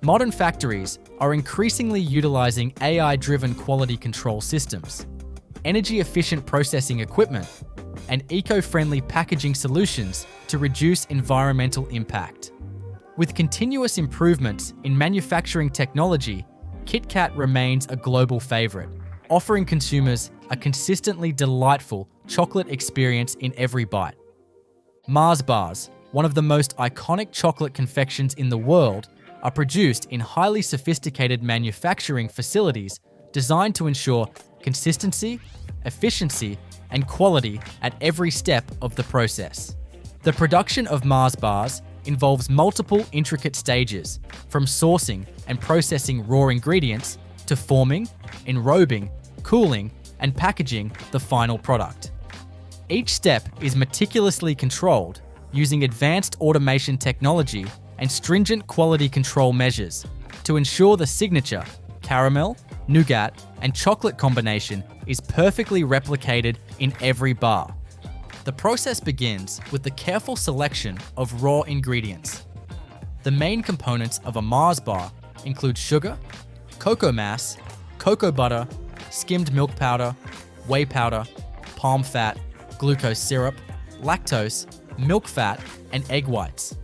Modern factories are increasingly utilizing AI-driven quality control systems, energy-efficient processing equipment, and eco-friendly packaging solutions to reduce environmental impact. With continuous improvements in manufacturing technology, KitKat remains a global favorite, offering consumers a consistently delightful chocolate experience in every bite. Mars bars, one of the most iconic chocolate confections in the world, are produced in highly sophisticated manufacturing facilities designed to ensure consistency, efficiency, and quality at every step of the process. The production of Mars bars involves multiple intricate stages, from sourcing and processing raw ingredients to forming, enrobing, cooling, and packaging the final product. Each step is meticulously controlled using advanced automation technology and stringent quality control measures to ensure the signature caramel, nougat, and chocolate combination is perfectly replicated in every bar. The process begins with the careful selection of raw ingredients. The main components of a Mars bar include sugar, cocoa mass, cocoa butter, skimmed milk powder, whey powder, palm fat, glucose syrup, lactose, milk fat, and egg whites.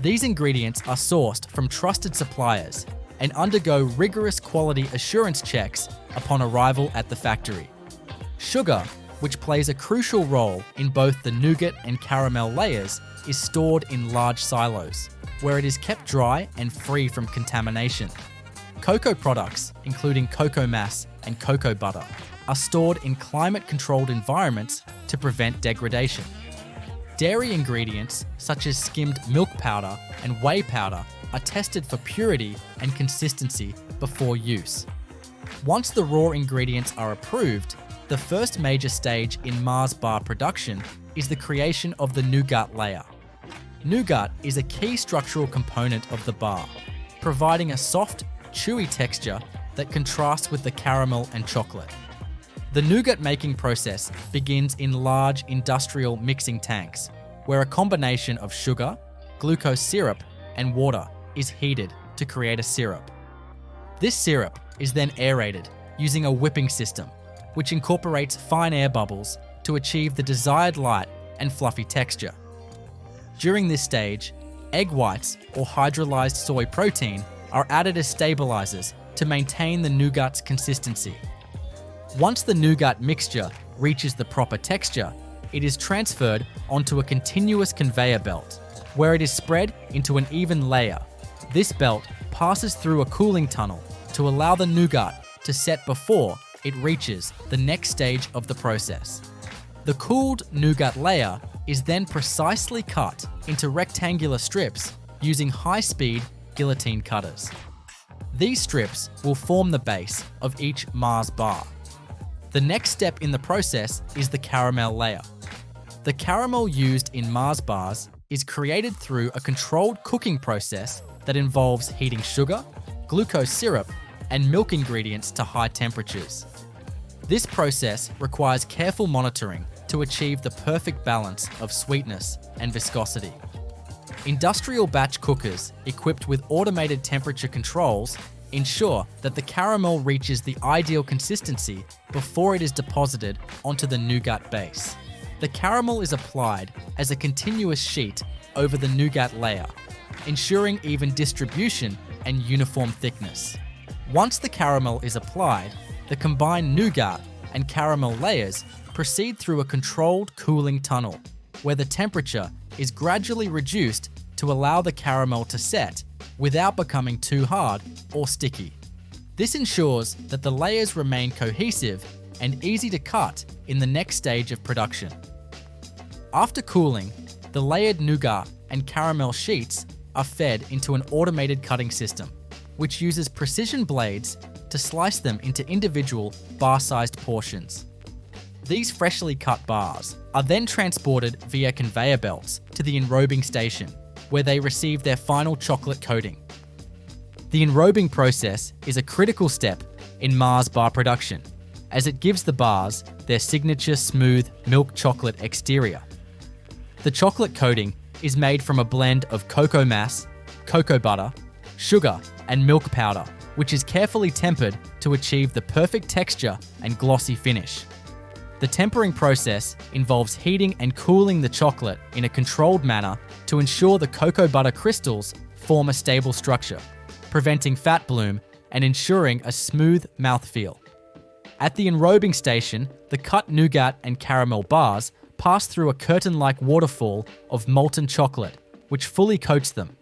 These ingredients are sourced from trusted suppliers and undergo rigorous quality assurance checks upon arrival at the factory. Sugar, which plays a crucial role in both the nougat and caramel layers, is stored in large silos, where it is kept dry and free from contamination. Cocoa products, including cocoa mass and cocoa butter, are stored in climate-controlled environments to prevent degradation. Dairy ingredients, such as skimmed milk powder and whey powder, are tested for purity and consistency before use. Once the raw ingredients are approved, the first major stage in Mars bar production is the creation of the nougat layer. Nougat is a key structural component of the bar, providing a soft, chewy texture that contrasts with the caramel and chocolate. The nougat making process begins in large industrial mixing tanks, where a combination of sugar, glucose syrup, and water is heated to create a syrup. This syrup is then aerated using a whipping system, which incorporates fine air bubbles to achieve the desired light and fluffy texture. During this stage, egg whites or hydrolyzed soy protein are added as stabilizers to maintain the nougat's consistency. Once the nougat mixture reaches the proper texture, it is transferred onto a continuous conveyor belt, where it is spread into an even layer. This belt passes through a cooling tunnel to allow the nougat to set before it reaches the next stage of the process. The cooled nougat layer is then precisely cut into rectangular strips using high-speed guillotine cutters. These strips will form the base of each Mars bar. The next step in the process is the caramel layer. The caramel used in Mars bars is created through a controlled cooking process that involves heating sugar, glucose syrup, and milk ingredients to high temperatures. This process requires careful monitoring to achieve the perfect balance of sweetness and viscosity. Industrial batch cookers equipped with automated temperature controls ensure that the caramel reaches the ideal consistency before it is deposited onto the nougat base. The caramel is applied as a continuous sheet over the nougat layer, ensuring even distribution and uniform thickness. Once the caramel is applied, the combined nougat and caramel layers proceed through a controlled cooling tunnel, where the temperature is gradually reduced to allow the caramel to set without becoming too hard or sticky. This ensures that the layers remain cohesive and easy to cut in the next stage of production. After cooling, the layered nougat and caramel sheets are fed into an automated cutting system, which uses precision blades to slice them into individual bar-sized portions. These freshly cut bars are then transported via conveyor belts to the enrobing station, where they receive their final chocolate coating. The enrobing process is a critical step in Mars bar production, as it gives the bars their signature smooth milk chocolate exterior. The chocolate coating is made from a blend of cocoa mass, cocoa butter, sugar, and milk powder, which is carefully tempered to achieve the perfect texture and glossy finish. The tempering process involves heating and cooling the chocolate in a controlled manner to ensure the cocoa butter crystals form a stable structure, preventing fat bloom and ensuring a smooth mouthfeel. At the enrobing station, the cut nougat and caramel bars pass through a curtain-like waterfall of molten chocolate, which fully coats them.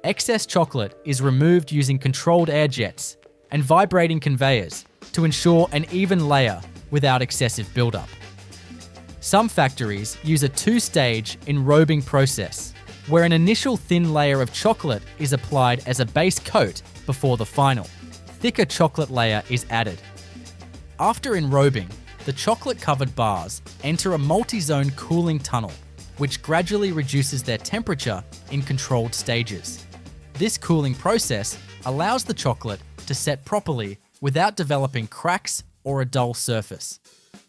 Excess chocolate is removed using controlled air jets and vibrating conveyors to ensure an even layer without excessive buildup. Some factories use a two-stage enrobing process, where an initial thin layer of chocolate is applied as a base coat before the final, thicker chocolate layer is added. After enrobing, the chocolate-covered bars enter a multi-zone cooling tunnel, which gradually reduces their temperature in controlled stages. This cooling process allows the chocolate to set properly without developing cracks or a dull surface.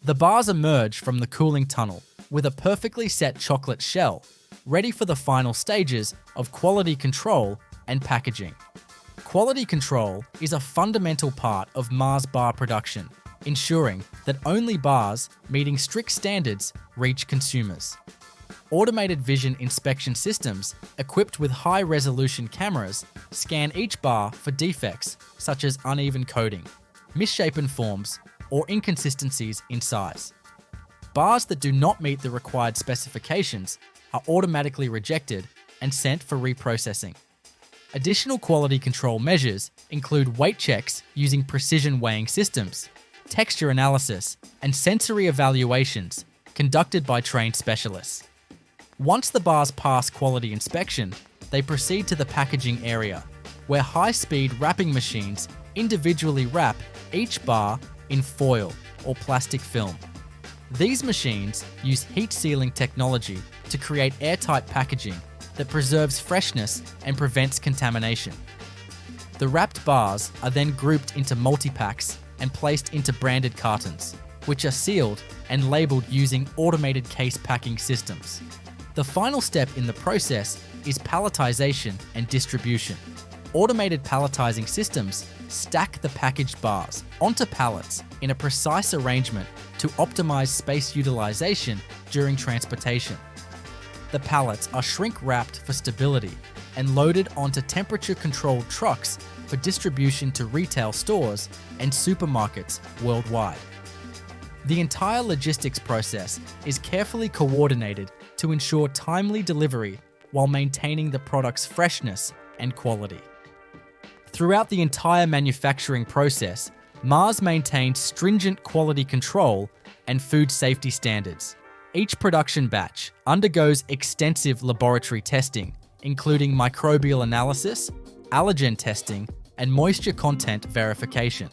The bars emerge from the cooling tunnel with a perfectly set chocolate shell, ready for the final stages of quality control and packaging. Quality control is a fundamental part of Mars bar production, ensuring that only bars meeting strict standards reach consumers. Automated vision inspection systems equipped with high-resolution cameras scan each bar for defects such as uneven coating, misshapen forms, or inconsistencies in size. Bars that do not meet the required specifications are automatically rejected and sent for reprocessing. Additional quality control measures include weight checks using precision weighing systems, texture analysis, and sensory evaluations conducted by trained specialists. Once the bars pass quality inspection, they proceed to the packaging area, where high-speed wrapping machines individually wrap each bar in foil or plastic film. These machines use heat sealing technology to create airtight packaging that preserves freshness and prevents contamination. The wrapped bars are then grouped into multi-packs and placed into branded cartons, which are sealed and labeled using automated case packing systems. The final step in the process is palletization and distribution. Automated palletizing systems stack the packaged bars onto pallets in a precise arrangement to optimize space utilization during transportation. The pallets are shrink-wrapped for stability and loaded onto temperature-controlled trucks for distribution to retail stores and supermarkets worldwide. The entire logistics process is carefully coordinated to ensure timely delivery while maintaining the product's freshness and quality. Throughout the entire manufacturing process, Mars maintains stringent quality control and food safety standards. Each production batch undergoes extensive laboratory testing, including microbial analysis, allergen testing, and moisture content verification.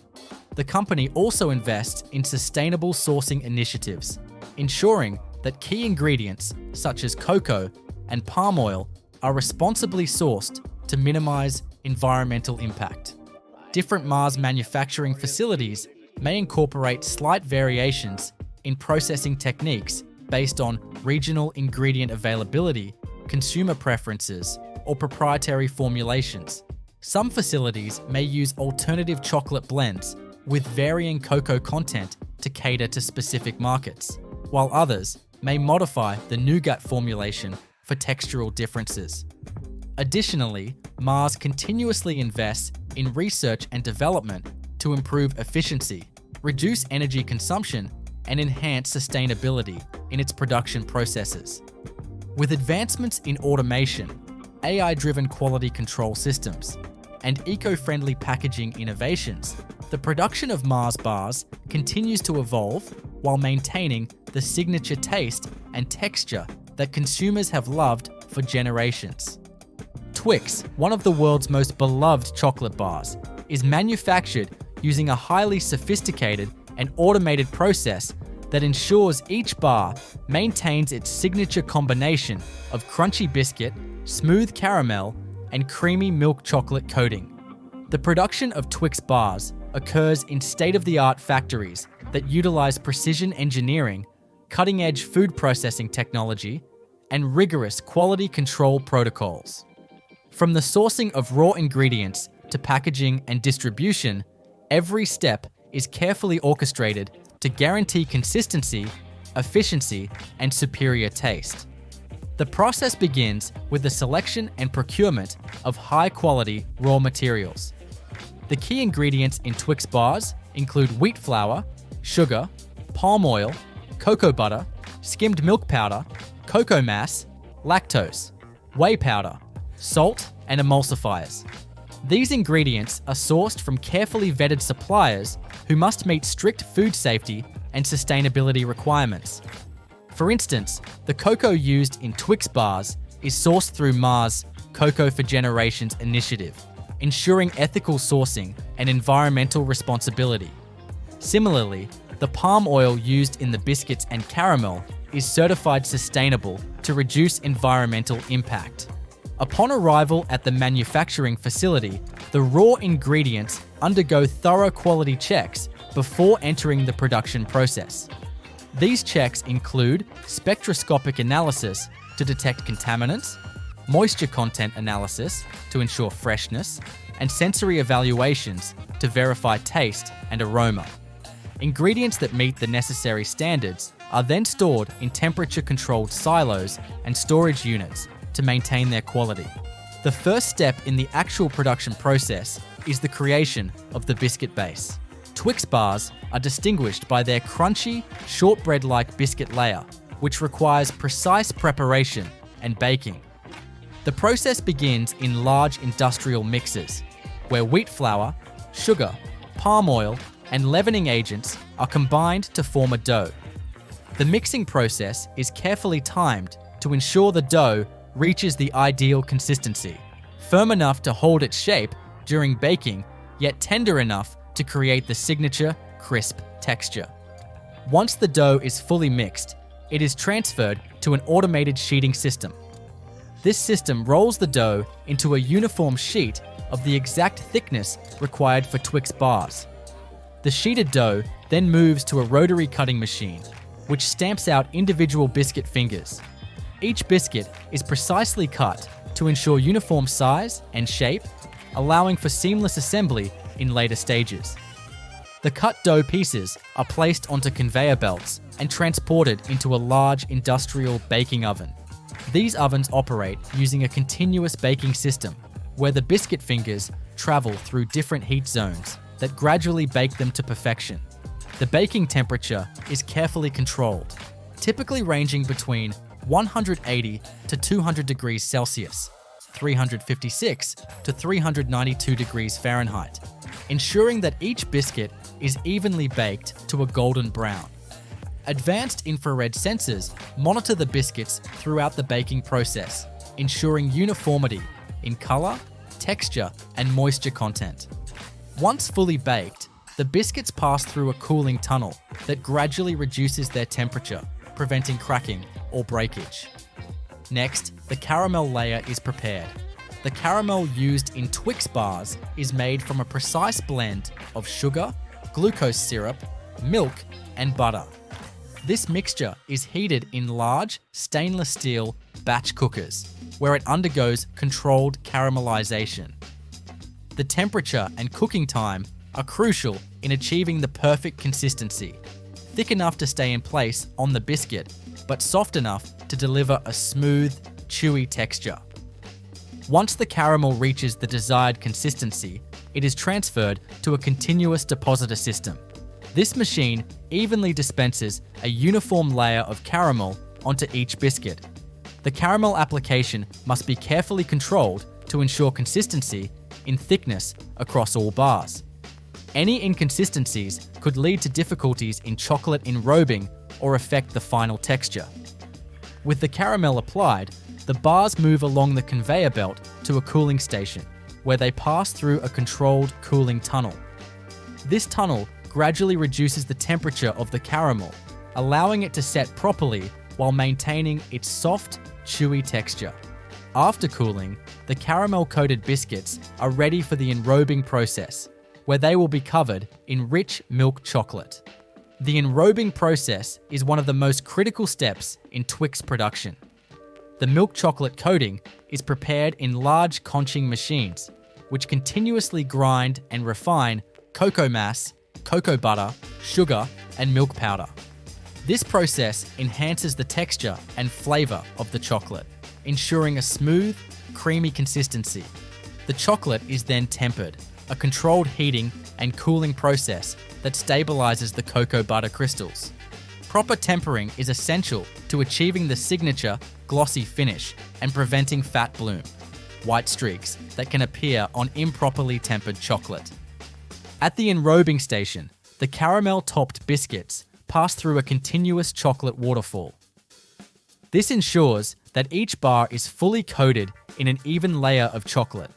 The company also invests in sustainable sourcing initiatives, ensuring that key ingredients such as cocoa and palm oil are responsibly sourced to minimize environmental impact. Different Mars manufacturing facilities may incorporate slight variations in processing techniques based on regional ingredient availability, consumer preferences, or proprietary formulations. Some facilities may use alternative chocolate blends with varying cocoa content to cater to specific markets, while others may modify the nougat formulation for textural differences. Additionally, Mars continuously invests in research and development to improve efficiency, reduce energy consumption, and enhance sustainability in its production processes. With advancements in automation, AI-driven quality control systems, and eco-friendly packaging innovations, the production of Mars bars continues to evolve while maintaining the signature taste and texture that consumers have loved for generations. Twix, one of the world's most beloved chocolate bars, is manufactured using a highly sophisticated and automated process that ensures each bar maintains its signature combination of crunchy biscuit, smooth caramel, and creamy milk chocolate coating. The production of Twix bars occurs in state-of-the-art factories that utilize precision engineering, cutting-edge food processing technology, and rigorous quality control protocols. From the sourcing of raw ingredients to packaging and distribution, every step is carefully orchestrated to guarantee consistency, efficiency, and superior taste. The process begins with the selection and procurement of high-quality raw materials. The key ingredients in Twix bars include wheat flour, sugar, palm oil, cocoa butter, skimmed milk powder, cocoa mass, lactose, whey powder, salt, and emulsifiers. These ingredients are sourced from carefully vetted suppliers who must meet strict food safety and sustainability requirements. For instance, the cocoa used in Twix bars is sourced through Mars' Cocoa for Generations initiative, ensuring ethical sourcing and environmental responsibility. Similarly, the palm oil used in the biscuits and caramel is certified sustainable to reduce environmental impact. Upon arrival at the manufacturing facility, the raw ingredients undergo thorough quality checks before entering the production process. These checks include spectroscopic analysis to detect contaminants, moisture content analysis to ensure freshness, and sensory evaluations to verify taste and aroma. Ingredients that meet the necessary standards are then stored in temperature-controlled silos and storage units to maintain their quality. The first step in the actual production process is the creation of the biscuit base. Twix bars are distinguished by their crunchy, shortbread-like biscuit layer, which requires precise preparation and baking. The process begins in large industrial mixers, where wheat flour, sugar, palm oil, and leavening agents are combined to form a dough. The mixing process is carefully timed to ensure the dough reaches the ideal consistency, firm enough to hold its shape during baking, yet tender enough to create the signature crisp texture. Once the dough is fully mixed, it is transferred to an automated sheeting system. This system rolls the dough into a uniform sheet of the exact thickness required for Twix bars. The sheeted dough then moves to a rotary cutting machine, which stamps out individual biscuit fingers. Each biscuit is precisely cut to ensure uniform size and shape, allowing for seamless assembly in later stages. The cut dough pieces are placed onto conveyor belts and transported into a large industrial baking oven. These ovens operate using a continuous baking system, where the biscuit fingers travel through different heat zones that gradually bake them to perfection. The baking temperature is carefully controlled, typically ranging between 180 to 200 degrees Celsius, 356 to 392 degrees Fahrenheit, ensuring that each biscuit is evenly baked to a golden brown. Advanced infrared sensors monitor the biscuits throughout the baking process, ensuring uniformity in color, texture, and moisture content. Once fully baked, the biscuits pass through a cooling tunnel that gradually reduces their temperature, preventing cracking or breakage. Next, the caramel layer is prepared. The caramel used in Twix bars is made from a precise blend of sugar, glucose syrup, milk, and butter. This mixture is heated in large stainless steel batch cookers, where it undergoes controlled caramelization. The temperature and cooking time are crucial in achieving the perfect consistency, thick enough to stay in place on the biscuit, but soft enough to deliver a smooth, chewy texture. Once the caramel reaches the desired consistency, it is transferred to a continuous depositor system. This machine evenly dispenses a uniform layer of caramel onto each biscuit. The caramel application must be carefully controlled to ensure consistency in thickness across all bars. Any inconsistencies could lead to difficulties in chocolate enrobing or affect the final texture. With the caramel applied, the bars move along the conveyor belt to a cooling station, where they pass through a controlled cooling tunnel. This tunnel gradually reduces the temperature of the caramel, allowing it to set properly while maintaining its soft, chewy texture. After cooling, the caramel-coated biscuits are ready for the enrobing process, where they will be covered in rich milk chocolate. The enrobing process is one of the most critical steps in Twix production. The milk chocolate coating is prepared in large conching machines, which continuously grind and refine cocoa mass, cocoa butter, sugar, and milk powder. This process enhances the texture and flavor of the chocolate, ensuring a smooth, creamy consistency. The chocolate is then tempered, a controlled heating and cooling process that stabilizes the cocoa butter crystals. Proper tempering is essential to achieving the signature glossy finish and preventing fat bloom. white streaks that can appear on improperly tempered chocolate. At the enrobing station, the caramel-topped biscuits pass through a continuous chocolate waterfall. This ensures that each bar is fully coated in an even layer of chocolate.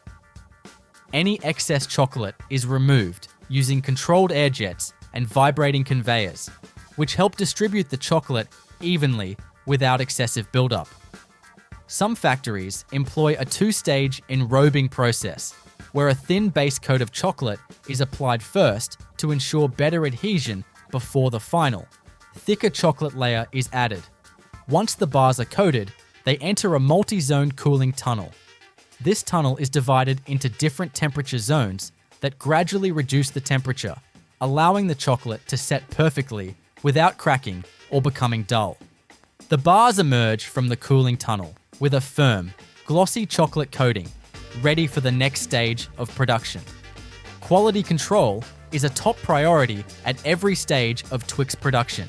Any excess chocolate is removed using controlled air jets and vibrating conveyors, which help distribute the chocolate evenly without excessive buildup. Some factories employ a two-stage enrobing process, where a thin base coat of chocolate is applied first to ensure better adhesion before the final, thicker chocolate layer is added. Once the bars are coated, they enter a multi-zone cooling tunnel. This tunnel is divided into different temperature zones that gradually reduce the temperature, allowing the chocolate to set perfectly without cracking or becoming dull. The bars emerge from the cooling tunnel with a firm, glossy chocolate coating, ready for the next stage of production. Quality control is a top priority at every stage of Twix production.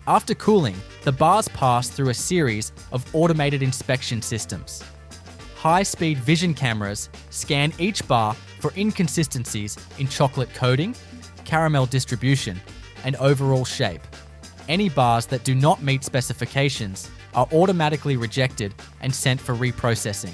After cooling, the bars pass through a series of automated inspection systems. High-speed vision cameras scan each bar for inconsistencies in chocolate coating, caramel distribution, and overall shape. Any bars that do not meet specifications are automatically rejected and sent for reprocessing.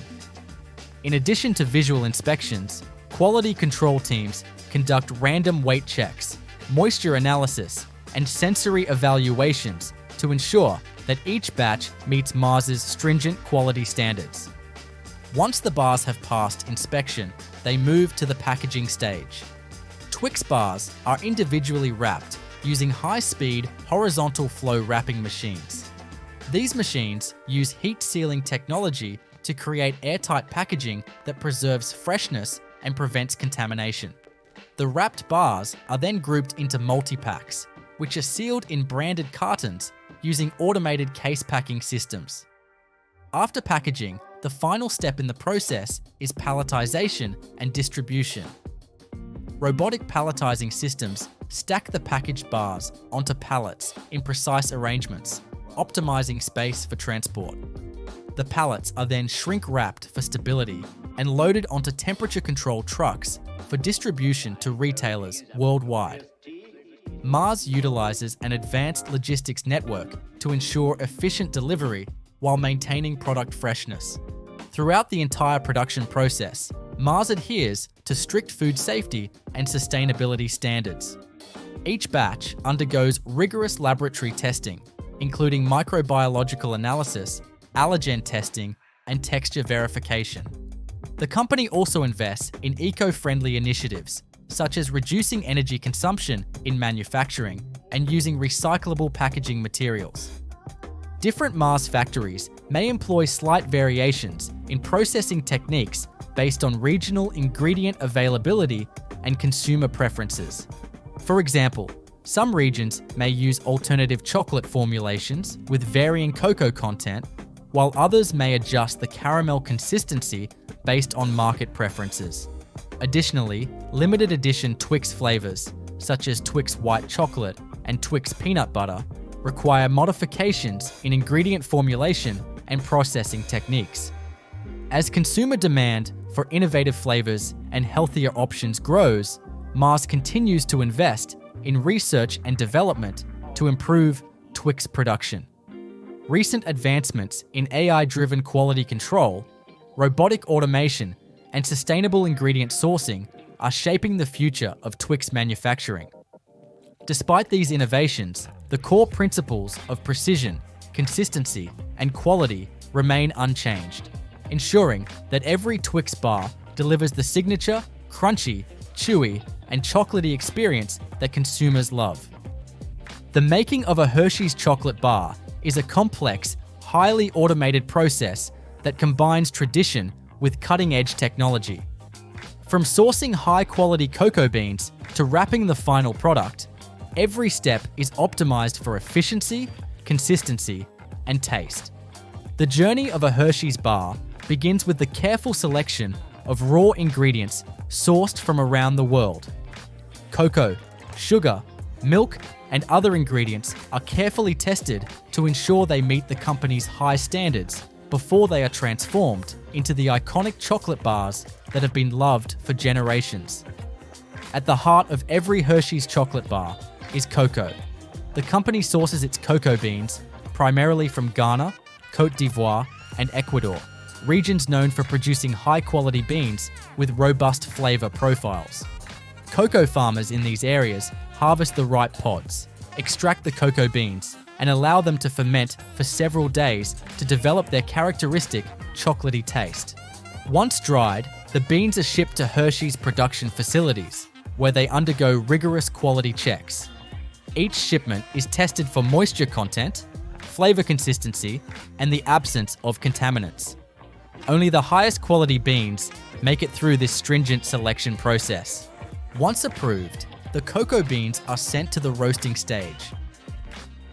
In addition to visual inspections, quality control teams conduct random weight checks, moisture analysis, and sensory evaluations to ensure that each batch meets Mars's stringent quality standards. Once the bars have passed inspection, they move to the packaging stage. Twix bars are individually wrapped using high-speed horizontal flow wrapping machines. These machines use heat sealing technology to create airtight packaging that preserves freshness and prevents contamination. The wrapped bars are then grouped into multi-packs, which are sealed in branded cartons using automated case packing systems. After packaging, the final step in the process is palletization and distribution. Robotic palletizing systems stack the packaged bars onto pallets in precise arrangements, optimizing space for transport. The pallets are then shrink-wrapped for stability and loaded onto temperature-controlled trucks for distribution to retailers worldwide. Mars utilizes an advanced logistics network to ensure efficient delivery while maintaining product freshness. Throughout the entire production process, Mars adheres to strict food safety and sustainability standards. Each batch undergoes rigorous laboratory testing, including microbiological analysis, allergen testing, and texture verification. The company also invests in eco-friendly initiatives, such as reducing energy consumption in manufacturing and using recyclable packaging materials. Different Mars factories may employ slight variations in processing techniques based on regional ingredient availability and consumer preferences. For example, some regions may use alternative chocolate formulations with varying cocoa content, while others may adjust the caramel consistency based on market preferences. Additionally, limited edition Twix flavors, such as Twix white chocolate and Twix peanut butter, require modifications in ingredient formulation and processing techniques. As consumer demand for innovative flavors and healthier options grows, Mars continues to invest in research and development to improve Twix production. Recent advancements in AI-driven quality control, robotic automation, and sustainable ingredient sourcing are shaping the future of Twix manufacturing. Despite these innovations, the core principles of precision, consistency, and quality remain unchanged, ensuring that every Twix bar delivers the signature, crunchy, chewy, and chocolatey experience that consumers love. The making of a Hershey's chocolate bar is a complex, highly automated process that combines tradition with cutting-edge technology. From sourcing high-quality cocoa beans to wrapping the final product, every step is optimized for efficiency, consistency, and taste. The journey of a Hershey's bar begins with the careful selection of raw ingredients sourced from around the world. Cocoa, sugar, milk, and other ingredients are carefully tested to ensure they meet the company's high standards before they are transformed into the iconic chocolate bars that have been loved for generations. At the heart of every Hershey's chocolate bar is cocoa. The company sources its cocoa beans primarily from Ghana, Côte d'Ivoire, and Ecuador, regions known for producing high-quality beans with robust flavor profiles. Cocoa farmers in these areas harvest the ripe pods, extract the cocoa beans, and allow them to ferment for several days to develop their characteristic chocolatey taste. Once dried, the beans are shipped to Hershey's production facilities, where they undergo rigorous quality checks. Each shipment is tested for moisture content, flavor consistency, and the absence of contaminants. Only the highest quality beans make it through this stringent selection process. Once approved, the cocoa beans are sent to the roasting stage.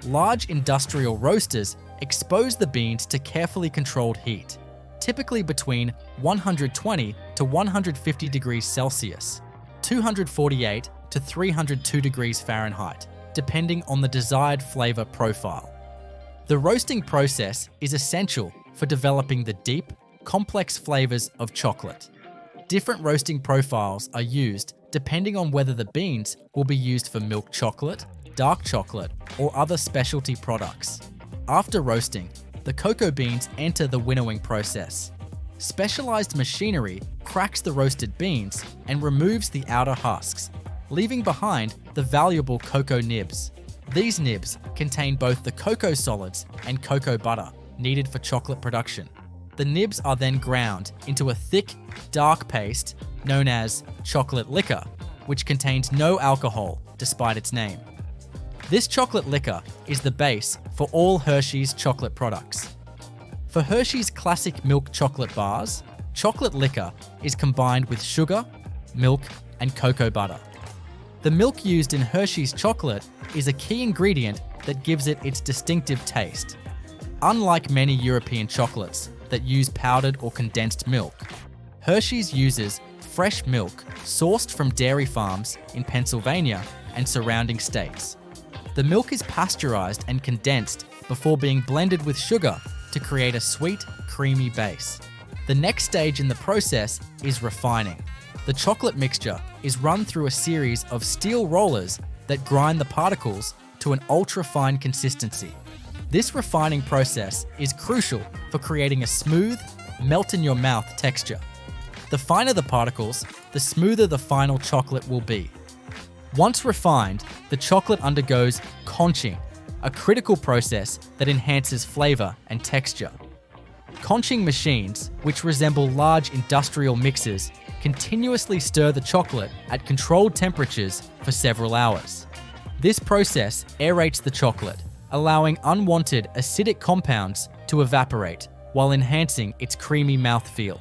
Large industrial roasters expose the beans to carefully controlled heat, typically between 120 to 150 degrees Celsius, 248 to 302 degrees Fahrenheit, depending on the desired flavor profile. The roasting process is essential for developing the deep, complex flavors of chocolate. Different roasting profiles are used depending on whether the beans will be used for milk chocolate, dark chocolate, or other specialty products. After roasting, the cocoa beans enter the winnowing process. Specialized machinery cracks the roasted beans and removes the outer husks, leaving behind the valuable cocoa nibs. These nibs contain both the cocoa solids and cocoa butter needed for chocolate production. The nibs are then ground into a thick, dark paste known as chocolate liquor, which contains no alcohol despite its name. This chocolate liquor is the base for all Hershey's chocolate products. For Hershey's classic milk chocolate bars, chocolate liquor is combined with sugar, milk, and cocoa butter. The milk used in Hershey's chocolate is a key ingredient that gives it its distinctive taste. Unlike many European chocolates that use powdered or condensed milk, Hershey's uses fresh milk sourced from dairy farms in Pennsylvania and surrounding states. The milk is pasteurized and condensed before being blended with sugar to create a sweet, creamy base. The next stage in the process is refining. The chocolate mixture is run through a series of steel rollers that grind the particles to an ultra-fine consistency. This refining process is crucial for creating a smooth, melt-in-your-mouth texture. The finer the particles, the smoother the final chocolate will be. Once refined, the chocolate undergoes conching, a critical process that enhances flavor and texture. Conching machines, which resemble large industrial mixers, continuously stir the chocolate at controlled temperatures for several hours. This process aerates the chocolate, allowing unwanted acidic compounds to evaporate while enhancing its creamy mouthfeel.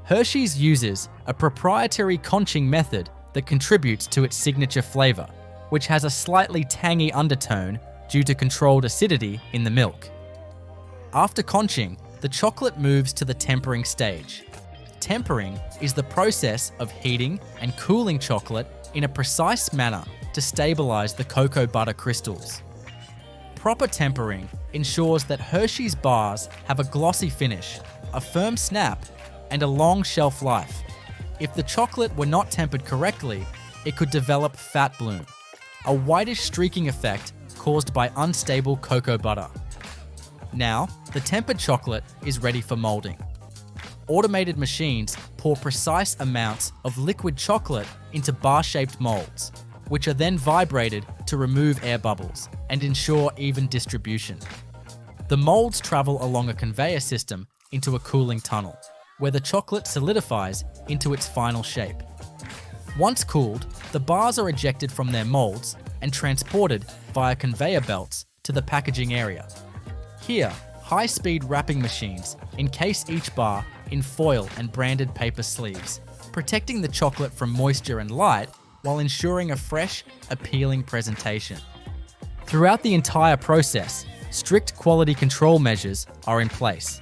Hershey's uses a proprietary conching method that contributes to its signature flavor, which has a slightly tangy undertone due to controlled acidity in the milk. After conching, the chocolate moves to the tempering stage. Tempering is the process of heating and cooling chocolate in a precise manner to stabilize the cocoa butter crystals. Proper tempering ensures that Hershey's bars have a glossy finish, a firm snap, and a long shelf life. If the chocolate were not tempered correctly, it could develop fat bloom, a whitish streaking effect caused by unstable cocoa butter. Now, the tempered chocolate is ready for molding. Automated machines pour precise amounts of liquid chocolate into bar-shaped molds, which are then vibrated to remove air bubbles and ensure even distribution. The molds travel along a conveyor system into a cooling tunnel, where the chocolate solidifies into its final shape. Once cooled, the bars are ejected from their molds and transported via conveyor belts to the packaging area. Here, high-speed wrapping machines encase each bar in foil and branded paper sleeves, protecting the chocolate from moisture and light while ensuring a fresh, appealing presentation. Throughout the entire process, strict quality control measures are in place.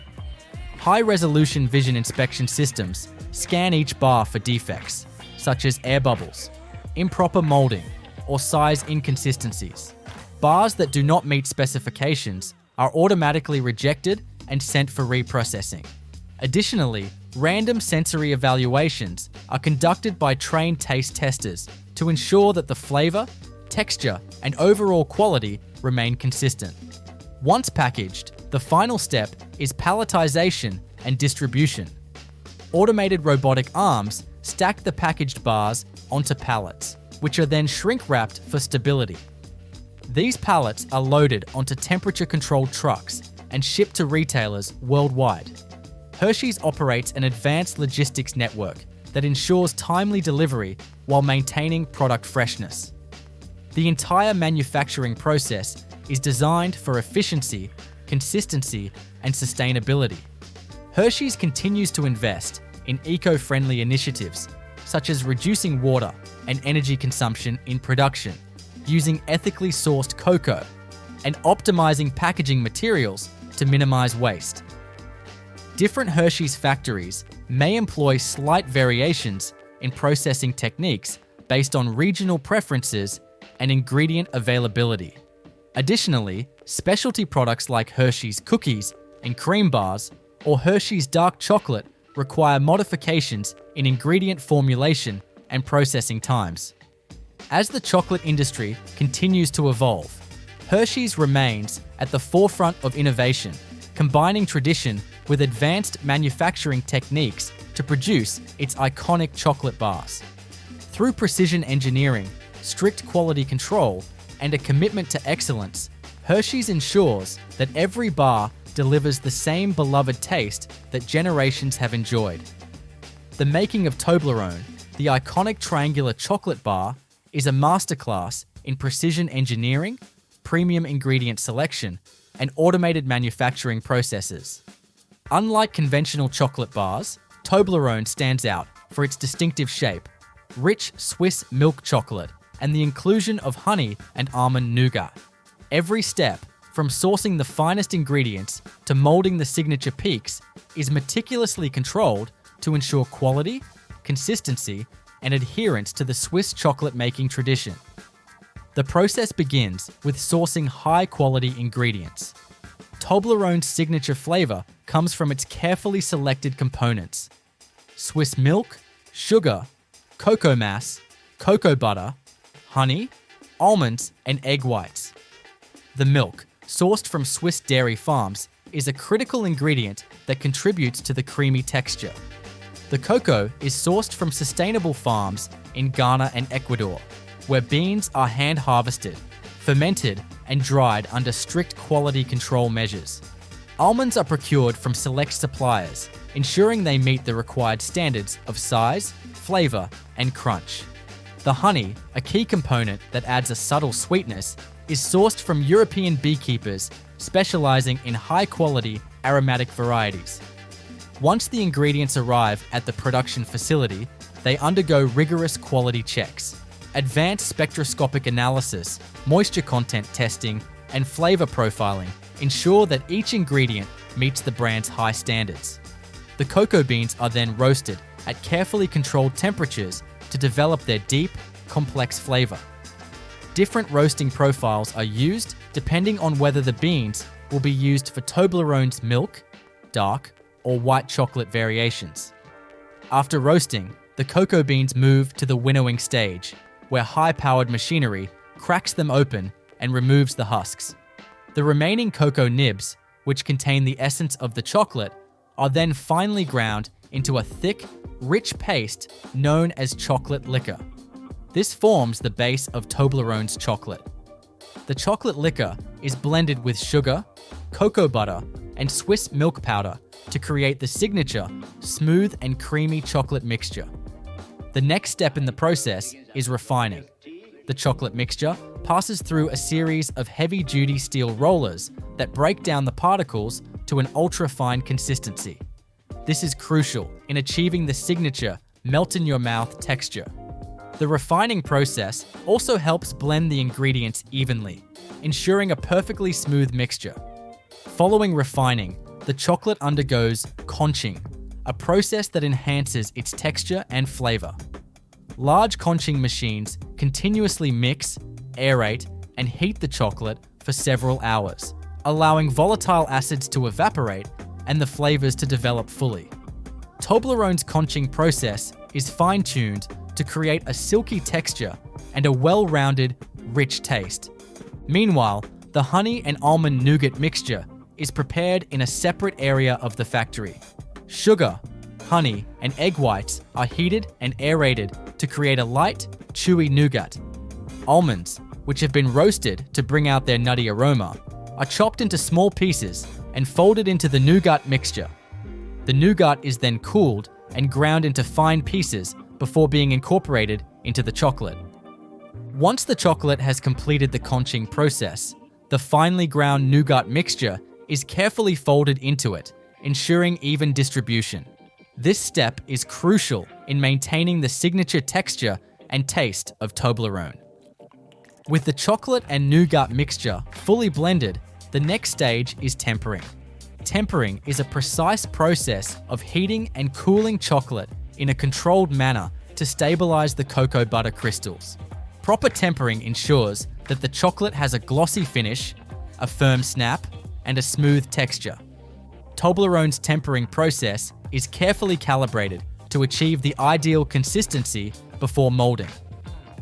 High-resolution vision inspection systems scan each bar for defects, such as air bubbles, improper molding, or size inconsistencies. Bars that do not meet specifications are automatically rejected and sent for reprocessing. Additionally, random sensory evaluations are conducted by trained taste testers to ensure that the flavor, texture, and overall quality remain consistent. Once packaged, the final step is palletization and distribution. Automated robotic arms stack the packaged bars onto pallets, which are then shrink-wrapped for stability. These pallets are loaded onto temperature-controlled trucks and shipped to retailers worldwide. Hershey's operates an advanced logistics network that ensures timely delivery while maintaining product freshness. The entire manufacturing process is designed for efficiency, consistency, and sustainability. Hershey's continues to invest in eco-friendly initiatives, such as reducing water and energy consumption in production, using ethically sourced cocoa, and optimizing packaging materials to minimize waste. Different Hershey's factories may employ slight variations in processing techniques based on regional preferences and ingredient availability. Additionally, specialty products like Hershey's cookies and cream bars or Hershey's dark chocolate require modifications in ingredient formulation and processing times. As the chocolate industry continues to evolve, Hershey's remains at the forefront of innovation, combining tradition with advanced manufacturing techniques to produce its iconic chocolate bars. Through precision engineering, strict quality control, and a commitment to excellence, Hershey's ensures that every bar delivers the same beloved taste that generations have enjoyed. The making of Toblerone, the iconic triangular chocolate bar, is a masterclass in precision engineering, premium ingredient selection, and automated manufacturing processes. Unlike conventional chocolate bars, Toblerone stands out for its distinctive shape, rich Swiss milk chocolate, and the inclusion of honey and almond nougat. Every step, from sourcing the finest ingredients to molding the signature peaks, is meticulously controlled to ensure quality, consistency, and adherence to the Swiss chocolate making tradition. The process begins with sourcing high-quality ingredients. Toblerone's signature flavor comes from its carefully selected components: Swiss milk, sugar, cocoa mass, cocoa butter, honey, almonds, and egg whites. The milk, sourced from Swiss dairy farms, is a critical ingredient that contributes to the creamy texture. The cocoa is sourced from sustainable farms in Ghana and Ecuador, where beans are hand-harvested, fermented, and dried under strict quality control measures. Almonds are procured from select suppliers, ensuring they meet the required standards of size, flavor, and crunch. The honey, a key component that adds a subtle sweetness, is sourced from European beekeepers specializing in high-quality aromatic varieties. Once the ingredients arrive at the production facility, they undergo rigorous quality checks. Advanced spectroscopic analysis, moisture content testing, and flavor profiling ensure that each ingredient meets the brand's high standards. The cocoa beans are then roasted at carefully controlled temperatures to develop their deep, complex flavor. Different roasting profiles are used depending on whether the beans will be used for Toblerone's milk, dark, or white chocolate variations. After roasting, the cocoa beans move to the winnowing stage, where high-powered machinery cracks them open and removes the husks. The remaining cocoa nibs, which contain the essence of the chocolate, are then finely ground into a thick, rich paste known as chocolate liquor. This forms the base of Toblerone's chocolate. The chocolate liquor is blended with sugar, cocoa butter, and Swiss milk powder to create the signature, smooth and creamy chocolate mixture. The next step in the process is refining. The chocolate mixture passes through a series of heavy-duty steel rollers that break down the particles to an ultra-fine consistency. This is crucial in achieving the signature melt-in-your-mouth texture. The refining process also helps blend the ingredients evenly, ensuring a perfectly smooth mixture. Following refining, the chocolate undergoes conching, a process that enhances its texture and flavor. Large conching machines continuously mix, aerate, and heat the chocolate for several hours, allowing volatile acids to evaporate and the flavors to develop fully. Toblerone's conching process is fine-tuned to create a silky texture and a well-rounded, rich taste. Meanwhile, the honey and almond nougat mixture is prepared in a separate area of the factory. Sugar, honey, and egg whites are heated and aerated to create a light, chewy nougat. Almonds, which have been roasted to bring out their nutty aroma, are chopped into small pieces and folded into the nougat mixture. The nougat is then cooled and ground into fine pieces before being incorporated into the chocolate. Once the chocolate has completed the conching process, the finely ground nougat mixture is carefully folded into it, ensuring even distribution. This step is crucial in maintaining the signature texture and taste of Toblerone. With the chocolate and nougat mixture fully blended, the next stage is tempering. Tempering is a precise process of heating and cooling chocolate in a controlled manner to stabilize the cocoa butter crystals. Proper tempering ensures that the chocolate has a glossy finish, a firm snap, and a smooth texture. Toblerone's tempering process is carefully calibrated to achieve the ideal consistency before molding.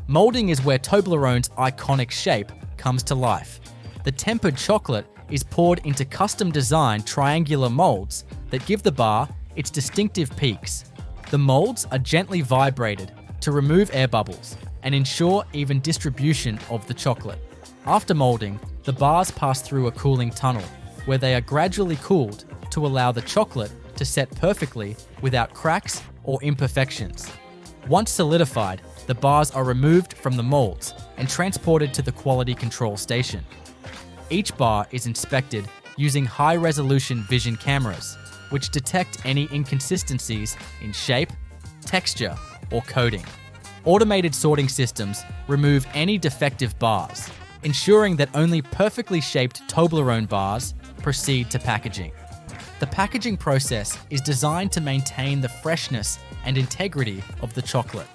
Molding is where Toblerone's iconic shape comes to life. The tempered chocolate is poured into custom-designed triangular molds that give the bar its distinctive peaks. The molds are gently vibrated to remove air bubbles and ensure even distribution of the chocolate. After molding, the bars pass through a cooling tunnel where they are gradually cooled to allow the chocolate to set perfectly without cracks or imperfections. Once solidified, the bars are removed from the molds and transported to the quality control station. Each bar is inspected using high-resolution vision cameras, which detect any inconsistencies in shape, texture, or coating. Automated sorting systems remove any defective bars, ensuring that only perfectly shaped Toblerone bars proceed to packaging. The packaging process is designed to maintain the freshness and integrity of the chocolate.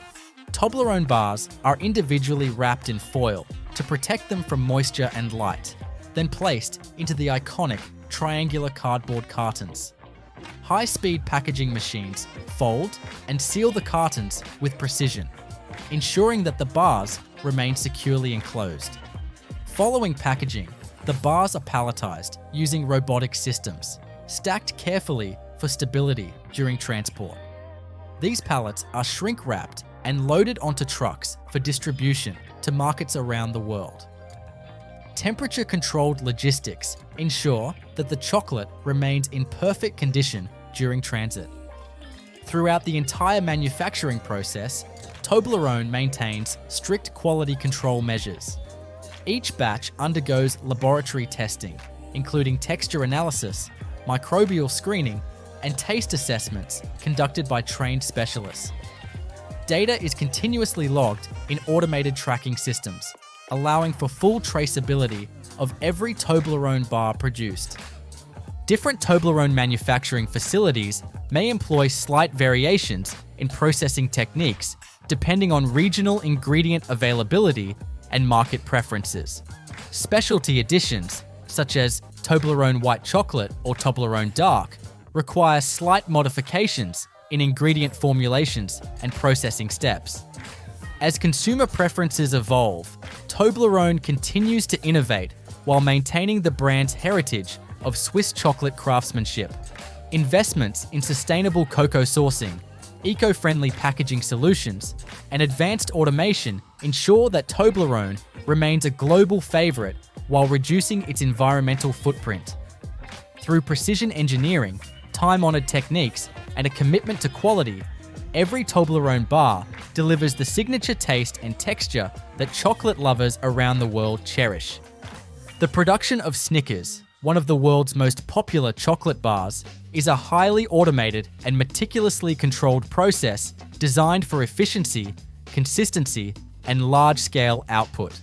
Toblerone bars are individually wrapped in foil to protect them from moisture and light, then placed into the iconic triangular cardboard cartons. High-speed packaging machines fold and seal the cartons with precision, ensuring that the bars remain securely enclosed. Following packaging, the bars are palletized using robotic systems, stacked carefully for stability during transport. These pallets are shrink-wrapped and loaded onto trucks for distribution to markets around the world. Temperature-controlled logistics ensure that the chocolate remains in perfect condition during transit. Throughout the entire manufacturing process, Toblerone maintains strict quality control measures. Each batch undergoes laboratory testing, including texture analysis, microbial screening, and taste assessments conducted by trained specialists. Data is continuously logged in automated tracking systems, allowing for full traceability of every Toblerone bar produced. Different Toblerone manufacturing facilities may employ slight variations in processing techniques depending on regional ingredient availability and market preferences. Specialty additions, such as Toblerone white chocolate or Toblerone dark, require slight modifications in ingredient formulations and processing steps. As consumer preferences evolve, Toblerone continues to innovate while maintaining the brand's heritage of Swiss chocolate craftsmanship. Investments in sustainable cocoa sourcing, eco-friendly packaging solutions, and advanced automation ensure that Toblerone remains a global favorite while reducing its environmental footprint. Through precision engineering, time-honored techniques, and a commitment to quality, every Toblerone bar delivers the signature taste and texture that chocolate lovers around the world cherish. The production of Snickers, one of the world's most popular chocolate bars, is a highly automated and meticulously controlled process designed for efficiency, consistency, and large-scale output.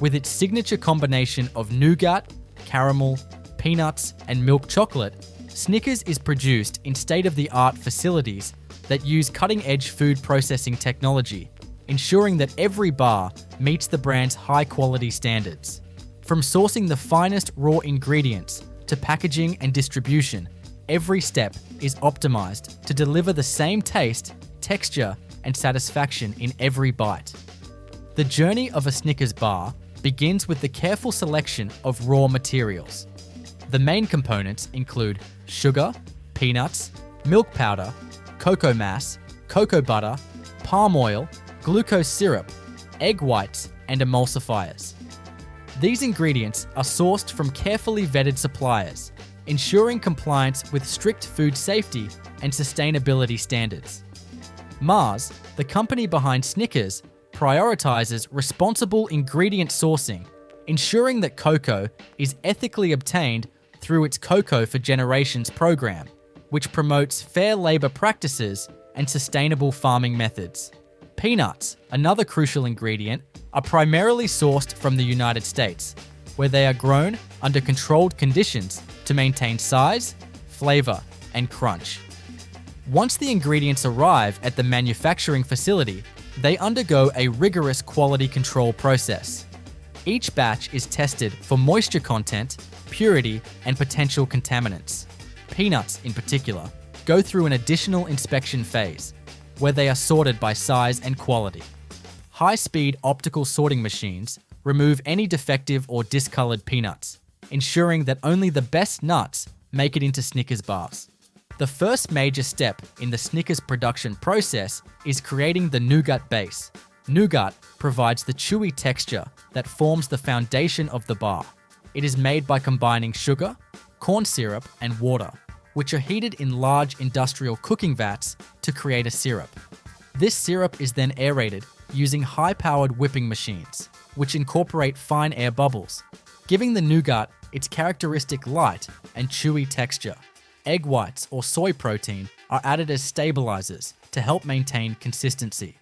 With its signature combination of nougat, caramel, peanuts, and milk chocolate, Snickers is produced in state-of-the-art facilities that use cutting-edge food processing technology, ensuring that every bar meets the brand's high-quality standards. From sourcing the finest raw ingredients to packaging and distribution, every step is optimized to deliver the same taste, texture, and satisfaction in every bite. The journey of a Snickers bar begins with the careful selection of raw materials. The main components include sugar, peanuts, milk powder, cocoa mass, cocoa butter, palm oil, glucose syrup, egg whites, and emulsifiers. These ingredients are sourced from carefully vetted suppliers, ensuring compliance with strict food safety and sustainability standards. Mars, the company behind Snickers, prioritizes responsible ingredient sourcing, ensuring that cocoa is ethically obtained through its Cocoa for Generations program, which promotes fair labor practices and sustainable farming methods. Peanuts, another crucial ingredient, are primarily sourced from the United States, where they are grown under controlled conditions to maintain size, flavor, and crunch. Once the ingredients arrive at the manufacturing facility, they undergo a rigorous quality control process. Each batch is tested for moisture content, purity, and potential contaminants. Peanuts, in particular, go through an additional inspection phase, where they are sorted by size and quality. High-speed optical sorting machines remove any defective or discolored peanuts, ensuring that only the best nuts make it into Snickers bars. The first major step in the Snickers production process is creating the nougat base. Nougat provides the chewy texture that forms the foundation of the bar. It is made by combining sugar, corn syrup, and water, which are heated in large industrial cooking vats to create a syrup. This syrup is then aerated using high-powered whipping machines, which incorporate fine air bubbles, giving the nougat its characteristic light and chewy texture. Egg whites or soy protein are added as stabilizers to help maintain consistency.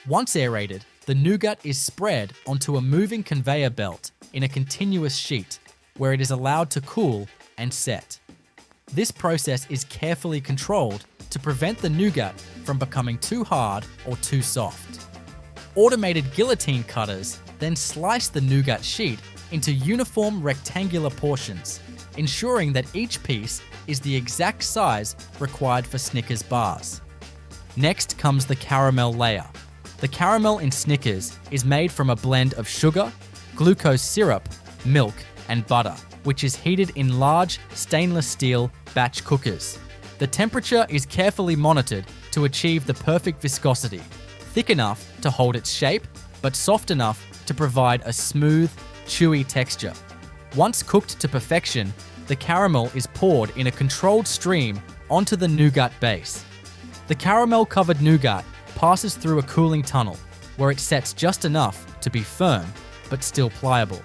Once aerated, the nougat is spread onto a moving conveyor belt in a continuous sheet, where it is allowed to cool and set. This process is carefully controlled to prevent the nougat from becoming too hard or too soft. Automated guillotine cutters then slice the nougat sheet into uniform rectangular portions, ensuring that each piece is the exact size required for Snickers bars. Next comes the caramel layer. The caramel in Snickers is made from a blend of sugar, glucose syrup, milk, and butter, which is heated in large stainless steel batch cookers. The temperature is carefully monitored to achieve the perfect viscosity, thick enough to hold its shape, but soft enough to provide a smooth, chewy texture. Once cooked to perfection, the caramel is poured in a controlled stream onto the nougat base. The caramel-covered nougat passes through a cooling tunnel, where it sets just enough to be firm, but still pliable.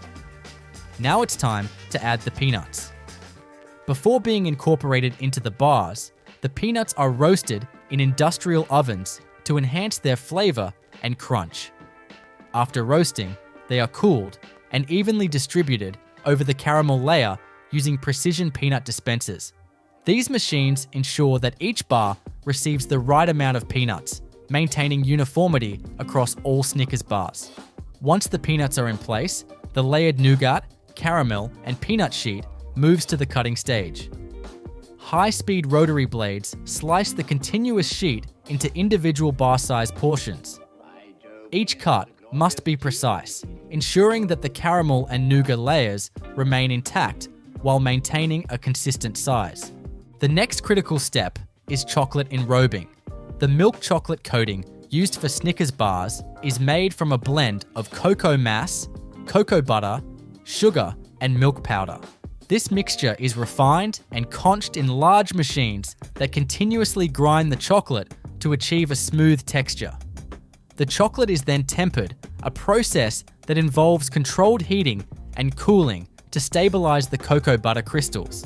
Now it's time to add the peanuts. Before being incorporated into the bars, the peanuts are roasted in industrial ovens to enhance their flavor and crunch. After roasting, they are cooled and evenly distributed over the caramel layer using precision peanut dispensers. These machines ensure that each bar receives the right amount of peanuts, maintaining uniformity across all Snickers bars. Once the peanuts are in place, the layered nougat, caramel, and peanut sheet moves to the cutting stage. High-speed rotary blades slice the continuous sheet into individual bar-sized portions. Each cut must be precise, ensuring that the caramel and nougat layers remain intact while maintaining a consistent size. The next critical step is chocolate enrobing. The milk chocolate coating used for Snickers bars is made from a blend of cocoa mass, cocoa butter, sugar, and milk powder. This mixture is refined and conched in large machines that continuously grind the chocolate to achieve a smooth texture. The chocolate is then tempered, a process that involves controlled heating and cooling to stabilize the cocoa butter crystals.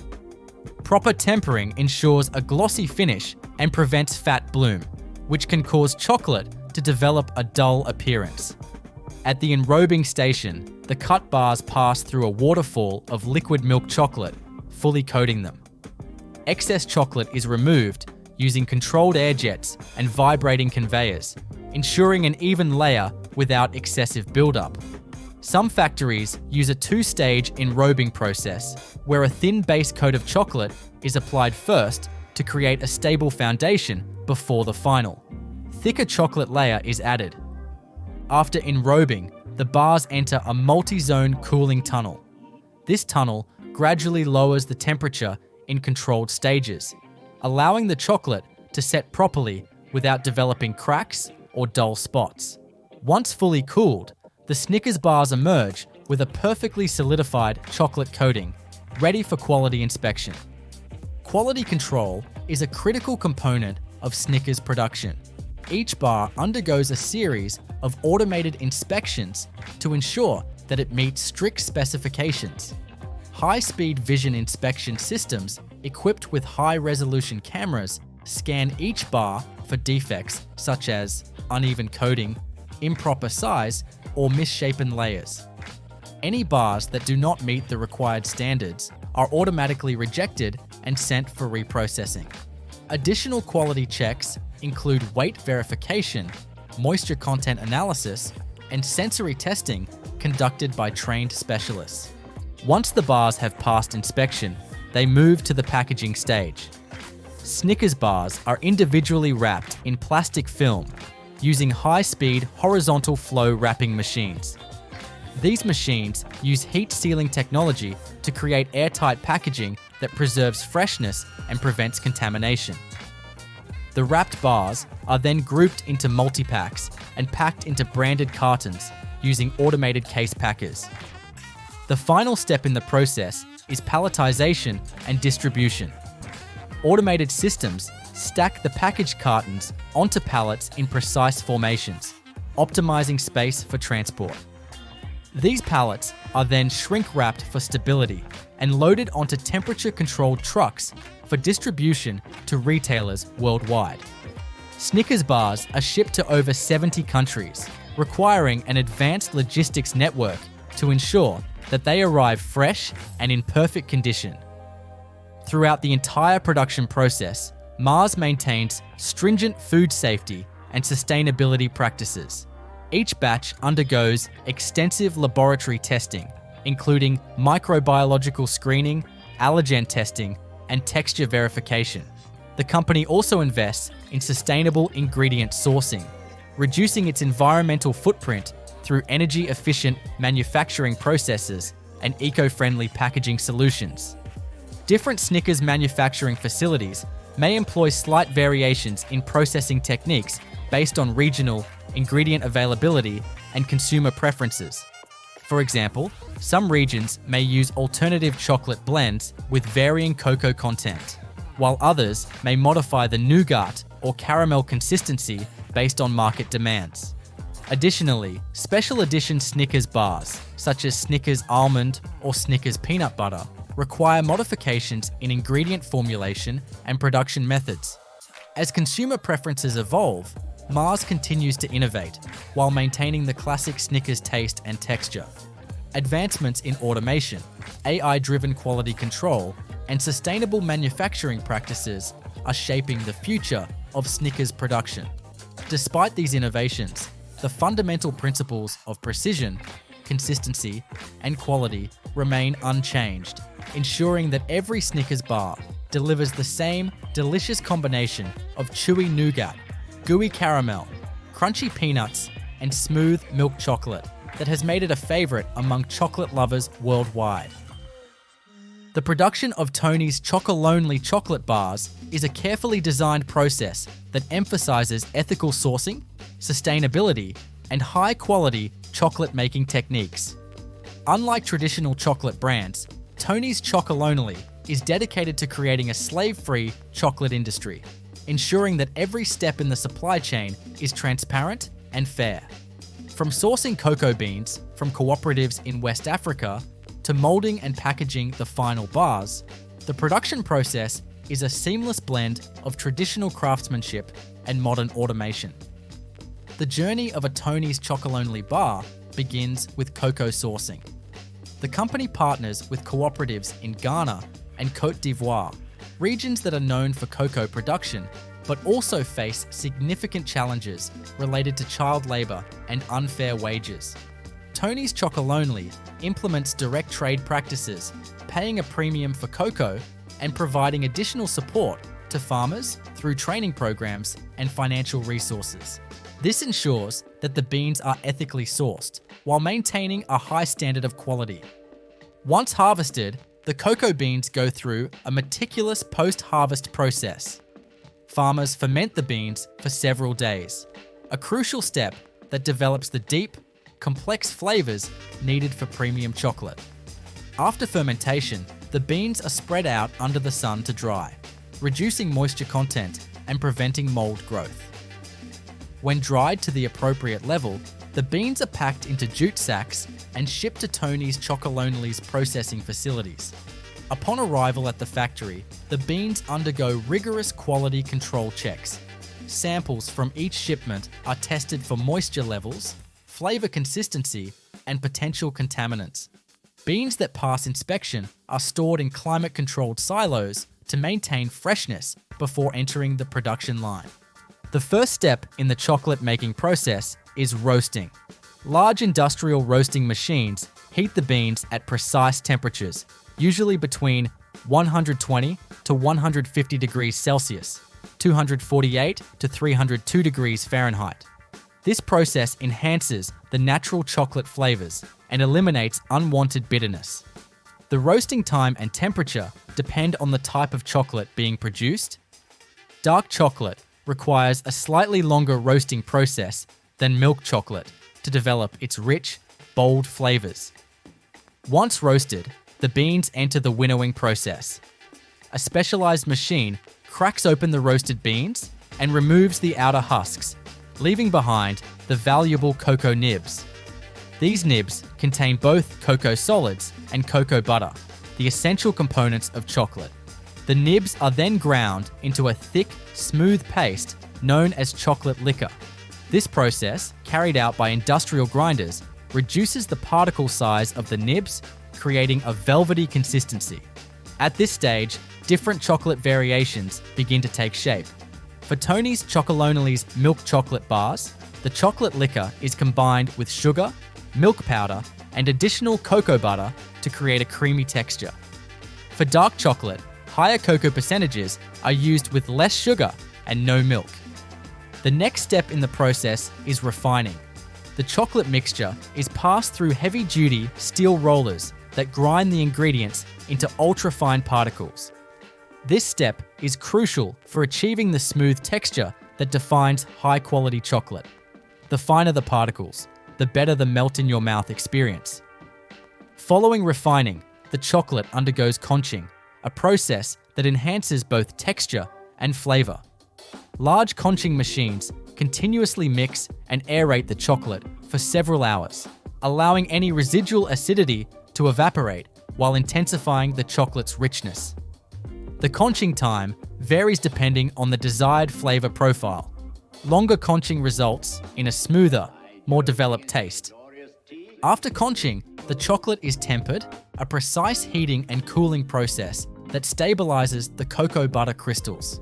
Proper tempering ensures a glossy finish and prevents fat bloom, which can cause chocolate to develop a dull appearance. At the enrobing station, the cut bars pass through a waterfall of liquid milk chocolate, fully coating them. Excess chocolate is removed using controlled air jets and vibrating conveyors, ensuring an even layer without excessive buildup. Some factories use a two-stage enrobing process where a thin base coat of chocolate is applied first to create a stable foundation before the final thicker chocolate layer is added. After enrobing, the bars enter a multi-zone cooling tunnel. This tunnel gradually lowers the temperature in controlled stages, allowing the chocolate to set properly without developing cracks or dull spots. Once fully cooled, the Snickers bars emerge with a perfectly solidified chocolate coating, ready for quality inspection. Quality control is a critical component of Snickers production. Each bar undergoes a series of automated inspections to ensure that it meets strict specifications. High-speed vision inspection systems equipped with high-resolution cameras scan each bar for defects such as uneven coating, improper size, or misshapen layers. Any bars that do not meet the required standards are automatically rejected and sent for reprocessing. Additional quality checks include weight verification, moisture content analysis, and sensory testing conducted by trained specialists. Once the bars have passed inspection, they move to the packaging stage. Snickers bars are individually wrapped in plastic film using high-speed horizontal flow wrapping machines. These machines use heat sealing technology to create airtight packaging that preserves freshness and prevents contamination. The wrapped bars are then grouped into multi-packs and packed into branded cartons using automated case packers. The final step in the process is palletization and distribution. Automated systems stack the packaged cartons onto pallets in precise formations, optimizing space for transport. These pallets are then shrink-wrapped for stability and loaded onto temperature-controlled trucks for distribution to retailers worldwide. Snickers bars are shipped to over 70 countries, requiring an advanced logistics network to ensure that they arrive fresh and in perfect condition. Throughout the entire production process, Mars maintains stringent food safety and sustainability practices. Each batch undergoes extensive laboratory testing, including microbiological screening, allergen testing, and texture verification. The company also invests in sustainable ingredient sourcing, reducing its environmental footprint through energy-efficient manufacturing processes and eco-friendly packaging solutions. Different Snickers manufacturing facilities may employ slight variations in processing techniques based on regional ingredient availability and consumer preferences. For example, some regions may use alternative chocolate blends with varying cocoa content, while others may modify the nougat or caramel consistency based on market demands. Additionally, special edition Snickers bars, such as Snickers almond or Snickers peanut butter, require modifications in ingredient formulation and production methods. As consumer preferences evolve, Mars continues to innovate while maintaining the classic Snickers taste and texture. Advancements in automation, AI-driven quality control, and sustainable manufacturing practices are shaping the future of Snickers production. Despite these innovations, the fundamental principles of precision, consistency, and quality remain unchanged, ensuring that every Snickers bar delivers the same delicious combination of chewy nougat, gooey caramel, crunchy peanuts, and smooth milk chocolate that has made it a favorite among chocolate lovers worldwide. The production of Tony's Chocolonely chocolate bars is a carefully designed process that emphasizes ethical sourcing, sustainability, and high-quality chocolate-making techniques. Unlike traditional chocolate brands, Tony's Chocolonely is dedicated to creating a slave-free chocolate industry, ensuring that every step in the supply chain is transparent and fair. From sourcing cocoa beans from cooperatives in West Africa to molding and packaging the final bars, the production process is a seamless blend of traditional craftsmanship and modern automation. The journey of a Tony's Chocolonely bar begins with cocoa sourcing. The company partners with cooperatives in Ghana and Côte d'Ivoire, regions that are known for cocoa production, but also face significant challenges related to child labour and unfair wages. Tony's Chocolonely implements direct trade practices, paying a premium for cocoa and providing additional support to farmers through training programs and financial resources. This ensures that the beans are ethically sourced while maintaining a high standard of quality. Once harvested, the cocoa beans go through a meticulous post-harvest process. Farmers ferment the beans for several days, a crucial step that develops the deep, complex flavors needed for premium chocolate. After fermentation, the beans are spread out under the sun to dry, reducing moisture content and preventing mold growth. When dried to the appropriate level, the beans are packed into jute sacks and shipped to Tony's Chocolonely's processing facilities. Upon arrival at the factory, the beans undergo rigorous quality control checks. Samples from each shipment are tested for moisture levels, flavor consistency, and potential contaminants. Beans that pass inspection are stored in climate-controlled silos to maintain freshness before entering the production line. The first step in the chocolate making process is roasting. Large industrial roasting machines heat the beans at precise temperatures, usually between 120 to 150 degrees Celsius, 248 to 302 degrees Fahrenheit. This process enhances the natural chocolate flavors and eliminates unwanted bitterness. The roasting time and temperature depend on the type of chocolate being produced. Dark chocolate requires a slightly longer roasting process than milk chocolate to develop its rich, bold flavors. Once roasted, the beans enter the winnowing process. A specialized machine cracks open the roasted beans and removes the outer husks, leaving behind the valuable cocoa nibs. These nibs contain both cocoa solids and cocoa butter, the essential components of chocolate. The nibs are then ground into a thick, smooth paste known as chocolate liquor. This process, carried out by industrial grinders, reduces the particle size of the nibs, creating a velvety consistency. At this stage, different chocolate variations begin to take shape. For Tony's Chocolonely's milk chocolate bars, the chocolate liquor is combined with sugar, milk powder, and additional cocoa butter to create a creamy texture. For dark chocolate, higher cocoa percentages are used with less sugar and no milk. The next step in the process is refining. The chocolate mixture is passed through heavy-duty steel rollers that grind the ingredients into ultra-fine particles. This step is crucial for achieving the smooth texture that defines high-quality chocolate. The finer the particles, the better the melt-in-your-mouth experience. Following refining, the chocolate undergoes conching, a process that enhances both texture and flavor. Large conching machines continuously mix and aerate the chocolate for several hours, allowing any residual acidity to evaporate while intensifying the chocolate's richness. The conching time varies depending on the desired flavor profile. Longer conching results in a smoother, more developed taste. After conching, the chocolate is tempered, a precise heating and cooling process that stabilizes the cocoa butter crystals.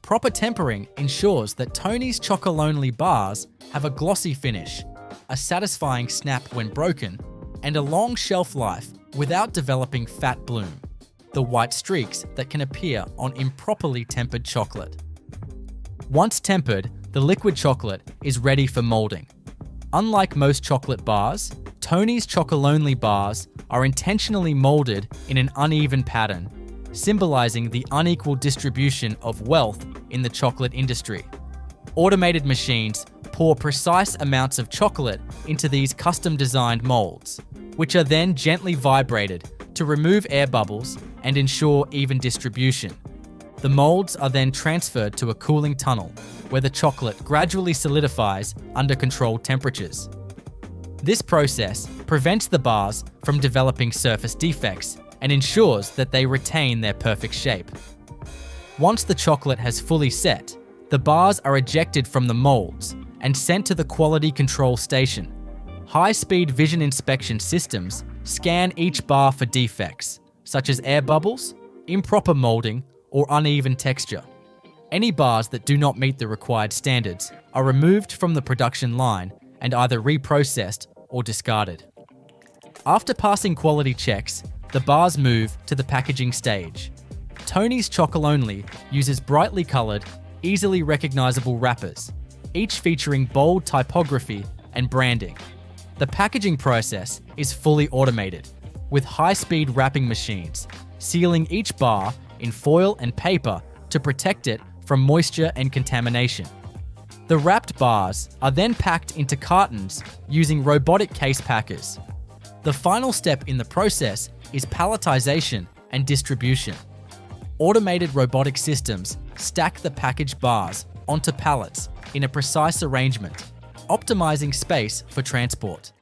Proper tempering ensures that Tony's Chocolonely bars have a glossy finish, a satisfying snap when broken, and a long shelf life without developing fat bloom, the white streaks that can appear on improperly tempered chocolate. Once tempered, the liquid chocolate is ready for molding. Unlike most chocolate bars, Tony's Chocolonely bars are intentionally molded in an uneven pattern, symbolizing the unequal distribution of wealth in the chocolate industry. Automated machines pour precise amounts of chocolate into these custom-designed molds, which are then gently vibrated to remove air bubbles and ensure even distribution. The molds are then transferred to a cooling tunnel, where the chocolate gradually solidifies under controlled temperatures. This process prevents the bars from developing surface defects and ensures that they retain their perfect shape. Once the chocolate has fully set, the bars are ejected from the molds and sent to the quality control station. High-speed vision inspection systems scan each bar for defects, such as air bubbles, improper molding, or uneven texture. Any bars that do not meet the required standards are removed from the production line and either reprocessed or discarded. After passing quality checks, the bars move to the packaging stage. Tony's Chocolonely uses brightly coloured, easily recognisable wrappers, each featuring bold typography and branding. The packaging process is fully automated, with high-speed wrapping machines, sealing each bar in foil and paper to protect it from moisture and contamination. The wrapped bars are then packed into cartons using robotic case packers. The final step in the process is palletization and distribution. Automated robotic systems stack the packaged bars onto pallets in a precise arrangement, optimizing space for transport.